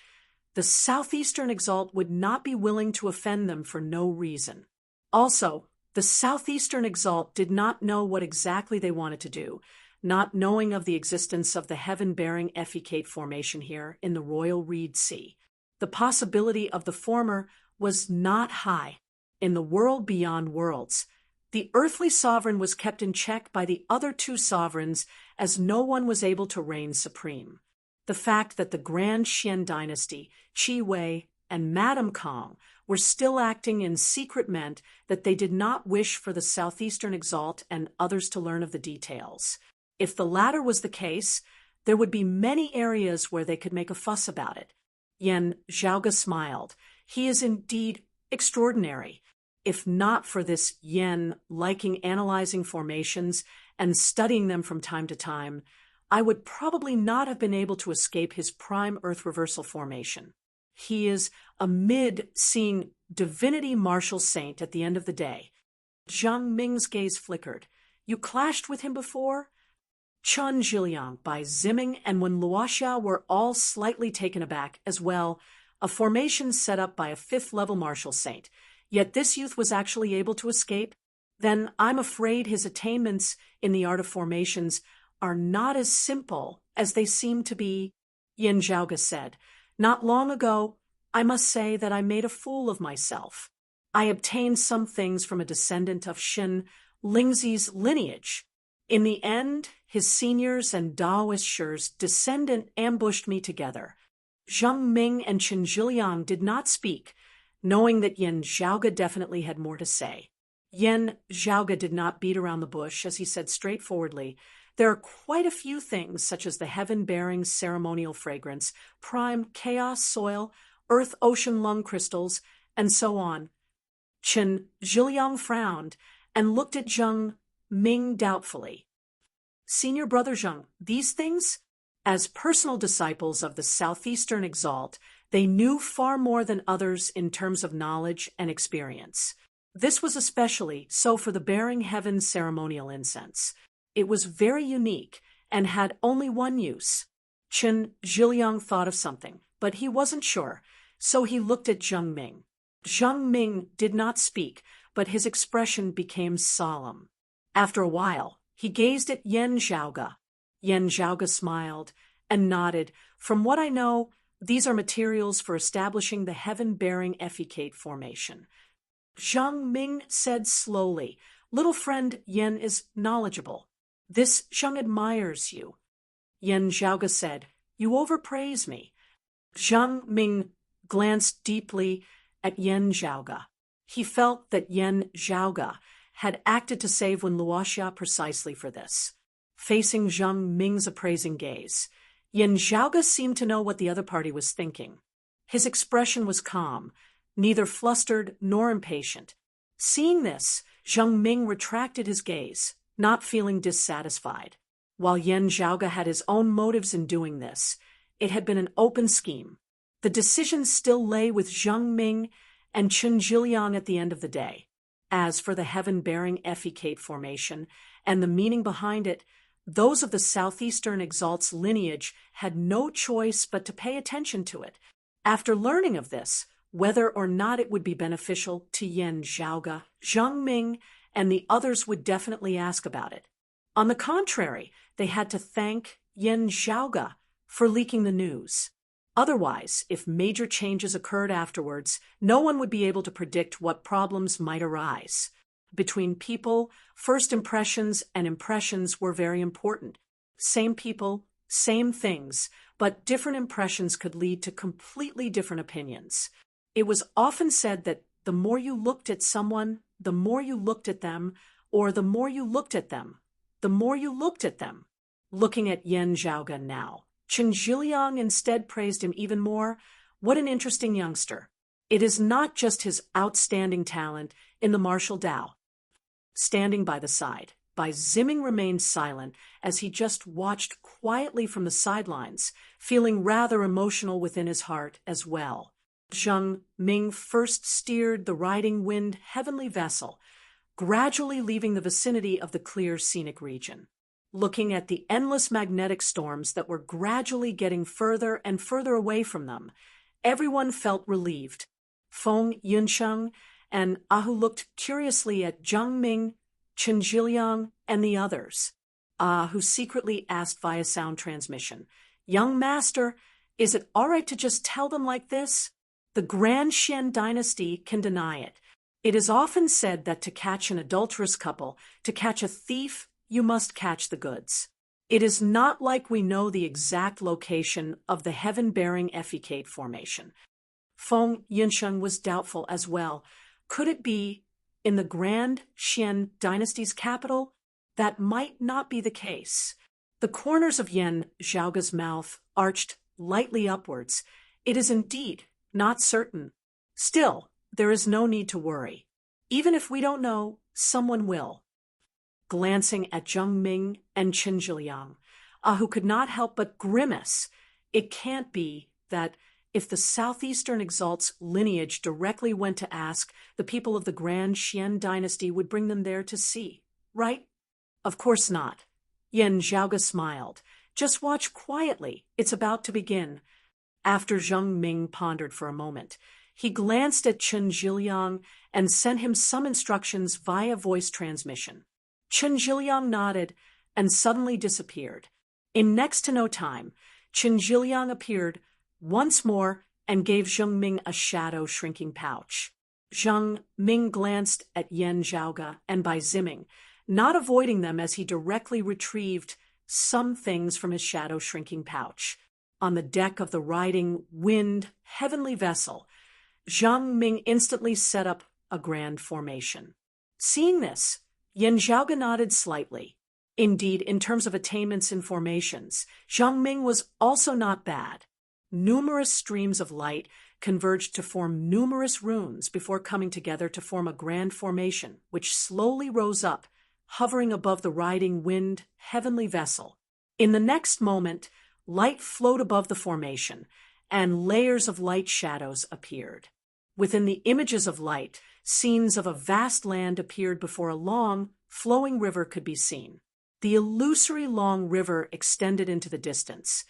The Southeastern Exalt would not be willing to offend them for no reason. Also, the Southeastern Exalt did not know what exactly they wanted to do, not knowing of the existence of the heaven-bearing Effecate formation here in the Royal Reed Sea. The possibility of the former was not high. In the world beyond worlds, the earthly sovereign was kept in check by the other two sovereigns, as no one was able to reign supreme. The fact that the Grand Xian dynasty, Qi Wei, and Madame Kong were still acting in secret meant that they did not wish for the Southeastern Exalt and others to learn of the details. If the latter was the case, there would be many areas where they could make a fuss about it. Yan Zhaoge smiled. He is indeed extraordinary. If not for this Yan liking analyzing formations and studying them from time to time, I would probably not have been able to escape his prime Earth reversal formation. He is a mid-seeing divinity martial saint at the end of the day. Zhang Ming's gaze flickered. You clashed with him before? Chen Zhiliang, Bai Ziming, and when Luoxia were all slightly taken aback as well, a formation set up by a fifth-level martial saint. Yet this youth was actually able to escape? Then I'm afraid his attainments in the art of formations are not as simple as they seem to be, Yan Zhaoge said. Not long ago, I must say that I made a fool of myself. I obtained some things from a descendant of Shen Lingzi's lineage. In the end, his seniors and Daoist Shi's descendant ambushed me together. Zhang Ming and Qin Zhiliang did not speak, knowing that Yan Zhaoga definitely had more to say. Yan Zhaoga did not beat around the bush, as he said straightforwardly, "There are quite a few things, such as the heaven-bearing ceremonial fragrance, prime chaos soil, earth ocean lung crystals, and so on." Qin Zhiliang frowned and looked at Zhang Ming doubtfully. "Senior brother Zhang, these things?" As personal disciples of the Southeastern Exalt, they knew far more than others in terms of knowledge and experience. This was especially so for the bearing heaven ceremonial incense. It was very unique and had only one use. Qin Zhiliang thought of something, but he wasn't sure, so he looked at Zhang Ming. Zhang Ming did not speak, but his expression became solemn. After a while, he gazed at Yan Zhaoga. Yan Zhaoga smiled and nodded. "From what I know, these are materials for establishing the heaven-bearing effecate formation." Zhang Ming said slowly, "Little friend Yan is knowledgeable. This Zhang admires you." Yan Zhaoga said, "You overpraise me." Zhang Ming glanced deeply at Yan Zhaoga. He felt that Yan Zhaoga had acted to save Wen Luoxia precisely for this. Facing Zhang Ming's appraising gaze, Yan Zhaoga seemed to know what the other party was thinking. His expression was calm, neither flustered nor impatient. Seeing this, Zhang Ming retracted his gaze, not feeling dissatisfied. While Yan Zhaoga had his own motives in doing this, it had been an open scheme. The decision still lay with Zhang Ming and Qin Zhiliang at the end of the day. As for the heaven-bearing effecate formation and the meaning behind it, those of the Southeastern Exalt's lineage had no choice but to pay attention to it. After learning of this, whether or not it would be beneficial to Yan Zhaoga, Zhang Ming, and the others would definitely ask about it. On the contrary, they had to thank Yan Zhaoga for leaking the news. Otherwise, if major changes occurred afterwards, no one would be able to predict what problems might arise. Between people, first impressions and impressions were very important. Same people, same things, but different impressions could lead to completely different opinions. It was often said that the more you looked at someone, the more you looked at them, or the more you looked at them, the more you looked at them. Looking at Yan Zhaoga now, Qin Zhiliang instead praised him even more. What an interesting youngster. It is not just his outstanding talent in the martial Tao. Standing by the side, Bai Ziming remained silent as he just watched quietly from the sidelines, feeling rather emotional within his heart as well. Zhang Ming first steered the riding wind heavenly vessel, gradually leaving the vicinity of the clear scenic region. Looking at the endless magnetic storms that were gradually getting further and further away from them, everyone felt relieved. Feng Yunsheng and Ahu looked curiously at Zhang Ming, Qin Zhiliang, and the others. Who secretly asked via sound transmission, "Young master, is it all right to just tell them like this? The Grand Xian dynasty can deny it. It is often said that to catch an adulterous couple, to catch a thief, you must catch the goods. It is not like we know the exact location of the heaven-bearing effecate formation." Feng Yunsheng was doubtful as well. Could it be in the Grand Xian dynasty's capital? That might not be the case. The corners of Yan Zhaoga's mouth arched lightly upwards. It is indeed not certain. Still, there is no need to worry. Even if we don't know, someone will. Glancing at Zhang Ming and Qin Zhiliang, Ahu could not help but grimace. It can't be that if the Southeastern Exalt's lineage directly went to ask, the people of the Grand Xian dynasty would bring them there to see, right? Of course not. Yan Zhaoga smiled. "Just watch quietly. It's about to begin." After Zhang Ming pondered for a moment, he glanced at Qin Zhiliang and sent him some instructions via voice transmission. Qin Zhiliang nodded and suddenly disappeared. In next to no time, Qin Zhiliang appeared once more and gave Zhang Ming a shadow shrinking pouch. Zhang Ming glanced at Yan Zhaoga and Bai Ziming, not avoiding them as he directly retrieved some things from his shadow-shrinking pouch. On the deck of the riding wind heavenly vessel, Zhang Ming instantly set up a grand formation. Seeing this, Yan Zhaoge nodded slightly. Indeed, in terms of attainments in formations, Zhang Ming was also not bad. Numerous streams of light converged to form numerous runes before coming together to form a grand formation, which slowly rose up, hovering above the riding wind heavenly vessel. In the next moment, light flowed above the formation, and layers of light shadows appeared. Within the images of light, scenes of a vast land appeared before a long, flowing river could be seen. The illusory long river extended into the distance,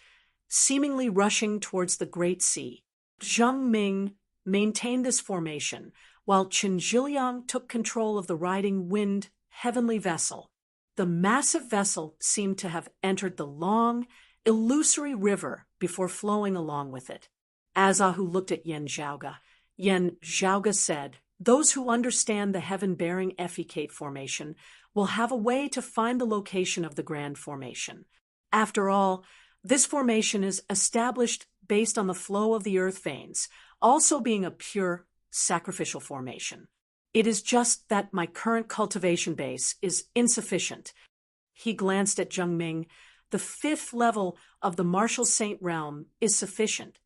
seemingly rushing towards the Great Sea. Zhang Ming maintained this formation, while Qin Zhiliang took control of the riding wind heavenly vessel. The massive vessel seemed to have entered the long, illusory river before flowing along with it. As Ahu looked at Yan Zhaoge said, "Those who understand the heaven-bearing effecate formation will have a way to find the location of the grand formation. After all, this formation is established based on the flow of the earth veins, also being a pure, sacrificial formation. It is just that my current cultivation base is insufficient." He glanced at Zhang Ming. "The 5th level of the Martial Saint realm is sufficient."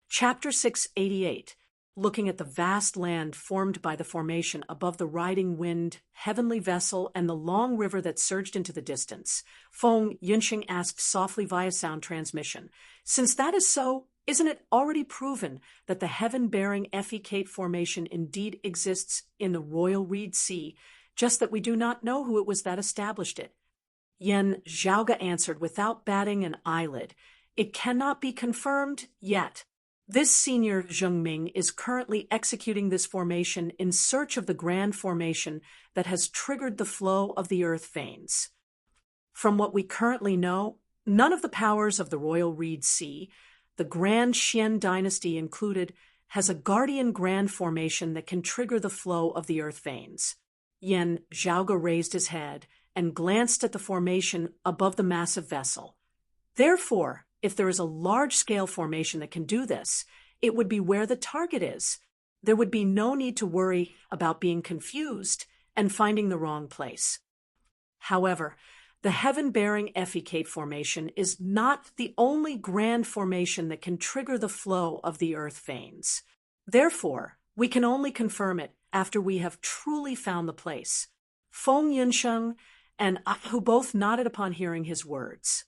Chapter 688. Looking at the vast land formed by the formation above the riding wind heavenly vessel and the long river that surged into the distance, Feng Yunxing asked softly via sound transmission, "Since that is so, isn't it already proven that the heaven-bearing effecate formation indeed exists in the Royal Reed Sea, just that we do not know who it was that established it?" Yan Zhaoge answered without batting an eyelid, "It cannot be confirmed yet. This senior Zheng Ming is currently executing this formation in search of the grand formation that has triggered the flow of the earth veins. From what we currently know, none of the powers of the Royal Reed Sea, the Grand Xian dynasty included, has a guardian grand formation that can trigger the flow of the earth veins." Yan Zhaoge raised his head and glanced at the formation above the massive vessel. "Therefore, if there is a large-scale formation that can do this, it would be where the target is. There would be no need to worry about being confused and finding the wrong place. However, the heaven-bearing effecate formation is not the only grand formation that can trigger the flow of the earth veins. Therefore, we can only confirm it after we have truly found the place." Feng Yunsheng and Ahu both nodded upon hearing his words.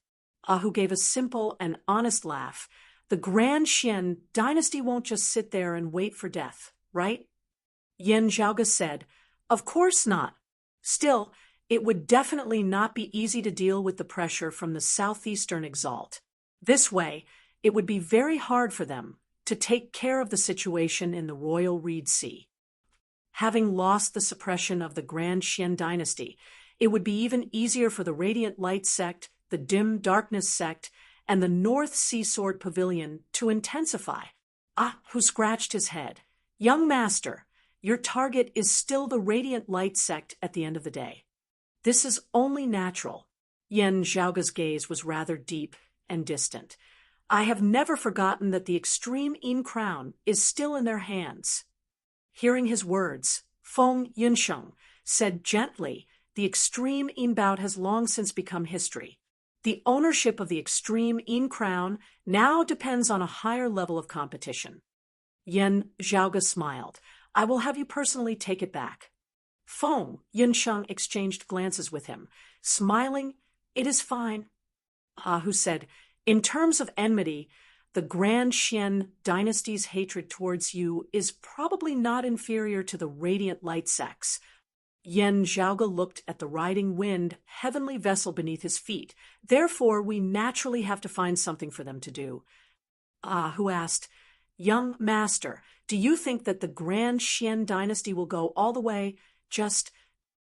Ahu gave a simple and honest laugh. "The Grand Xian dynasty won't just sit there and wait for death, right?" Yan Zhaoge said, "Of course not. Still, it would definitely not be easy to deal with the pressure from the southeastern exalt. This way, it would be very hard for them to take care of the situation in the Royal Reed Sea. Having lost the suppression of the Grand Xian dynasty, it would be even easier for the Radiant Light sect, the Dim Darkness sect, and the North Sea Sword Pavilion to intensify." Who scratched his head. "Young master, your target is still the Radiant Light sect at the end of the day. This is only natural." Yan Zhaoge's gaze was rather deep and distant. "I have never forgotten that the extreme Yin crown is still in their hands." Hearing his words, Feng Yunsheng said gently, "The extreme Yin bout has long since become history. The ownership of the extreme Yin crown now depends on a higher level of competition." Yan Zhaoge smiled. "I will have you personally take it back." Feng Yunsheng exchanged glances with him. Smiling, "It is fine." Ahu said, "In terms of enmity, the Grand Xian dynasty's hatred towards you is probably not inferior to the Radiant Light sect's." Yan Zhaoge looked at the riding wind heavenly vessel beneath his feet. "Therefore, we naturally have to find something for them to do." Who asked, "Young master, do you think that the Grand Xian dynasty will go all the way, just—"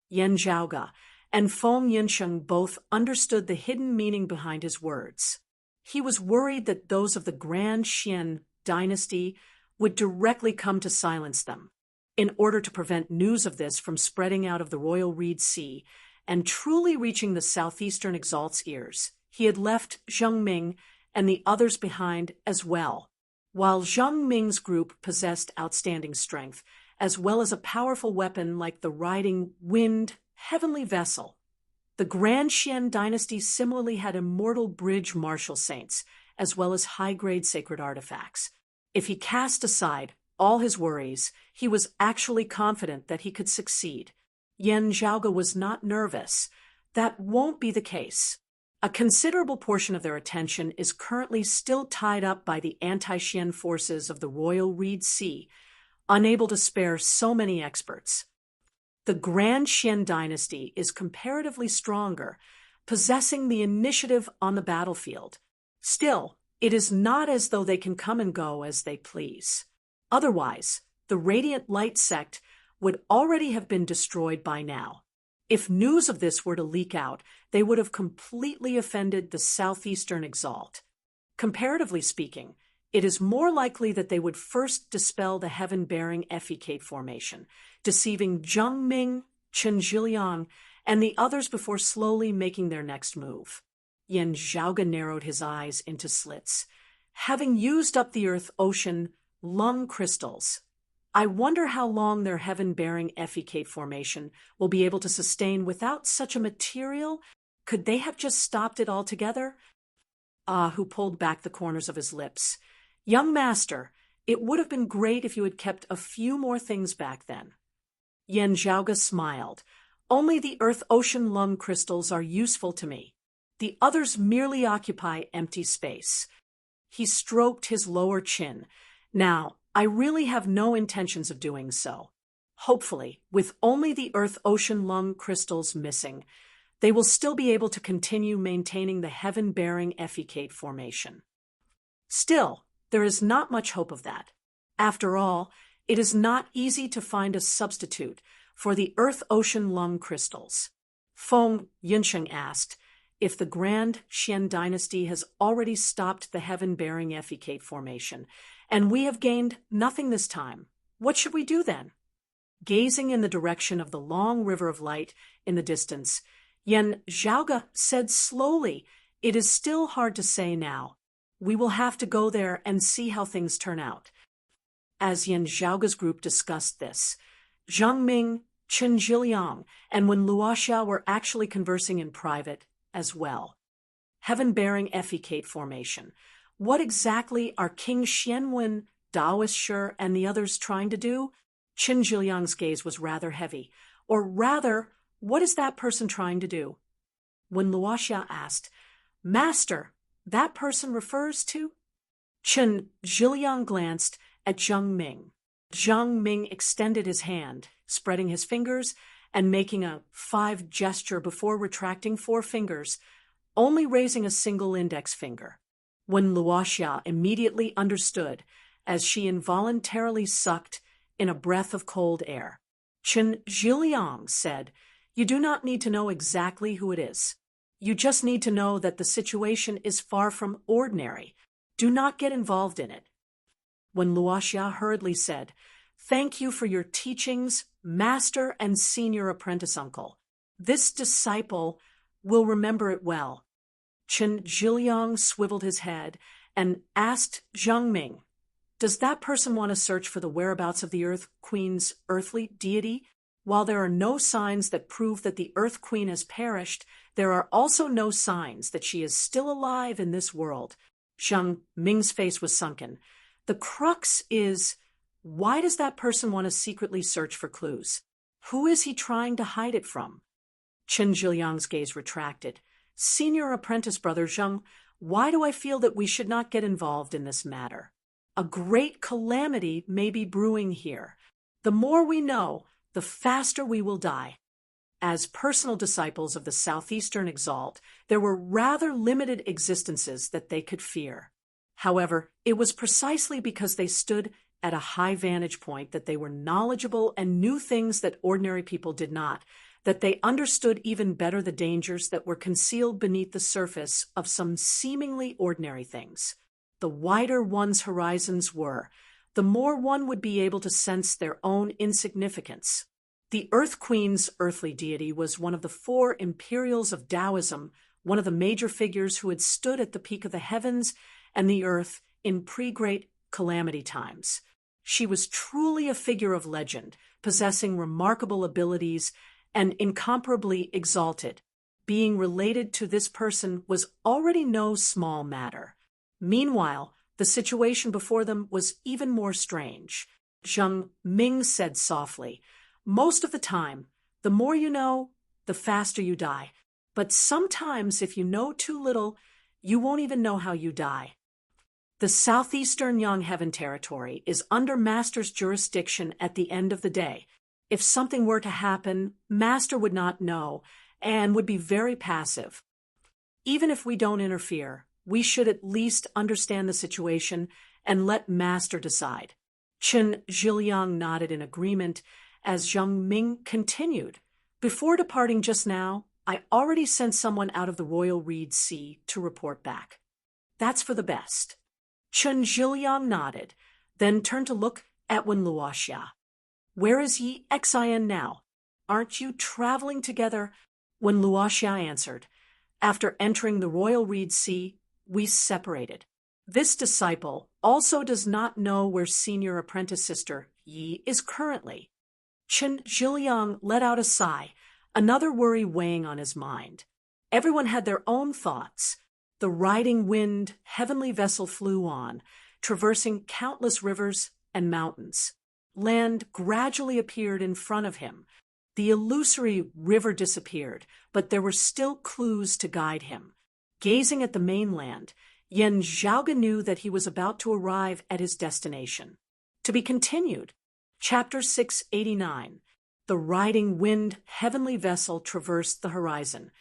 Yan Zhaoge and Feng Yunsheng both understood the hidden meaning behind his words. He was worried that those of the Grand Xian dynasty would directly come to silence them. In order to prevent news of this from spreading out of the Royal Reed Sea and truly reaching the southeastern exalt's ears, he had left Zheng Ming and the others behind as well. While Zheng Ming's group possessed outstanding strength, as well as a powerful weapon like the riding wind heavenly vessel, the Grand Xian dynasty similarly had immortal bridge martial saints, as well as high-grade sacred artifacts. If he cast aside all his worries, he was actually confident that he could succeed. Yan Zhaoge was not nervous. That won't be the case. A considerable portion of their attention is currently still tied up by the anti-Xian forces of the Royal Reed Sea, unable to spare so many experts. The Grand Xian dynasty is comparatively stronger, possessing the initiative on the battlefield. Still, it is not as though they can come and go as they please. Otherwise, the Radiant Light sect would already have been destroyed by now. If news of this were to leak out, they would have completely offended the southeastern exalt. Comparatively speaking, it is more likely that they would first dispel the heaven-bearing Effecate formation, deceiving Zheng Ming, Chen Zhiliang, and the others before slowly making their next move. Yan Zhaoge narrowed his eyes into slits. Having used up the Earth-Ocean lung crystals, I wonder how long their heaven-bearing Effecate formation will be able to sustain without such a material. Could they have just stopped it altogether? Who pulled back the corners of his lips. Young master, it would have been great if you had kept a few more things back then. Yan Zhaoge smiled. Only the Earth-Ocean lung crystals are useful to me. The others merely occupy empty space. He stroked his lower chin. Now, I really have no intentions of doing so. Hopefully, with only the Earth-Ocean lung crystals missing, they will still be able to continue maintaining the heaven-bearing Effecate formation. Still, there is not much hope of that. After all, it is not easy to find a substitute for the Earth-Ocean lung crystals. Feng Yinsheng asked if the Grand Xian dynasty has already stopped the heaven-bearing Effecate formation, and we have gained nothing this time. What should we do then? Gazing in the direction of the long river of light in the distance, Yan Zhaoge said slowly, "It is still hard to say now. We will have to go there and see how things turn out." As Yan Zhaoge's group discussed this, Zheng Ming, Chen Zhiliang, and Wen Luoxia were actually conversing in private as well. Heaven-bearing Effecate formation. What exactly are King Xianwen, Daoist Shi, and the others trying to do? Chen Zhiliang's gaze was rather heavy. Or rather, what is that person trying to do? When Luoxia asked, "Master, that person refers to?" Chen Zhiliang glanced at Zheng Ming. Zheng Ming extended his hand, spreading his fingers and making a 5 gesture before retracting 4 fingers, only raising a single index finger. When Luoxia immediately understood, as she involuntarily sucked in a breath of cold air. Chen Zhiliang said, "You do not need to know exactly who it is. You just need to know that the situation is far from ordinary. Do not get involved in it." When Luoxia hurriedly said, "Thank you for your teachings, master and senior apprentice uncle. This disciple will remember it well." Chen Zhiliang swiveled his head and asked Zheng Ming, "Does that person want to search for the whereabouts of the Earth Queen's earthly deity? While there are no signs that prove that the Earth Queen has perished, there are also no signs that she is still alive in this world." Zheng Ming's face was sunken. The crux is, why does that person want to secretly search for clues? Who is he trying to hide it from? Chen Zhiliang's gaze retracted. "Senior apprentice brother Zheng, why do I feel that we should not get involved in this matter? A great calamity may be brewing here. The more we know, the faster we will die." As personal disciples of the Southeastern Exalt, there were rather limited existences that they could fear. However, it was precisely because they stood at a high vantage point that they were knowledgeable and knew things that ordinary people did not, that they understood even better the dangers that were concealed beneath the surface of some seemingly ordinary things. The wider one's horizons were, the more one would be able to sense their own insignificance. The Earth Queen's earthly deity was one of the four imperials of Taoism, one of the major figures who had stood at the peak of the heavens and the earth in pre-great calamity times. She was truly a figure of legend, possessing remarkable abilities and incomparably exalted. Being related to this person was already no small matter. Meanwhile, the situation before them was even more strange. Zhang Ming said softly, "Most of the time, the more you know, the faster you die. But sometimes if you know too little, you won't even know how you die." The southeastern Yangheaven territory is under Master's jurisdiction at the end of the day. If something were to happen, Master would not know and would be very passive. Even if we don't interfere, we should at least understand the situation and let Master decide. Chen Zhiliang nodded in agreement as Zhang Ming continued. "Before departing just now, I already sent someone out of the Royal Reed Sea to report back. That's for the best." Chen Zhiliang nodded, then turned to look at Wen Luoxia. "Where is Yi Xian now? Aren't you traveling together?" Wen Luoxia answered, "After entering the Royal Reed Sea, we separated. This disciple also does not know where senior apprentice sister Yi is currently." Chen Zhiliang let out a sigh, another worry weighing on his mind. Everyone had their own thoughts. The riding wind heavenly vessel flew on, traversing countless rivers and mountains. Land gradually appeared in front of him. The illusory river disappeared, but there were still clues to guide him. Gazing at the mainland, Yan Zhaoge knew that he was about to arrive at his destination. To be continued. Chapter 689. The riding wind heavenly vessel traversed the horizon,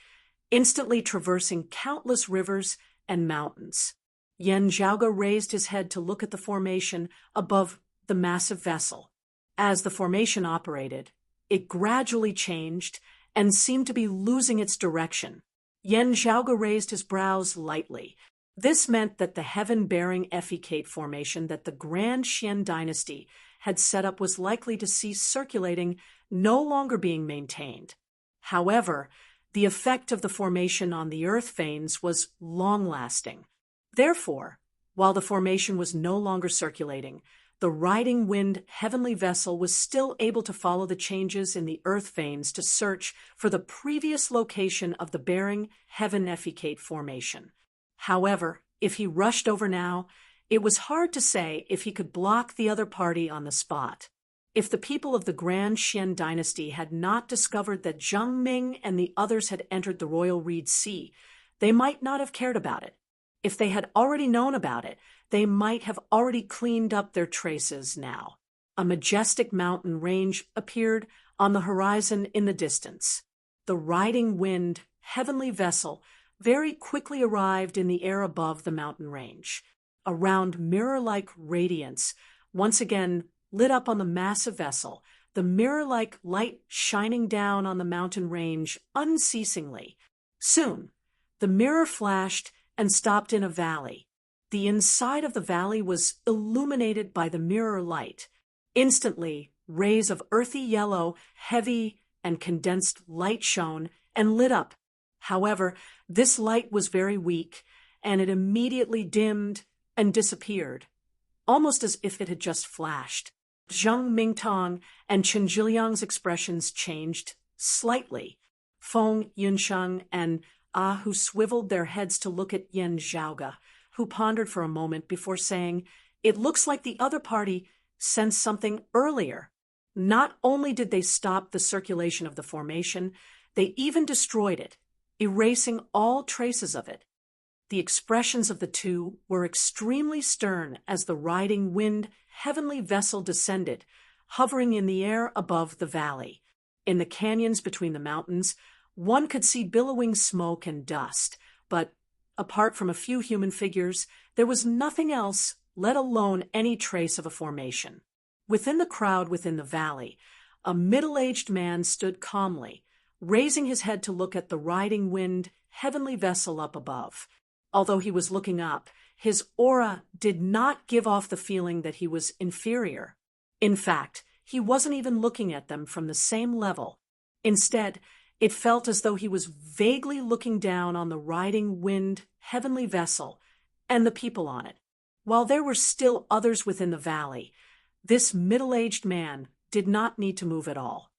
instantly traversing countless rivers and mountains. Yan Zhaoge raised his head to look at the formation above the massive vessel. As the formation operated, it gradually changed and seemed to be losing its direction. Yan Zhaoge raised his brows lightly. This meant that the heaven-bearing effecate formation that the Grand Xian dynasty had set up was likely to cease circulating, no longer being maintained. However, the effect of the formation on the earth veins was long-lasting. Therefore, while the formation was no longer circulating, the riding wind heavenly vessel was still able to follow the changes in the earth veins to search for the previous location of the bearing heaven effecate formation. However, if he rushed over now, it was hard to say if he could block the other party on the spot. If the people of the Grand Xian dynasty had not discovered that Zhang Ming and the others had entered the Royal Reed Sea, they might not have cared about it. If they had already known about it, they might have already cleaned up their traces now. A majestic mountain range appeared on the horizon in the distance. The riding wind heavenly vessel very quickly arrived in the air above the mountain range. A round mirror-like radiance once again lit up on the massive vessel, the mirror-like light shining down on the mountain range unceasingly. Soon, the mirror flashed and stopped in a valley. The inside of the valley was illuminated by the mirror light. Instantly, rays of earthy yellow, heavy, and condensed light shone and lit up. However, this light was very weak, and it immediately dimmed and disappeared, almost as if it had just flashed. Zhang Mingtong and Chen Zhiliang's expressions changed slightly. Feng Yunsheng and who swiveled their heads to look at Yan Zhaoge, who pondered for a moment before saying, "It looks like the other party sensed something earlier." Not only did they stop the circulation of the formation, they even destroyed it, erasing all traces of it. The expressions of the two were extremely stern as the riding wind heavenly vessel descended, hovering in the air above the valley. In the canyons between the mountains, one could see billowing smoke and dust, but apart from a few human figures, there was nothing else, let alone any trace of a formation. Within the crowd within the valley, a middle-aged man stood calmly, raising his head to look at the riding wind heavenly vessel up above. Although he was looking up, his aura did not give off the feeling that he was inferior. In fact, he wasn't even looking at them from the same level. Instead, it felt as though he was vaguely looking down on the riding wind heavenly vessel and the people on it. While there were still others within the valley, this middle-aged man did not need to move at all.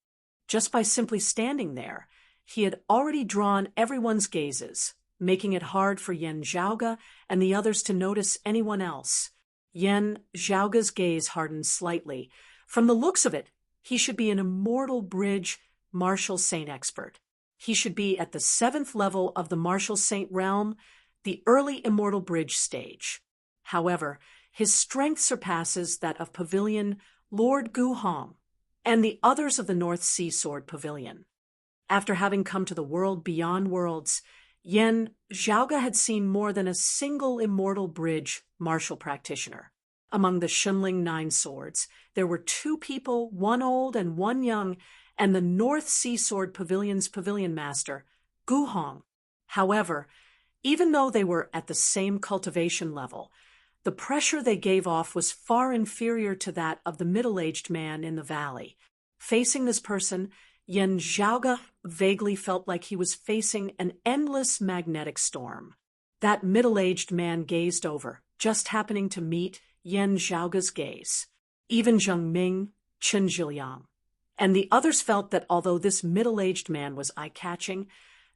Just by simply standing there, he had already drawn everyone's gazes, making it hard for Yen Zhaoga and the others to notice anyone else. Yen Zhaoga's gaze hardened slightly. From the looks of it, he should be an immortal bridge martial saint expert. He should be at the 7th level of the martial saint realm, the early immortal bridge stage. However, his strength surpasses that of Pavilion Lord Gu Hong and the others of the North Sea Sword Pavilion. After having come to the world beyond worlds, Yen Zhaoga had seen more than a single immortal bridge martial practitioner. Among the Shunling 9 swords, there were 2 people, one old and one young, and the North Sea Sword Pavilion's pavilion master, Gu Hong. However, even though they were at the same cultivation level, the pressure they gave off was far inferior to that of the middle-aged man in the valley. Facing this person, Yen Zhaoga vaguely felt like he was facing an endless magnetic storm. That middle-aged man gazed over, just happening to meet Yen Zhaoga's gaze. Even Zheng Ming, Chen Zhiliang, and the others felt that although this middle-aged man was eye-catching,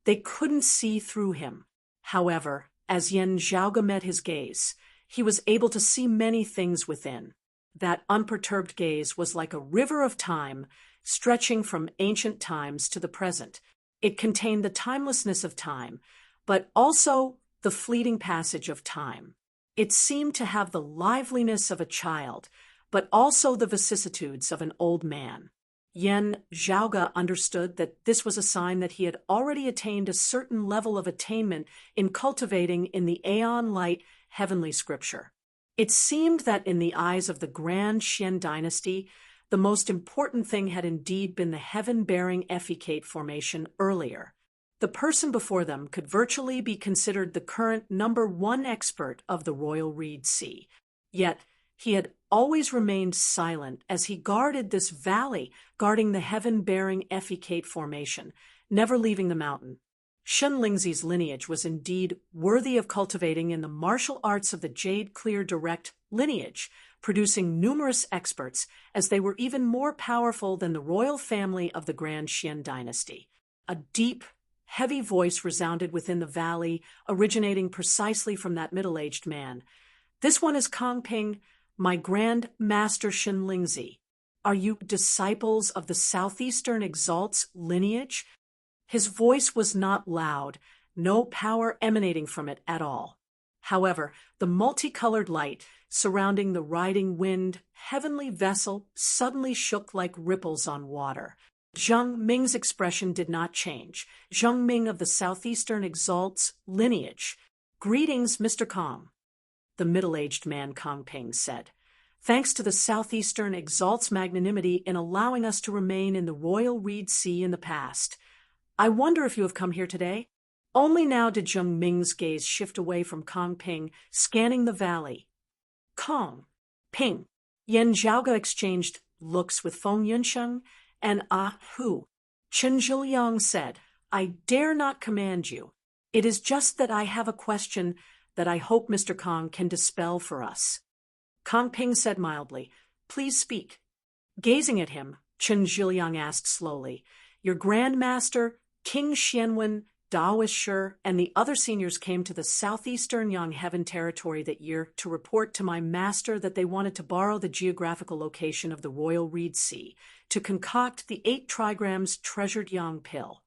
they couldn't see through him. However, as Yen Zhaoga met his gaze, he was able to see many things within. That unperturbed gaze was like a river of time, stretching from ancient times to the present. It contained the timelessness of time, but also the fleeting passage of time. It seemed to have the liveliness of a child, but also the vicissitudes of an old man. Yen Zhaoga understood that this was a sign that he had already attained a certain level of attainment in cultivating in the Aeon Light heavenly scripture. It seemed that in the eyes of the Grand Xian dynasty, the most important thing had indeed been the heaven-bearing effecate formation earlier. The person before them could virtually be considered the current #1 expert of the Royal Reed Sea. Yet, he had always remained silent as he guarded this valley, guarding the heaven-bearing effecate formation, never leaving the mountain. Shen Lingzi's lineage was indeed worthy of cultivating in the martial arts of the Jade Clear Direct lineage, producing numerous experts, as they were even more powerful than the royal family of the Grand Xian dynasty. A deep, heavy voice resounded within the valley, originating precisely from that middle-aged man. "This one is Kong Ping, my Grand Master Shen Lingzi. Are you disciples of the Southeastern Exalt's lineage?" His voice was not loud, no power emanating from it at all. However, the multicolored light surrounding the riding wind heavenly vessel suddenly shook like ripples on water. Zheng Ming's expression did not change. Zheng Ming of the Southeastern Exalt's lineage. "Greetings, Mr. Kong," the middle-aged man Kong Ping said. "Thanks to the Southeastern Exalt's magnanimity in allowing us to remain in the Royal Reed Sea in the past. I wonder if you have come here today?" Only now did Zheng Ming's gaze shift away from Kong Ping, scanning the valley. "Kong Ping." Yen Zhaoga exchanged looks with Feng Yunsheng and Hu. Chen Zhiliang said, "I dare not command you. It is just that I have a question that I hope Mr. Kong can dispel for us." Kong Ping said mildly, "Please speak." Gazing at him, Chen Zhiliang asked slowly, "Your Grand Master, King Xianwen, Daoist Shi, and the other seniors came to the southeastern Yang Heaven territory that year to report to my master that they wanted to borrow the geographical location of the Royal Reed Sea to concoct the 8 trigrams treasured Yang pill.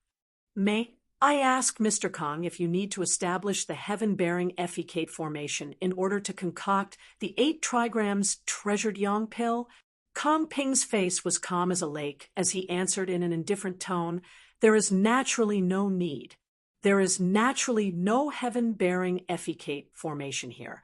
May I ask, Mr. Kong, if you need to establish the heaven-bearing effecate formation in order to concoct the 8 trigrams treasured Yang pill?" Kong Ping's face was calm as a lake as he answered in an indifferent tone, "There is naturally no need. There is naturally no heaven-bearing effecate formation here."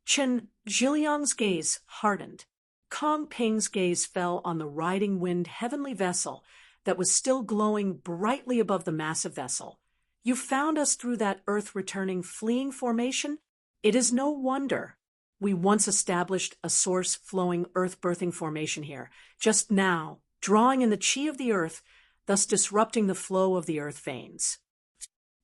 Chen Zhiliang's gaze hardened. Kong Ping's gaze fell on the riding wind heavenly vessel that was still glowing brightly above the massive vessel. "You found us through that earth-returning fleeing formation? It is no wonder. We once established a source-flowing earth-birthing formation here, just now, drawing in the chi of the earth, thus disrupting the flow of the earth veins.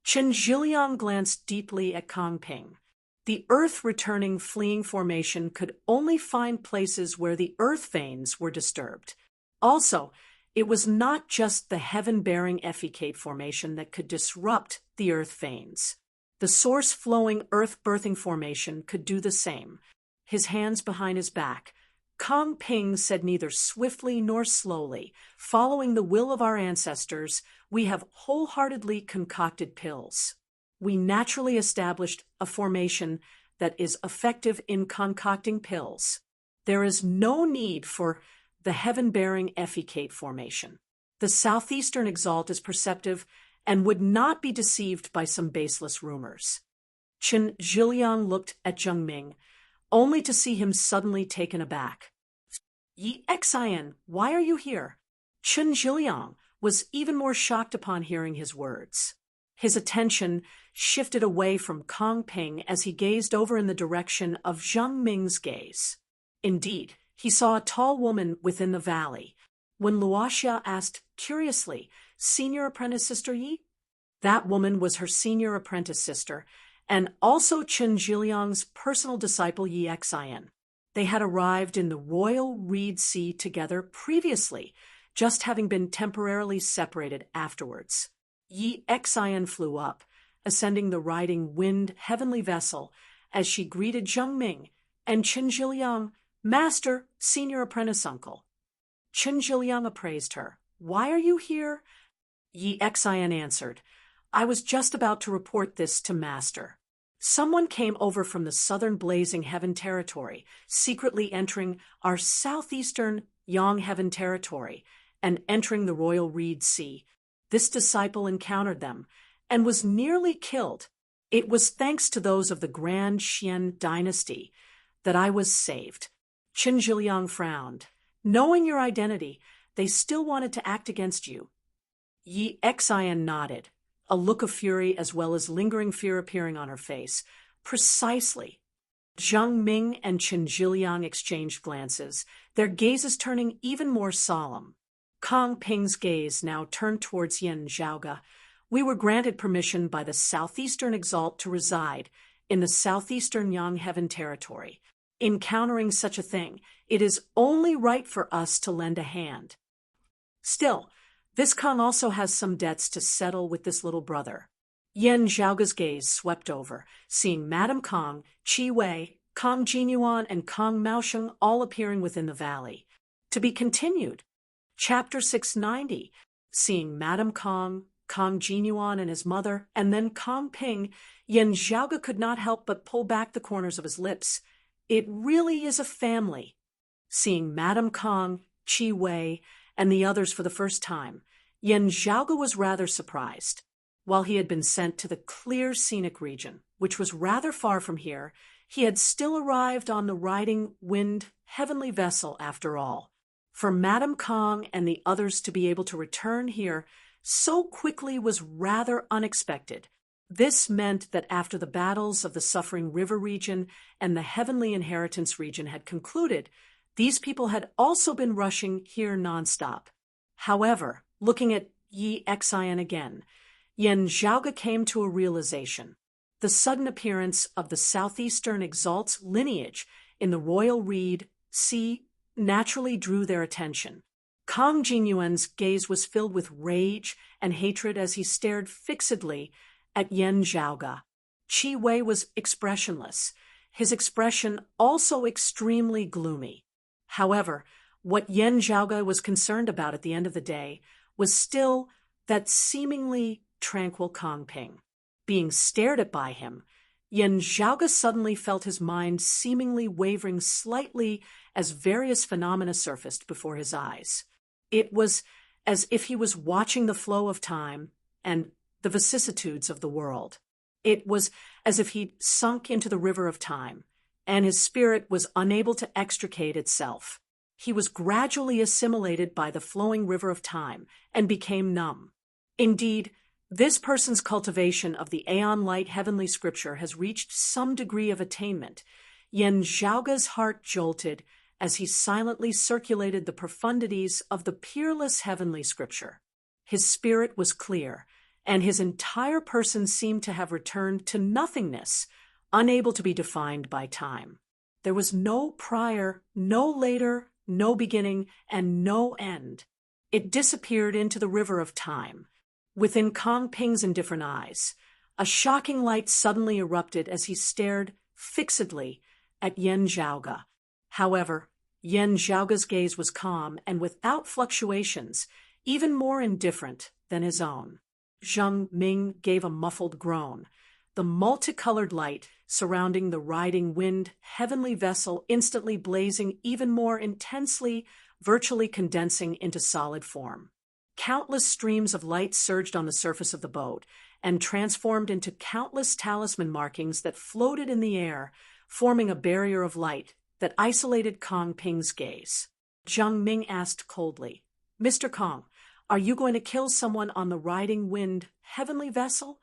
Chen Zhiliang glanced deeply at Kong Ping. The earth-returning fleeing formation could only find places where the earth veins were disturbed. Also, it was not just the heaven-bearing effecate formation that could disrupt the earth veins. The source-flowing earth-birthing formation could do the same. His hands behind his back, Kong Ping said neither swiftly nor slowly, following the will of our ancestors, we have wholeheartedly concocted pills. We naturally established a formation that is effective in concocting pills. There is no need for the heaven-bearing effecate formation. The southeastern exalt is perceptive and would not be deceived by some baseless rumors. Chen Zhiliang looked at Zheng Ming, only to see him suddenly taken aback. Yi Xian, why are you here? Chen Zhiliang was even more shocked upon hearing his words. His attention shifted away from Kong Ping as he gazed over in the direction of Zheng Ming's gaze. Indeed, he saw a tall woman within the valley. When Luoxia asked curiously, "Senior apprentice sister Yi?" That woman was her senior apprentice sister, and also Chen Zhiliang's personal disciple Yi Xian. They had arrived in the Royal Reed Sea together previously, just having been temporarily separated afterwards. Yi Xian flew up, ascending the riding wind heavenly vessel as she greeted Zheng Ming and Chen Zhiliang, "Master, senior apprentice uncle." Chen Zhiliang appraised her. "Why are you here?" Yi Xian answered, "I was just about to report this to Master. Someone came over from the southern blazing heaven territory, secretly entering our southeastern Yang heaven territory and entering the Royal Reed Sea. This disciple encountered them and was nearly killed. It was thanks to those of the Grand Xian dynasty that I was saved." Chen Zhiliang frowned. "Knowing your identity, they still wanted to act against you." Yi Xian nodded, a look of fury as well as lingering fear appearing on her face. "Precisely." Zheng Ming and Chen Zhiliang exchanged glances, their gazes turning even more solemn. Kong Ping's gaze now turned towards Yen Zhaoge. "We were granted permission by the southeastern exalt to reside in the southeastern Yang heaven territory. Encountering such a thing, it is only right for us to lend a hand. Still, this Kong also has some debts to settle with this little brother." Yen Zhaoge's gaze swept over, seeing Madame Kong, Qi Wei, Kong Jinyuan, and Kong Maosheng all appearing within the valley. To be continued. Chapter 690, seeing Madame Kong, Kong Jinyuan and his mother, and then Kong Ping, Yen Zhaoge could not help but pull back the corners of his lips. It really is a family. Seeing Madame Kong, Qi Wei, and the others for the first time, Yen Zhaoge was rather surprised. While he had been sent to the clear scenic region, which was rather far from here, he had still arrived on the riding wind heavenly vessel after all. For Madame Kong and the others to be able to return here so quickly was rather unexpected. This meant that after the battles of the Suffering River region and the Heavenly Inheritance region had concluded, these people had also been rushing here nonstop. However, looking at Yi Xian again, Yen Zhaoge came to a realization. The sudden appearance of the southeastern exalt's lineage in the Royal Reed Sea naturally drew their attention. Kong Jinyuan's gaze was filled with rage and hatred as he stared fixedly at Yen Zhaoge. Qi Wei was expressionless, his expression also extremely gloomy. However, what Yen Zhaoge was concerned about at the end of the day was still that seemingly tranquil Kong Ping. Being stared at by him, Yen Zhaoge suddenly felt his mind seemingly wavering slightly as various phenomena surfaced before his eyes. It was as if he was watching the flow of time and the vicissitudes of the world. It was as if he'd sunk into the river of time, and his spirit was unable to extricate itself. He was gradually assimilated by the flowing river of time and became numb. Indeed, this person's cultivation of the Aeon Light heavenly scripture has reached some degree of attainment, Yen Zhaoga's heart jolted as he silently circulated the profundities of the peerless heavenly scripture. His spirit was clear, and his entire person seemed to have returned to nothingness, unable to be defined by time. There was no prior, no later, no beginning, and no end. It disappeared into the river of time. Within Kong Ping's indifferent eyes, a shocking light suddenly erupted as he stared fixedly at Yen Zhaoga. However, Yen Zhaoga's gaze was calm and without fluctuations, even more indifferent than his own. Zhang Ming gave a muffled groan. The multicolored light surrounding the riding wind heavenly vessel instantly blazing even more intensely, virtually condensing into solid form. Countless streams of light surged on the surface of the boat and transformed into countless talisman markings that floated in the air, forming a barrier of light that isolated Kong Ping's gaze. Zhang Ming asked coldly, "Mr. Kong, are you going to kill someone on the riding wind heavenly vessel?"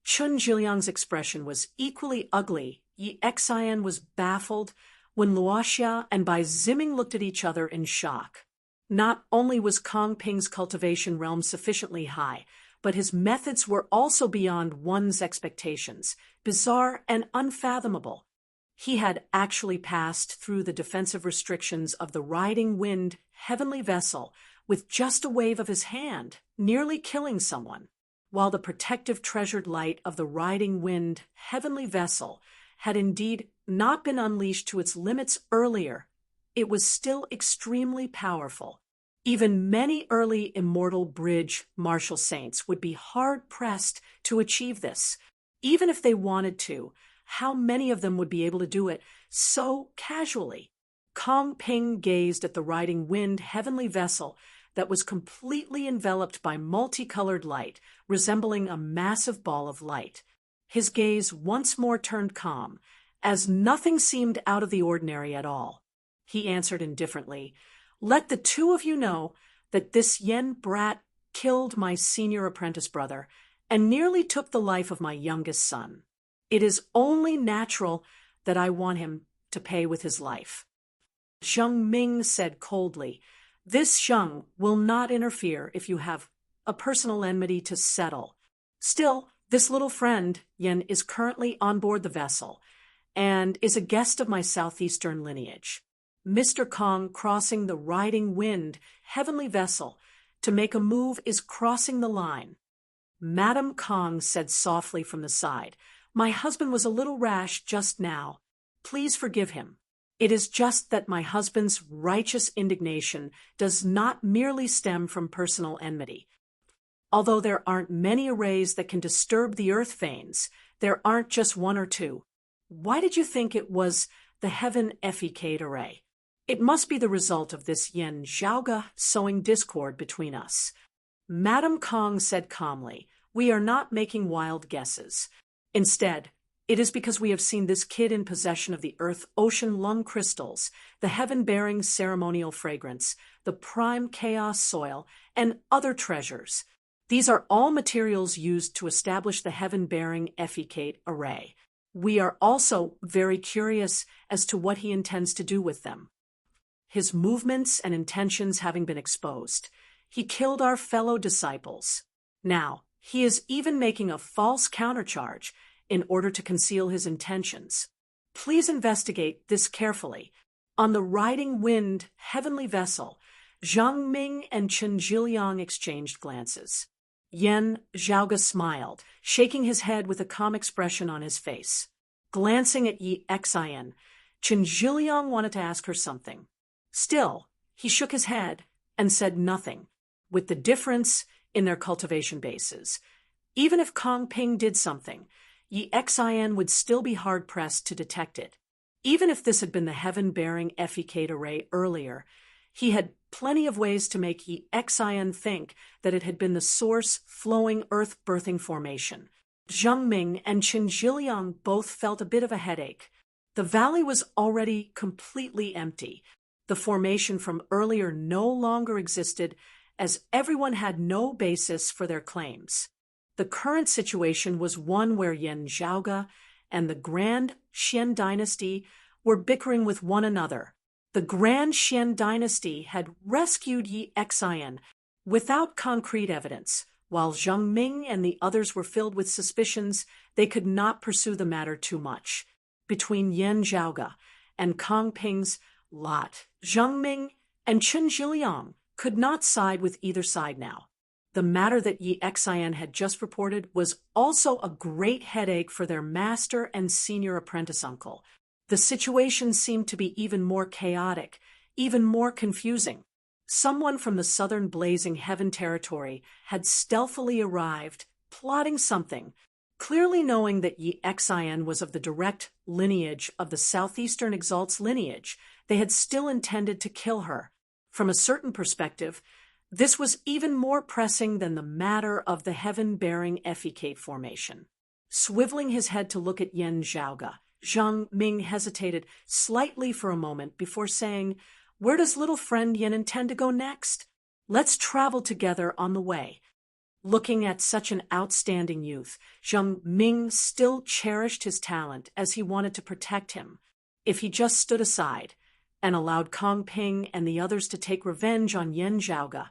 Chun Jiliang's expression was equally ugly. Yi Xian was baffled when Luoxia and Bai Ziming looked at each other in shock. Not only was Kong Ping's cultivation realm sufficiently high, but his methods were also beyond one's expectations, bizarre and unfathomable. He had actually passed through the defensive restrictions of the riding wind heavenly vessel with just a wave of his hand, nearly killing someone. While the protective treasured light of the riding wind heavenly vessel had indeed not been unleashed to its limits earlier, it was still extremely powerful. Even many early immortal bridge martial saints would be hard-pressed to achieve this. Even if they wanted to, how many of them would be able to do it so casually? Kong Ping gazed at the riding wind heavenly vessel that was completely enveloped by multicolored light, resembling a massive ball of light. His gaze once more turned calm, as nothing seemed out of the ordinary at all. He answered indifferently, "Let the two of you know that this Yen brat killed my senior apprentice brother and nearly took the life of my youngest son. It is only natural that I want him to pay with his life." Zhang Ming said coldly, "This Zheng will not interfere if you have a personal enmity to settle. Still, this little friend, Yen, is currently on board the vessel and is a guest of my southeastern lineage. Mr. Kong crossing the riding wind heavenly vessel to make a move is crossing the line." Madame Kong said softly from the side, "My husband was a little rash just now. Please forgive him. It is just that my husband's righteous indignation does not merely stem from personal enmity. Although there aren't many arrays that can disturb the earth veins, there aren't just one or two. Why did you think it was the heaven efficate array? It must be the result of this Yen Zhaoga sowing discord between us." Madame Kong said calmly, "We are not making wild guesses. Instead, it is because we have seen this kid in possession of the earth-ocean lung crystals, the heaven-bearing ceremonial fragrance, the prime chaos soil, and other treasures. These are all materials used to establish the heaven-bearing efficate array. We are also very curious as to what he intends to do with them. His movements and intentions having been exposed, he killed our fellow disciples. Now, he is even making a false countercharge in order to conceal his intentions. Please investigate this carefully. On the riding wind heavenly vessel, Zhang Ming and Chen Jiliang exchanged glances. Yen Zhaoga smiled, shaking his head with a calm expression on his face. Glancing at Yi Xian, Chen Jiliang wanted to ask her something. Still, he shook his head and said nothing, with the difference in their cultivation bases. Even if Kong Ping did something, Yi Xian would still be hard-pressed to detect it. Even if this had been the heaven-bearing efficate array earlier, he had plenty of ways to make Yi Xian think that it had been the source flowing earth-birthing formation. Zhang Ming and Chen Jiliang both felt a bit of a headache. The valley was already completely empty. The formation from earlier no longer existed, as everyone had no basis for their claims. The current situation was one where Yen Zhaoga and the Grand Xian dynasty were bickering with one another. The Grand Xian dynasty had rescued Yi Xian without concrete evidence. While Zheng Ming and the others were filled with suspicions, they could not pursue the matter too much. Between Yan Zhaoge and Kang Ping's lot, Zheng Ming and Chen Zhiliang could not side with either side now. The matter that Yi Xian had just reported was also a great headache for their master and senior apprentice uncle. The situation seemed to be even more chaotic, even more confusing. Someone from the southern Blazing Heaven territory had stealthily arrived, plotting something. Clearly knowing that Yi Xian was of the direct lineage of the Southeastern Exalt's lineage, they had still intended to kill her. From a certain perspective, this was even more pressing than the matter of the heaven-bearing Effecate formation. Swiveling his head to look at Yan Zhaoge, Zheng Ming hesitated slightly for a moment before saying, "Where does little friend Yan intend to go next? Let's travel together on the way." Looking at such an outstanding youth, Zheng Ming still cherished his talent as he wanted to protect him. If he just stood aside and allowed Kang Ping and the others to take revenge on Yan Zhaoge,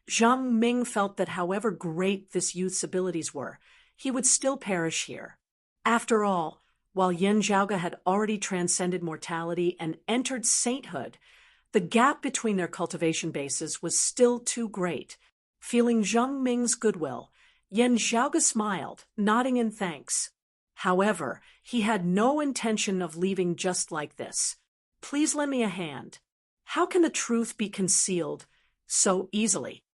Zheng Ming felt that however great this youth's abilities were, he would still perish here. After all, while Yan Zhaoge had already transcended mortality and entered sainthood, the gap between their cultivation bases was still too great. Feeling Zheng Ming's goodwill, Yan Zhaoge smiled, nodding in thanks. However, he had no intention of leaving just like this. "Please lend me a hand. How can the truth be concealed so easily?"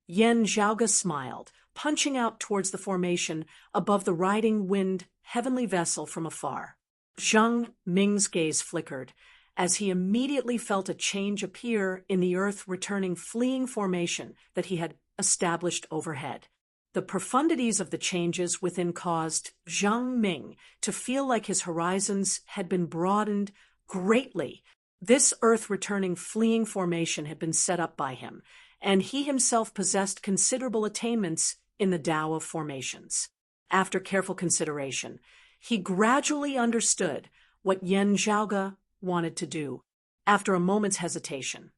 Yan Zhaoge smiled, punching out towards the formation above the riding wind heavenly vessel from afar. Zheng Ming's gaze flickered, as he immediately felt a change appear in the earth-returning fleeing formation that he had established overhead. The profundities of the changes within caused Zheng Ming to feel like his horizons had been broadened greatly. This earth-returning fleeing formation had been set up by him, and he himself possessed considerable attainments in the Tao of formations. After careful consideration, he gradually understood what Yan Zhaoge wanted to do. After a moment's hesitation,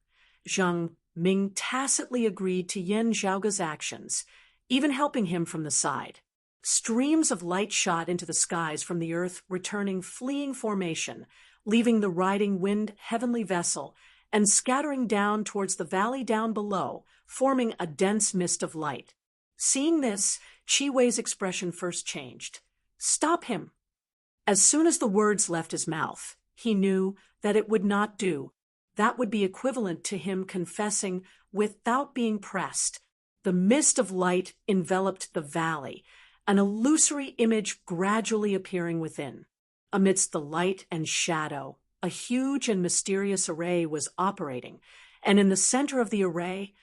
Zheng Ming tacitly agreed to Yan Zhaoge's actions, even helping him from the side. Streams of light shot into the skies from the earth-returning fleeing formation, leaving the riding wind heavenly vessel and scattering down towards the valley down below, forming a dense mist of light. Seeing this, Qi Wei's expression first changed. "Stop him!" As soon as the words left his mouth, he knew that it would not do. That would be equivalent to him confessing without being pressed. The mist of light enveloped the valley, an illusory image gradually appearing within. Amidst the light and shadow, a huge and mysterious array was operating, and in the center of the array,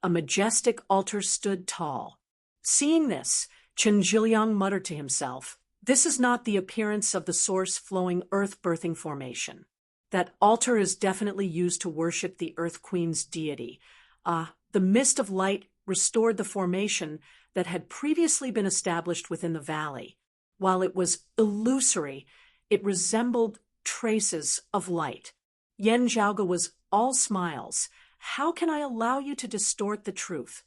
a majestic altar stood tall. Seeing this, Chen Zhiliang muttered to himself, "This is not the appearance of the source-flowing earth-birthing formation. That altar is definitely used to worship the Earth Queen's deity." The mist of light restored the formation that had previously been established within the valley. While it was illusory, it resembled traces of light. Yan Zhaoge was all smiles. "How can I allow you to distort the truth?